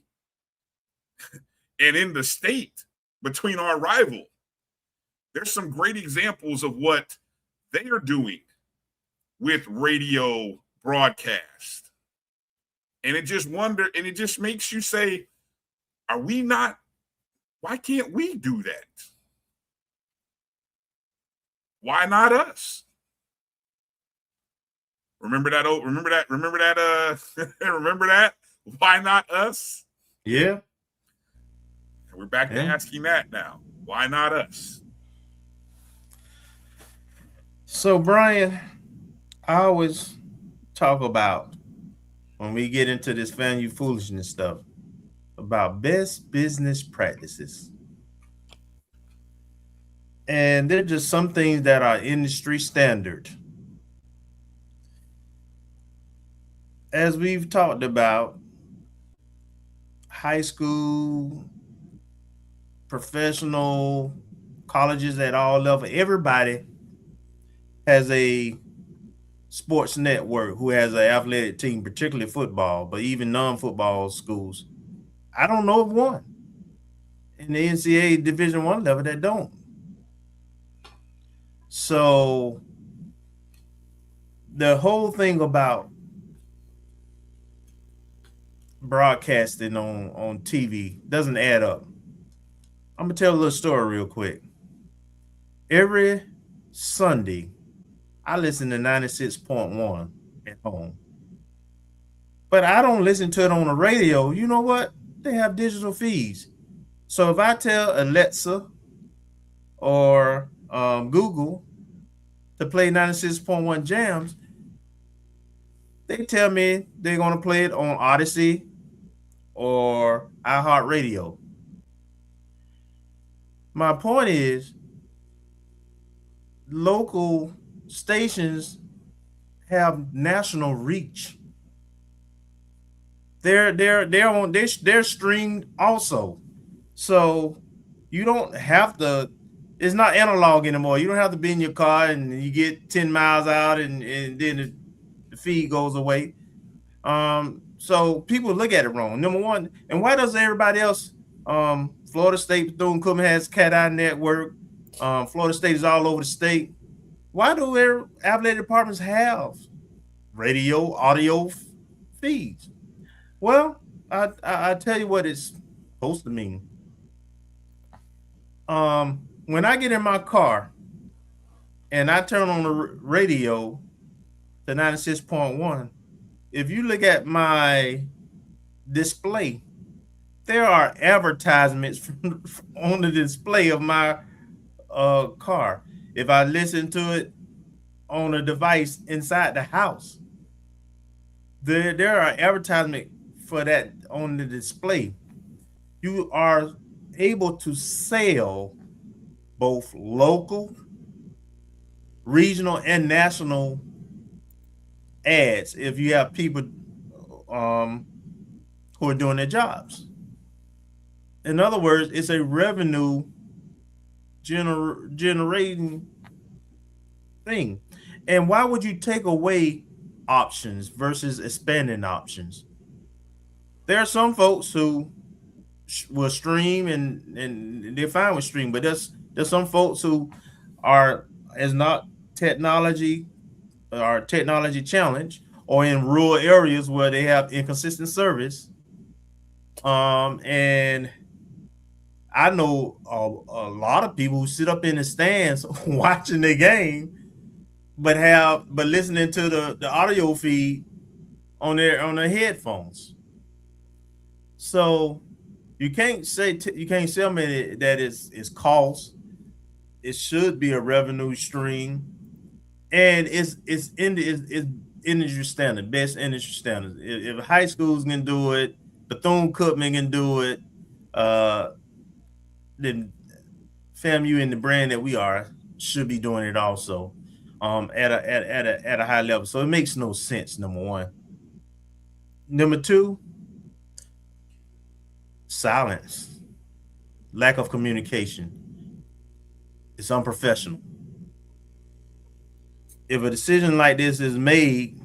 And in the state, between our rival, there's some great examples of what they are doing with radio broadcast. And it just makes you say, why can't we do that? Why not us? Remember that? Remember that? Why not us? Yeah. And we're back to asking that now. Why not us? So, Bryan, I always talk about, when we get into this FAMU foolishness stuff, about best business practices. And they're just some things that are industry standard. As we've talked about, high school, professional, colleges at all levels, everybody has a sports network who has an athletic team, particularly football, but even non-football schools. I don't know of one in the NCAA Division I level that don't. So the whole thing about broadcasting on TV doesn't add up. I'm gonna tell a little story real quick. Every Sunday, I listen to 96.1 at home. But I don't listen to it on the radio. You know what? They have digital feeds. So if I tell Alexa or Google to play 96.1 jams, they tell me they're going to play it on Odyssey or iHeartRadio. My point is, local stations have national reach. They're streamed also. So you don't have to, it's not analog anymore. You don't have to be in your car and you get 10 miles out and then the feed goes away. So people look at it wrong. Number one, and why does everybody else, Florida State, Bethune-Cookman has Cat Eye Network, Florida State is all over the state. Why do their athletic departments have radio, audio feeds? Well, I tell you what it's supposed to mean. When I get in my car and I turn on the radio to 96.1, if you look at my display, there are advertisements on the display of my car. If I listen to it on a device inside the house, there are advertisements for that on the display. You are able to sell both local, regional, and national ads if you have people who are doing their jobs. In other words, it's a revenue generating thing. And why would you take away options versus expanding options? There are some folks who will stream and they're fine with stream, but there's some folks who is not technology challenged, or in rural areas where they have inconsistent service. And I know a lot of people who sit up in the stands watching the game, but listening to the audio feed on their headphones. So you can't tell me that it's cost. It should be a revenue stream, and it's industry standard, best industry standards. If high schools can do it, Bethune-Cookman can do it, then FAMU and the brand that we are should be doing it also, at a high level. So it makes no sense. Number one. Number two, silence, lack of communication. It's unprofessional. If a decision like this is made,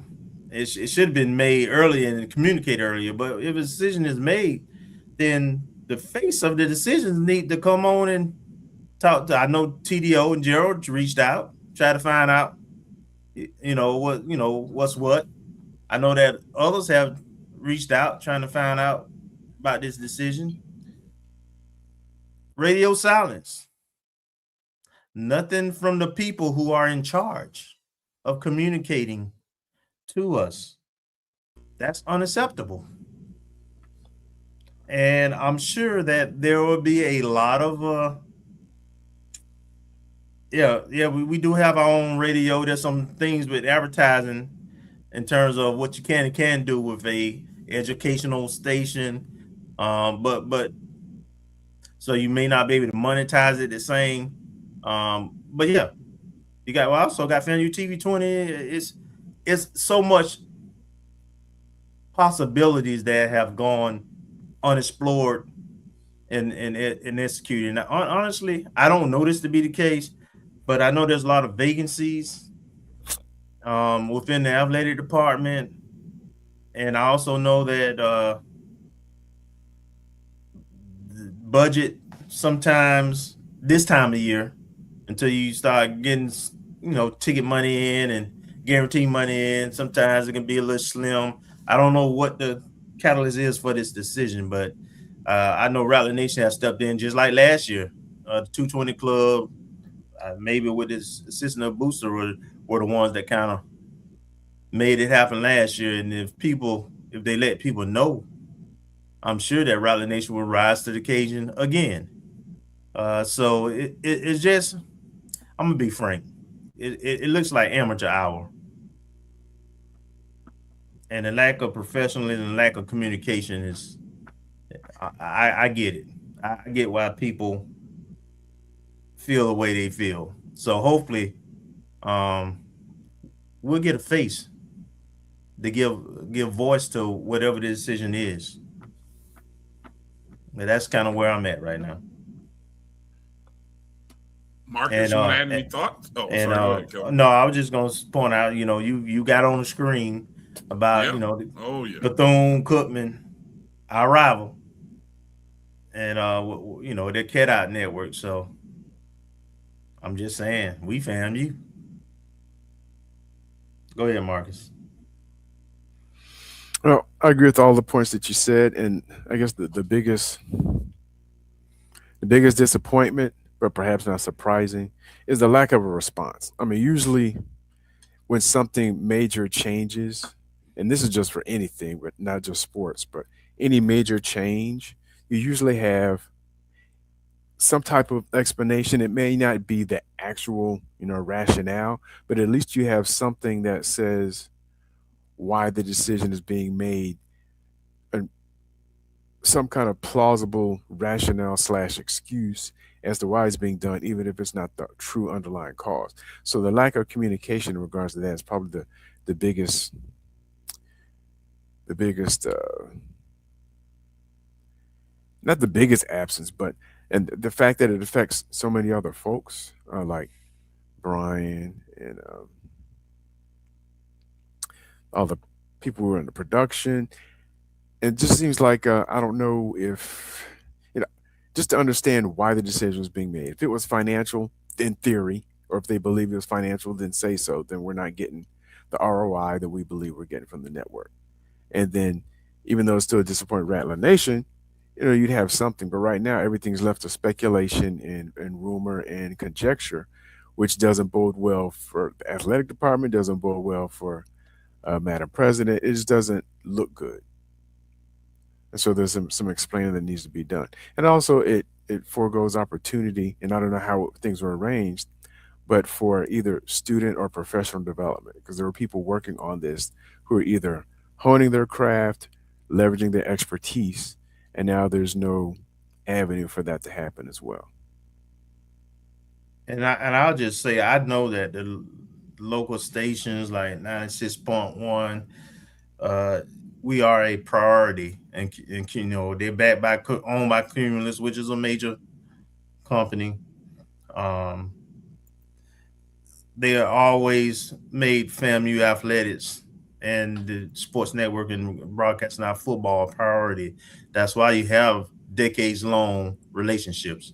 it should have been made earlier and communicated earlier. But if a decision is made, then the face of the decisions need to come on and talk to. I know TDO and Gerald reached out, try to find out, what's what. I know that others have reached out trying to find out about this decision. Radio silence. Nothing from the people who are in charge of communicating to us. That's unacceptable. And I'm sure that there will be a lot of we do have our own radio. There's some things with advertising in terms of what you can and can't do with a educational station. But so you may not be able to monetize it the same. But yeah, we also got FAMU TV 20. It's so much possibilities that have gone unexplored and executed. And honestly, I don't know this to be the case, but I know there's a lot of vacancies within the athletic department. And I also know that the budget sometimes this time of year, until you start getting, ticket money in and guarantee money in, sometimes it can be a little slim. I don't know what the catalyst is for this decision, but I know Rattler Nation has stepped in just like last year. The 220 Club, maybe with his assistant of booster, were the ones that kind of made it happen last year. And if they let people know, I'm sure that Rattler Nation will rise to the occasion again. So it's just, I'm gonna be frank. It looks like amateur hour. And the lack of professionalism and lack of communication is, I get it. I get why people feel the way they feel. So hopefully, we'll get a face to give voice to whatever the decision is. But that's kind of where I'm at right now. Marcus, you want to add any thoughts? Oh, sorry, go ahead, Kelvin. No, I was just going to point out, you got on the screen about, Bethune Cookman, our rival, and their Cat Out network. So I'm just saying, we FAMU. Go ahead, Marcus. Well, I agree with all the points that you said, and I guess the biggest disappointment, but perhaps not surprising, is the lack of a response. I mean, usually when something major changes, and this is just for anything, but not just sports, but any major change, you usually have some type of explanation. It may not be the actual, rationale, but at least you have something that says why the decision is being made, and some kind of plausible rationale / excuse as to why it's being done, even if it's not the true underlying cause. So the lack of communication in regards to that is probably the biggest not the biggest absence, but and the fact that it affects so many other folks, like Bryan and all the people who are in the production. It just seems like I don't know if, just to understand why the decision was being made. If it was financial, in theory, or if they believe it was financial, then say so. Then we're not getting the ROI that we believe we're getting from the network. And then, even though it's still a disappointed Rattler Nation, you'd have something. But right now, everything's left to speculation and rumor and conjecture, which doesn't bode well for the athletic department, doesn't bode well for Madam President. It just doesn't look good. And so there's some explaining that needs to be done. And also it foregoes opportunity, and I don't know how things were arranged, but for either student or professional development, because there were people working on this who are either honing their craft, leveraging their expertise, and now there's no avenue for that to happen as well. And I'll just say, I know that the local stations like 96.1, we are a priority, and they're backed by, owned by Cumulus, which is a major company. They are always made FAMU Athletics and the sports network and broadcasting our football a priority. That's why you have decades-long relationships.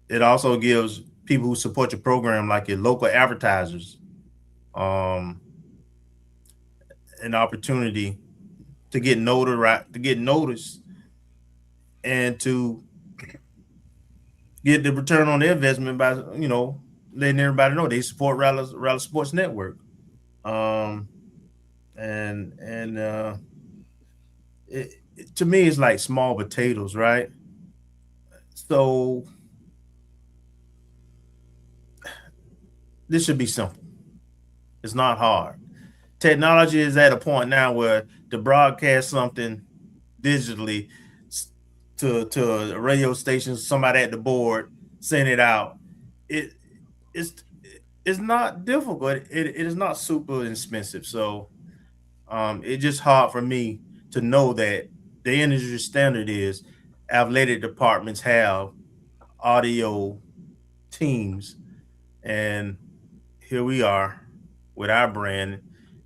It also gives people who support your program, like your local advertisers, an opportunity to get noticed, and to get the return on their investment by, letting everybody know they support Rattler Sports Network. To me, it's like small potatoes, right? So this should be simple. It's not hard. Technology is at a point now where to broadcast something digitally to a radio station, somebody at the board, send it out. It's not difficult. It is not super expensive. So it's just hard for me to know that the industry standard is athletic departments have audio teams, and here we are with our brand,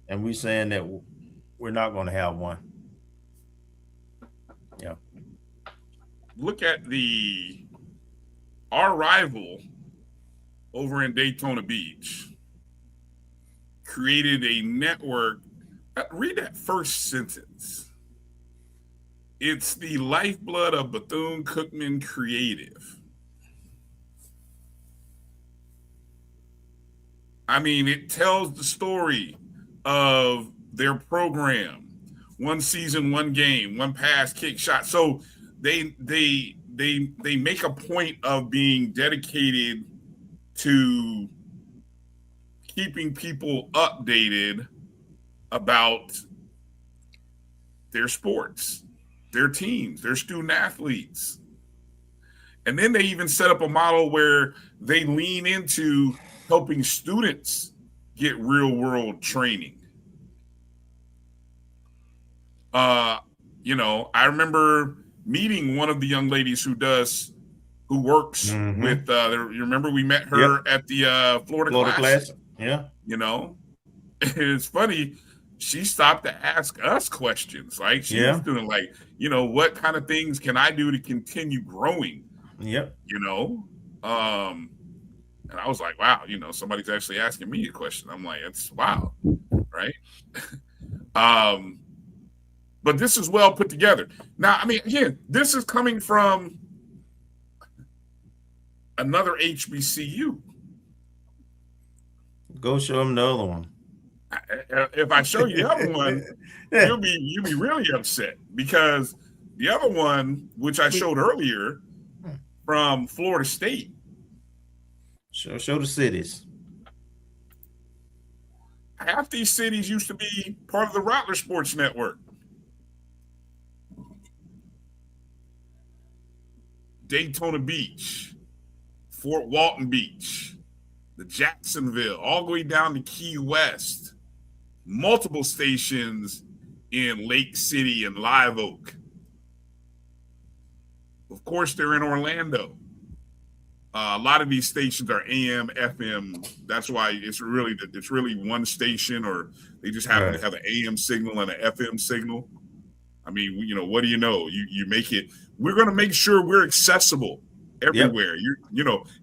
and we're saying that we're not going to have one. Yeah. Look at our rival over in Daytona Beach created a network. Read that first sentence. It's the lifeblood of Bethune-Cookman Creative. I mean, it tells the story of their program. One season, one game, one pass, kick, shot. So they make a point of being dedicated to keeping people updated about their sports, their teams, their student athletes. And then they even set up a model where they lean into helping students get real world training. I remember meeting one of the young ladies who works with, you remember we met her at the Florida class. Yeah. It's funny. She stopped to ask us questions. Like she was doing like, what kind of things can I do to continue growing? Yep. And I was like, wow, somebody's actually asking me a question. I'm like, it's wow. Right. But this is well put together. Now, I mean, again, this is coming from another HBCU. Go show them the other one. If I show you the other one, you'll be really upset, because the other one, which I showed earlier, from Florida State. Show the cities. Half these cities used to be part of the Rattler Sports Network. Daytona Beach, Fort Walton Beach, the Jacksonville, all the way down to Key West, multiple stations in Lake City and Live Oak. Of course, they're in Orlando. A lot of these stations are AM, FM. That's why it's really one station, or they just happen to have an AM signal and an FM signal. I mean, what do you know? You make it. We're going to make sure we're accessible everywhere.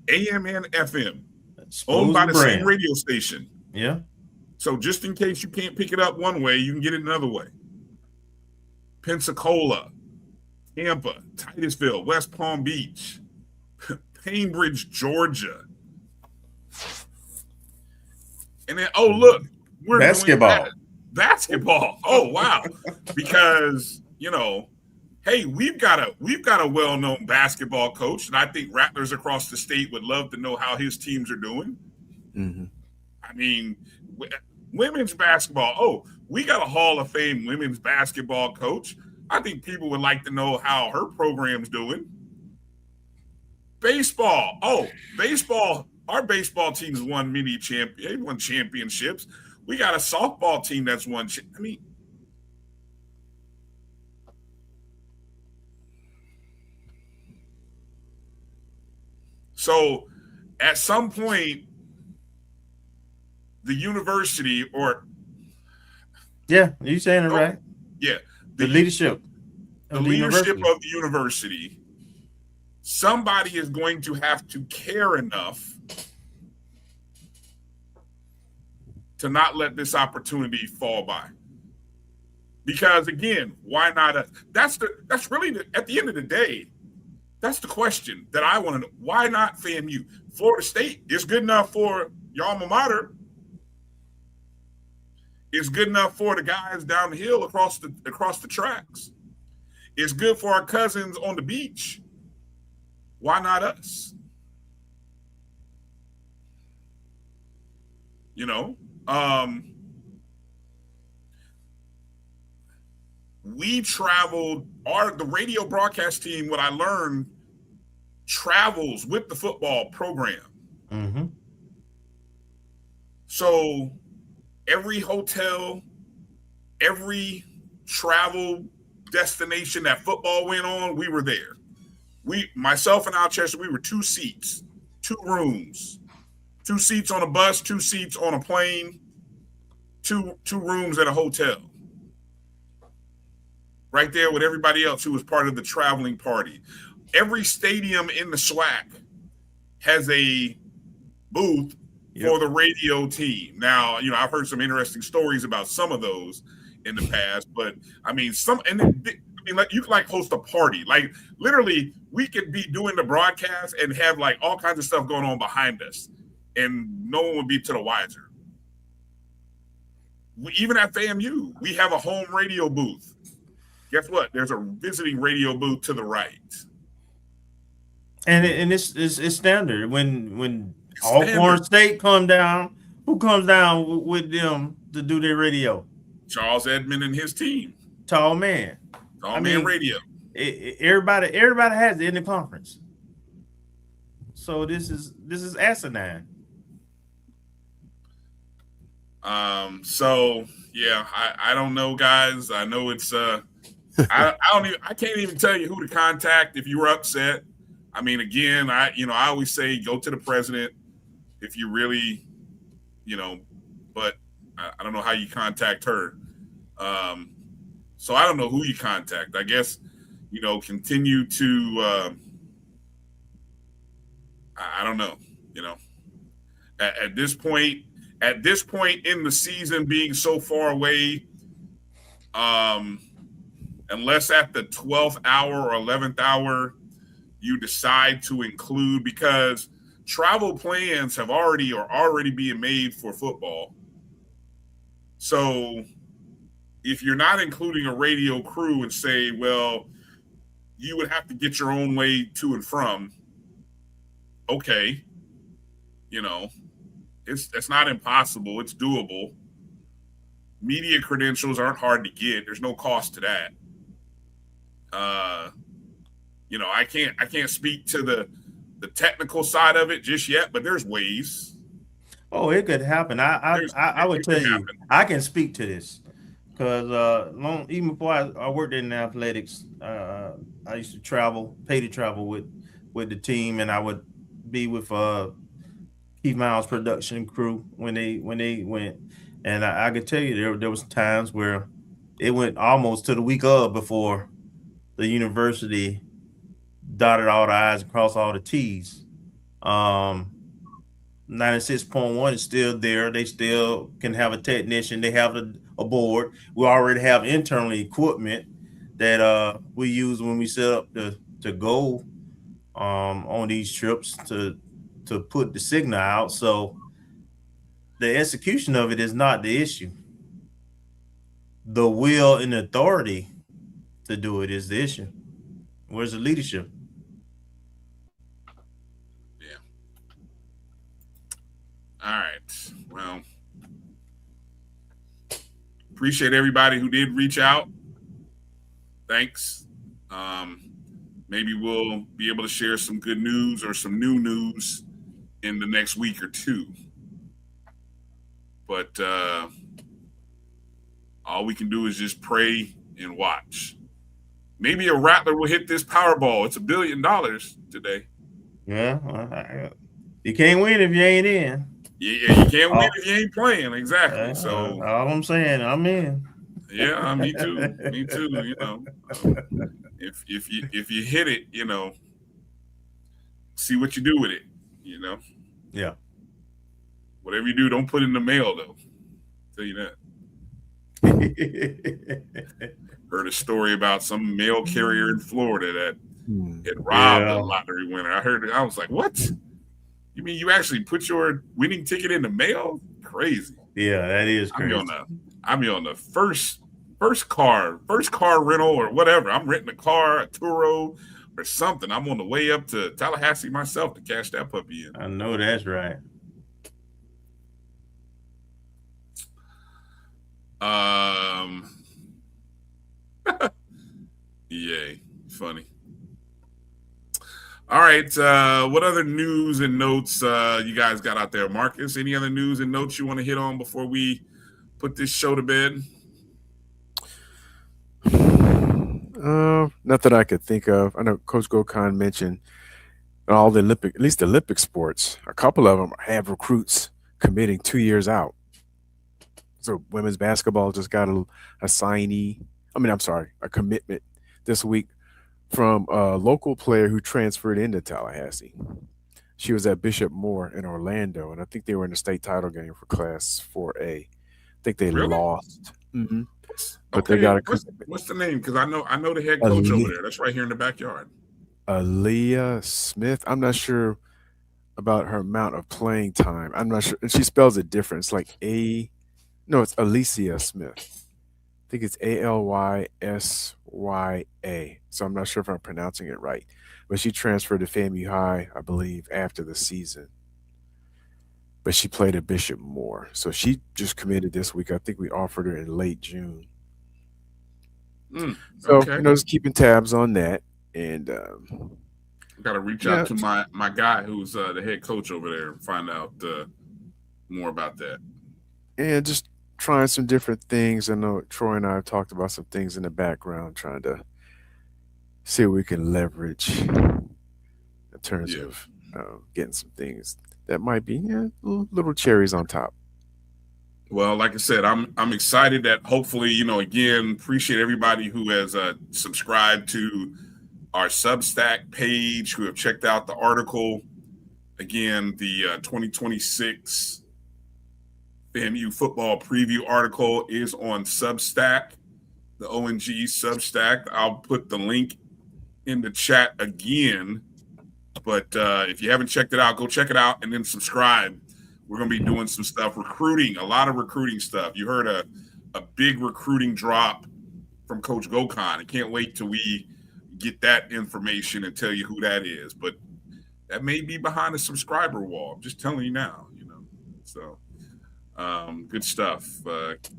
AM and FM, owned by the same radio station. Yeah. So just in case you can't pick it up one way, you can get it another way. Pensacola, Tampa, Titusville, West Palm Beach, Cambridge, Georgia. And then, look, we're basketball. doing basketball. Oh, wow. Because, hey, we've got a well-known basketball coach, and I think Rattlers across the state would love to know how his teams are doing. Mm-hmm. I mean, women's basketball. Oh, we got a Hall of Fame women's basketball coach. I think people would like to know how her program's doing. Baseball. Oh, baseball. Our baseball team's won they won championships. We got a softball team that's won. I mean, so at some point, the university you're saying it right. Yeah. The leadership the leadership of the university, somebody is going to have to care enough to not let this opportunity fall by. Because again, why not us? That's really at the end of the day, that's the question that I want to know. Why not FAMU? Florida State is good enough for your alma mater. It's good enough for the guys down the hill across the tracks. It's good for our cousins on the beach. Why not us? You know, we traveled. The radio broadcast team, what I learned, travels with the football program. Mm-hmm. So every hotel, every travel destination that football went on, we were there. Myself and Alchester, we were 2 seats, 2 rooms, 2 seats on a bus, 2 seats on a plane, 2 rooms at a hotel. Right there with everybody else who was part of the traveling party. Every stadium in the SWAC has a booth for the radio team. Now, you know, I've heard some interesting stories about some of those in the past, but I mean, you could like host a party. Like literally, we could be doing the broadcast and have like all kinds of stuff going on behind us, and no one would be to the wiser. Even at FAMU, we have a home radio booth. Guess what? There's a visiting radio booth to the right. And it's standard. When Alcorn State come down, who comes down with them to do their radio? Charles Edmond and his team. Tall man. Tall man radio. Everybody has it in the conference. So this is asinine. So yeah, I don't know, guys. I know it's I can't even tell you who to contact if you were upset. I mean, again, I always say go to the president if you really, but I don't know how you contact her. So I don't know who you contact. I guess, continue to, I don't know, at this point in the season being so far away, unless at the 12th hour or 11th hour, you decide to include, because travel plans are already being made for football. So if you're not including a radio crew and say, well, you would have to get your own way to and from, okay, it's not impossible. It's doable. Media credentials aren't hard to get. There's no cost to that. I can't speak to the technical side of it just yet, but there's ways. Oh, it could happen. I would tell you, I can speak to this because even before I worked in athletics, I used to pay to travel with the team, and I would be with Keith Miles' production crew when they went, and I could tell you there was times where it went almost to the week of before the university dotted all the I's and crossed all the T's. 96.1 is still there. They still can have a technician. They have a board. We already have internal equipment that we use when we set up to go on these trips to put the signal out. So the execution of it is not the issue. The will and authority to do it is the issue. Where's the leadership? Yeah. All right. Well, appreciate everybody who did reach out. Thanks. Maybe we'll be able to share some good news or some new news in the next week or two. But all we can do is just pray and watch. Maybe a Rattler will hit this Powerball. It's $1 billion today. Yeah, you can't win if you ain't in. Yeah, you can't win if you ain't playing. Exactly. So all I'm saying, I'm in. Yeah, me too. Me too. if you hit it, see what you do with it. Yeah. Whatever you do, don't put it in the mail though. I'll tell you that. Heard a story about some mail carrier in Florida that had robbed a lottery winner. I was like, what? You mean you actually put your winning ticket in the mail? Crazy. Yeah, that is crazy. I'll be on the first car rental or whatever. I'm renting a car, a Turo or something. I'm on the way up to Tallahassee myself to cash that puppy in. I know that's right. Yay, funny. All right, what other news and notes you guys got out there? Marcus, any other news and notes you want to hit on before we put this show to bed? Nothing I could think of. I know Coach Gokhan mentioned all the Olympic sports. A couple of them have recruits committing 2 years out. So women's basketball just got a commitment this week from a local player who transferred into Tallahassee. She was at Bishop Moore in Orlando, and I think they were in the state title game for Class 4A. I think they lost. Mm-hmm. But okay. They got what's the name? Because I know the head coach over there. That's right here in the backyard. Aaliyah Smith. I'm not sure about her amount of playing time. I'm not sure. And she spells it different. It's like it's Alicia Smith. I think it's Alysya. So I'm not sure if I'm pronouncing it right. But she transferred to FAMU High, I believe, after the season. But she played at Bishop Moore. So she just committed this week. I think we offered her in late June. Okay. Just keeping tabs on that. And got to reach out to my guy who's the head coach over there and find out more about that. And just trying some different things. I know Troy and I have talked about some things in the background, trying to see what we can leverage in terms of getting some things that might be little cherries on top. Well, like I said, I'm excited that hopefully, again, appreciate everybody who has subscribed to our Substack page, who have checked out the article. Again, the 2026 FAMU football preview article is on Substack, the ONG Substack. I'll put the link in the chat again. But if you haven't checked it out, go check it out and then subscribe. We're going to be doing some stuff, a lot of recruiting stuff. You heard a big recruiting drop from Coach Gokhan. I can't wait till we get that information and tell you who that is. But that may be behind a subscriber wall. I'm just telling you now, So good stuff.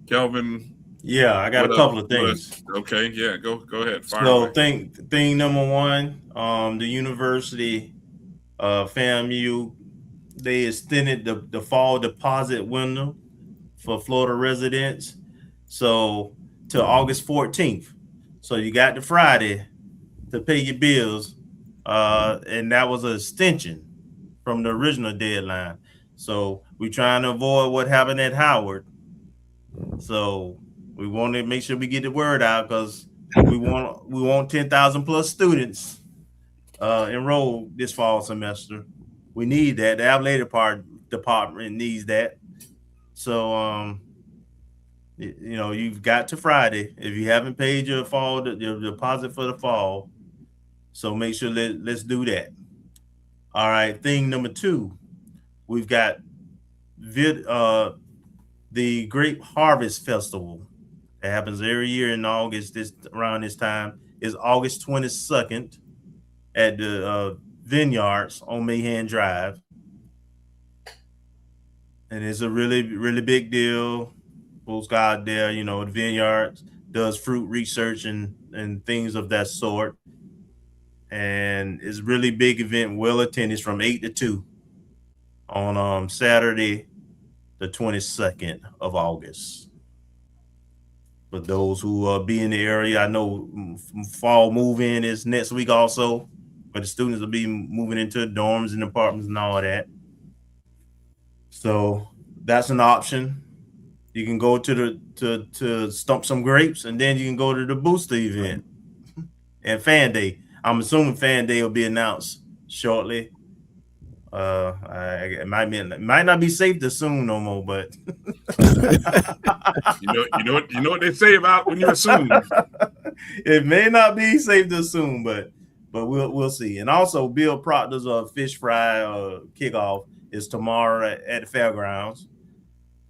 Kelvin. Yeah, I got a couple of things. Okay, yeah, go ahead. So thing number one, the University of FAMU, they extended the fall deposit window for Florida residents to August 14th. So you got the Friday to pay your bills, and that was an extension from the original deadline. So we're trying to avoid what happened at Howard. So we want to make sure we get the word out, because we want 10,000 plus students enrolled this fall semester. We need that. The athletic department needs that. So you've got to Friday if you haven't paid your deposit for the fall. So make sure let's do that. All right. Thing number two, we've got the Grape Harvest Festival. It happens every year in August. Around this time is August 22nd at the Vineyards on Mayhan Drive, and it's a really, really big deal. Folks got out there, the Vineyards does fruit research and things of that sort, and it's a really big event, well attended, from 8 to 2 on Saturday, the 22nd of August. For those who be in the area, I know fall move-in is next week also, but the students will be moving into dorms and apartments and all that. So that's an option. You can go to stump some grapes, and then you can go to the booster event and Fan Day. I'm assuming Fan Day will be announced shortly. It might not be safe to assume no more, but you know what they say about when you assume. It may not be safe to assume, but we'll see. And also, Bill Proctor's fish fry kickoff is tomorrow at the fairgrounds.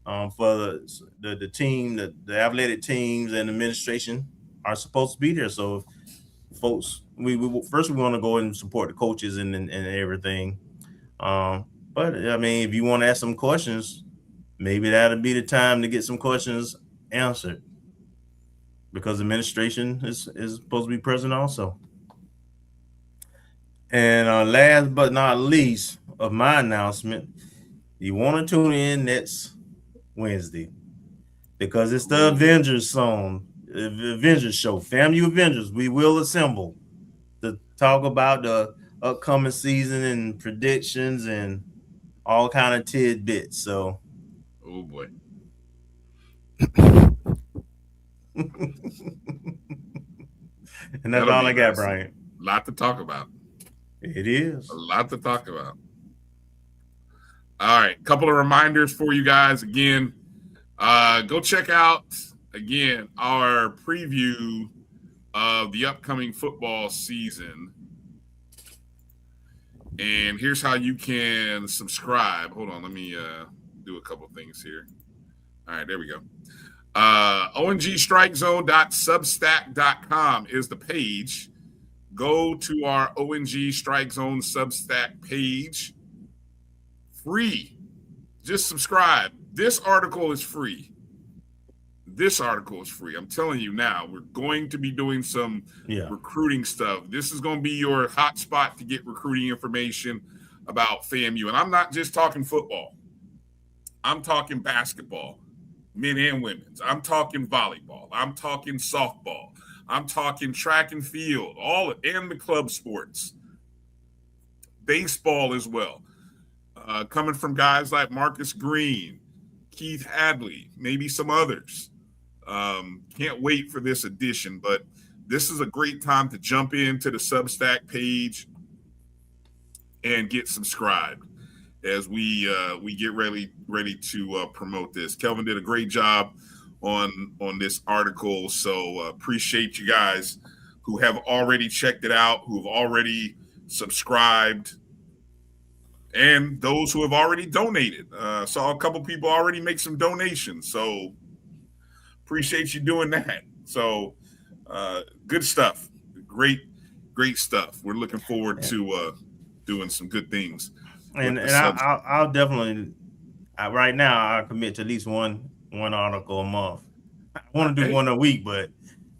For the team, the athletic teams and administration are supposed to be there. So, folks, we first we want to go and support the coaches and everything. But I mean, if you want to ask some questions, maybe that'll be the time to get some questions answered, because administration is supposed to be present also. And last but not least of my announcement, you want to tune in next Wednesday, because it's the Avengers song, the Avengers show, FAMU Avengers. We will assemble to talk about the upcoming season and predictions and all kind of tidbits. So, oh boy. And that's all I got, Bryan. A lot to talk about. It is. A lot to talk about. All right. A couple of reminders for you guys. Again, go check out, again, our preview of the upcoming football season. And here's how you can subscribe. Hold on. Let me do a couple things here. All right. There we go. ONGStrikeZone.substack.com is the page. Go to our ONG Strike Zone Substack page. Free. Just subscribe. This article is free. I'm telling you now, we're going to be doing some recruiting stuff. This is going to be your hot spot to get recruiting information about FAMU. And I'm not just talking football. I'm talking basketball, men and women's. I'm talking volleyball. I'm talking softball. I'm talking track and field, and the club sports. Baseball as well. Coming from guys like Marcus Green, Keith Hadley, maybe some others. Can't wait for this edition, but this is a great time to jump into the Substack page and get subscribed as we get ready to promote this. Kelvin did a great job on this article, so appreciate you guys who have already checked it out, who have already subscribed, and those who have already donated. Saw a couple people already make some donations, so appreciate you doing that. So good stuff. Great stuff. We're looking forward to doing some good things. And I'll definitely, right now, I'll commit to at least one article a month. I want to do one a week, but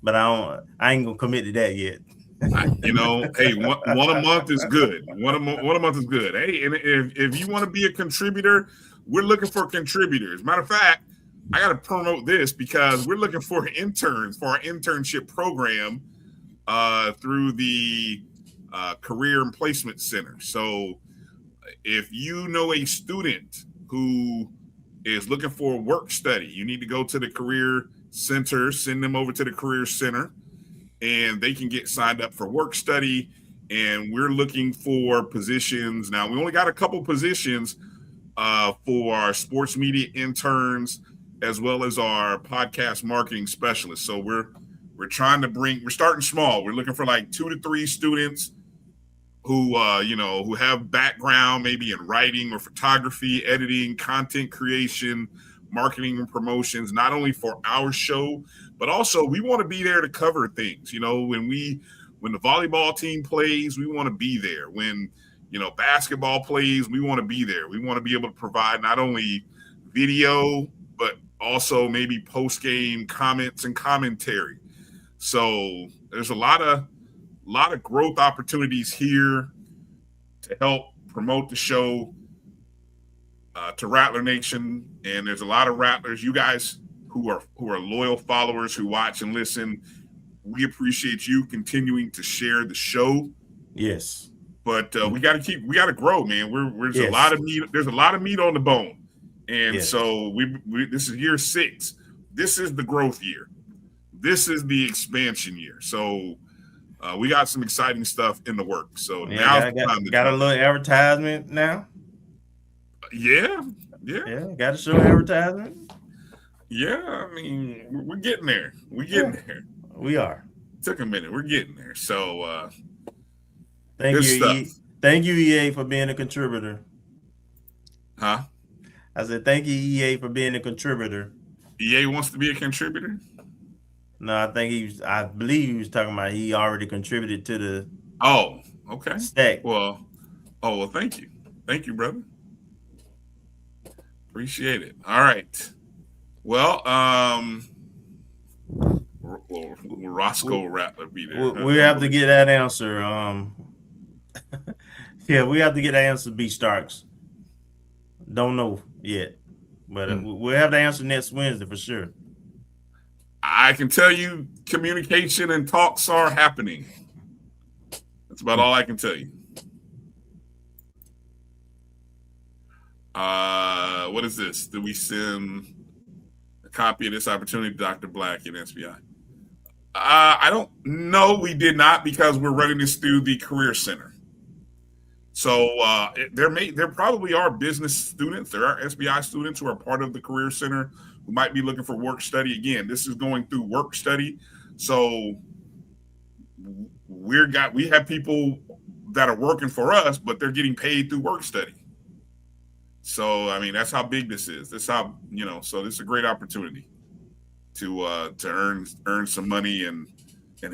I ain't gonna commit to that yet. Hey, one a month is good. One a month is good. Hey, and if you want to be a contributor, we're looking for contributors. Matter of fact, I got to promote this because we're looking for interns for our internship program through the Career and Placement Center. So if you know a student who is looking for work study, you need to go to the Career Center, send them over to the Career Center, and they can get signed up for work study. And we're looking for positions. Now, we only got a couple positions for our sports media interns, as well as our podcast marketing specialists. So we're starting small. We're looking for like 2 to 3 students who have background maybe in writing or photography, editing, content creation, marketing and promotions, not only for our show, but also we want to be there to cover things. When the volleyball team plays, we want to be there. When, basketball plays, we want to be there. We want to be able to provide not only video, but also maybe post-game comments and commentary. So there's a lot of growth opportunities here to help promote the show to Rattler Nation. And there's a lot of Rattlers, you guys who are loyal followers who watch and listen. We appreciate you continuing to share the show. Yes. But we got to grow, man. There's a lot of meat. There's a lot of meat on the bone. And so we this is year 6. This is the growth year. This is the expansion year. So we got some exciting stuff in the works. So yeah, now got a little advertisement now. Yeah. Got to show advertisement. Yeah, I mean, we're getting there. There. We are. Took a minute. We're getting there. So thank you, thank you, EA, for being a contributor. Huh? I said thank you, EA, for being a contributor. EA wants to be a contributor? No, I believe he was talking about he already contributed to the okay. stack. Well, thank you. Thank you, brother. Appreciate it. All right. Well, Roscoe Rattler be there. We have to get that answer. Yeah, we have to get that answer, B Starks. Don't know yet, but we'll have the answer next Wednesday for sure. I can tell you communication and talks are happening. That's about all I can tell you. What is this? Did we send a copy of this opportunity to Dr. Black in SBI? I don't know. We did not, because we're running this through the Career Center. So there probably are business students. There are SBI students who are part of the Career Center who might be looking for work study. Again, this is going through work study. So we have people that are working for us, but they're getting paid through work study. So, I mean, that's how big this is. That's how, so this is a great opportunity to earn some money and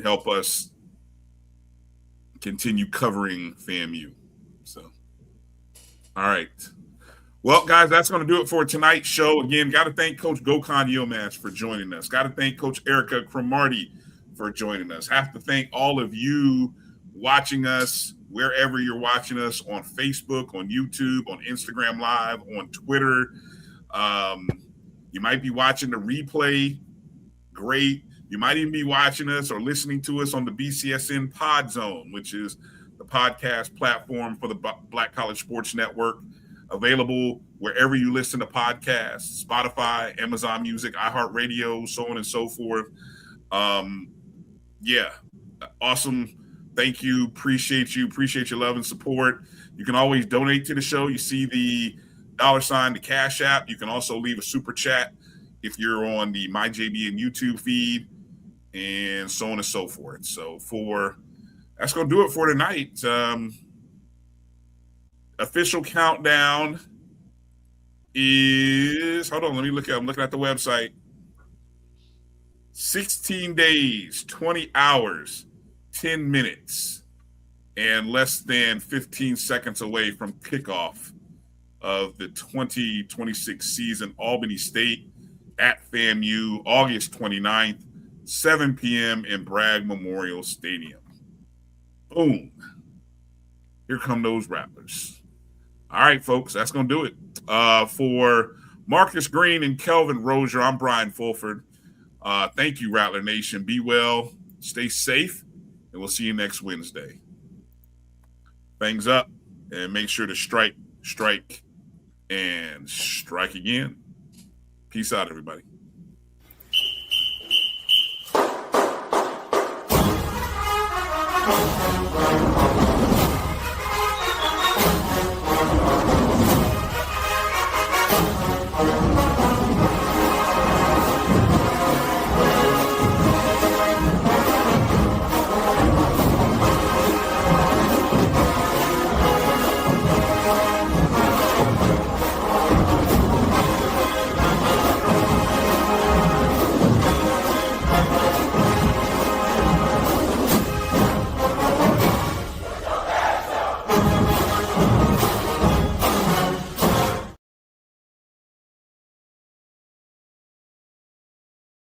help us continue covering FAMU. So, all right. Well, guys, that's going to do it for tonight's show. Again, got to thank Coach Gokhan Yilmaz for joining us. Got to thank Coach Ericka Cromartie for joining us. Have to thank all of you watching us wherever you're watching us, on Facebook, on YouTube, on Instagram Live, on Twitter. You might be watching the replay. Great. You might even be watching us or listening to us on the BCSN Pod Zone, which is the podcast platform for the Black College Sports Network, available wherever you listen to podcasts, Spotify, Amazon Music, iHeartRadio, so on and so forth. Yeah, awesome. Thank you. Appreciate you. Appreciate your love and support. You can always donate to the show. You see the $, the Cash App. You can also leave a super chat if you're on the MyJBN YouTube feed, and so on and so forth. So that's going to do it for tonight. Official countdown is, hold on, I'm looking at the website. 16 days, 20 hours, 10 minutes, and less than 15 seconds away from kickoff of the 2026 season. Albany State at FAMU, August 29th, 7 p.m. in Bragg Memorial Stadium. Boom. Here come those Rattlers. All right, folks, that's going to do it. For Marcus Green and Kelvin Rozier, I'm Bryan Fulford. Thank you, Rattler Nation. Be well, stay safe, and we'll see you next Wednesday. Things up, and make sure to strike, and strike again. Peace out, everybody. Thank you.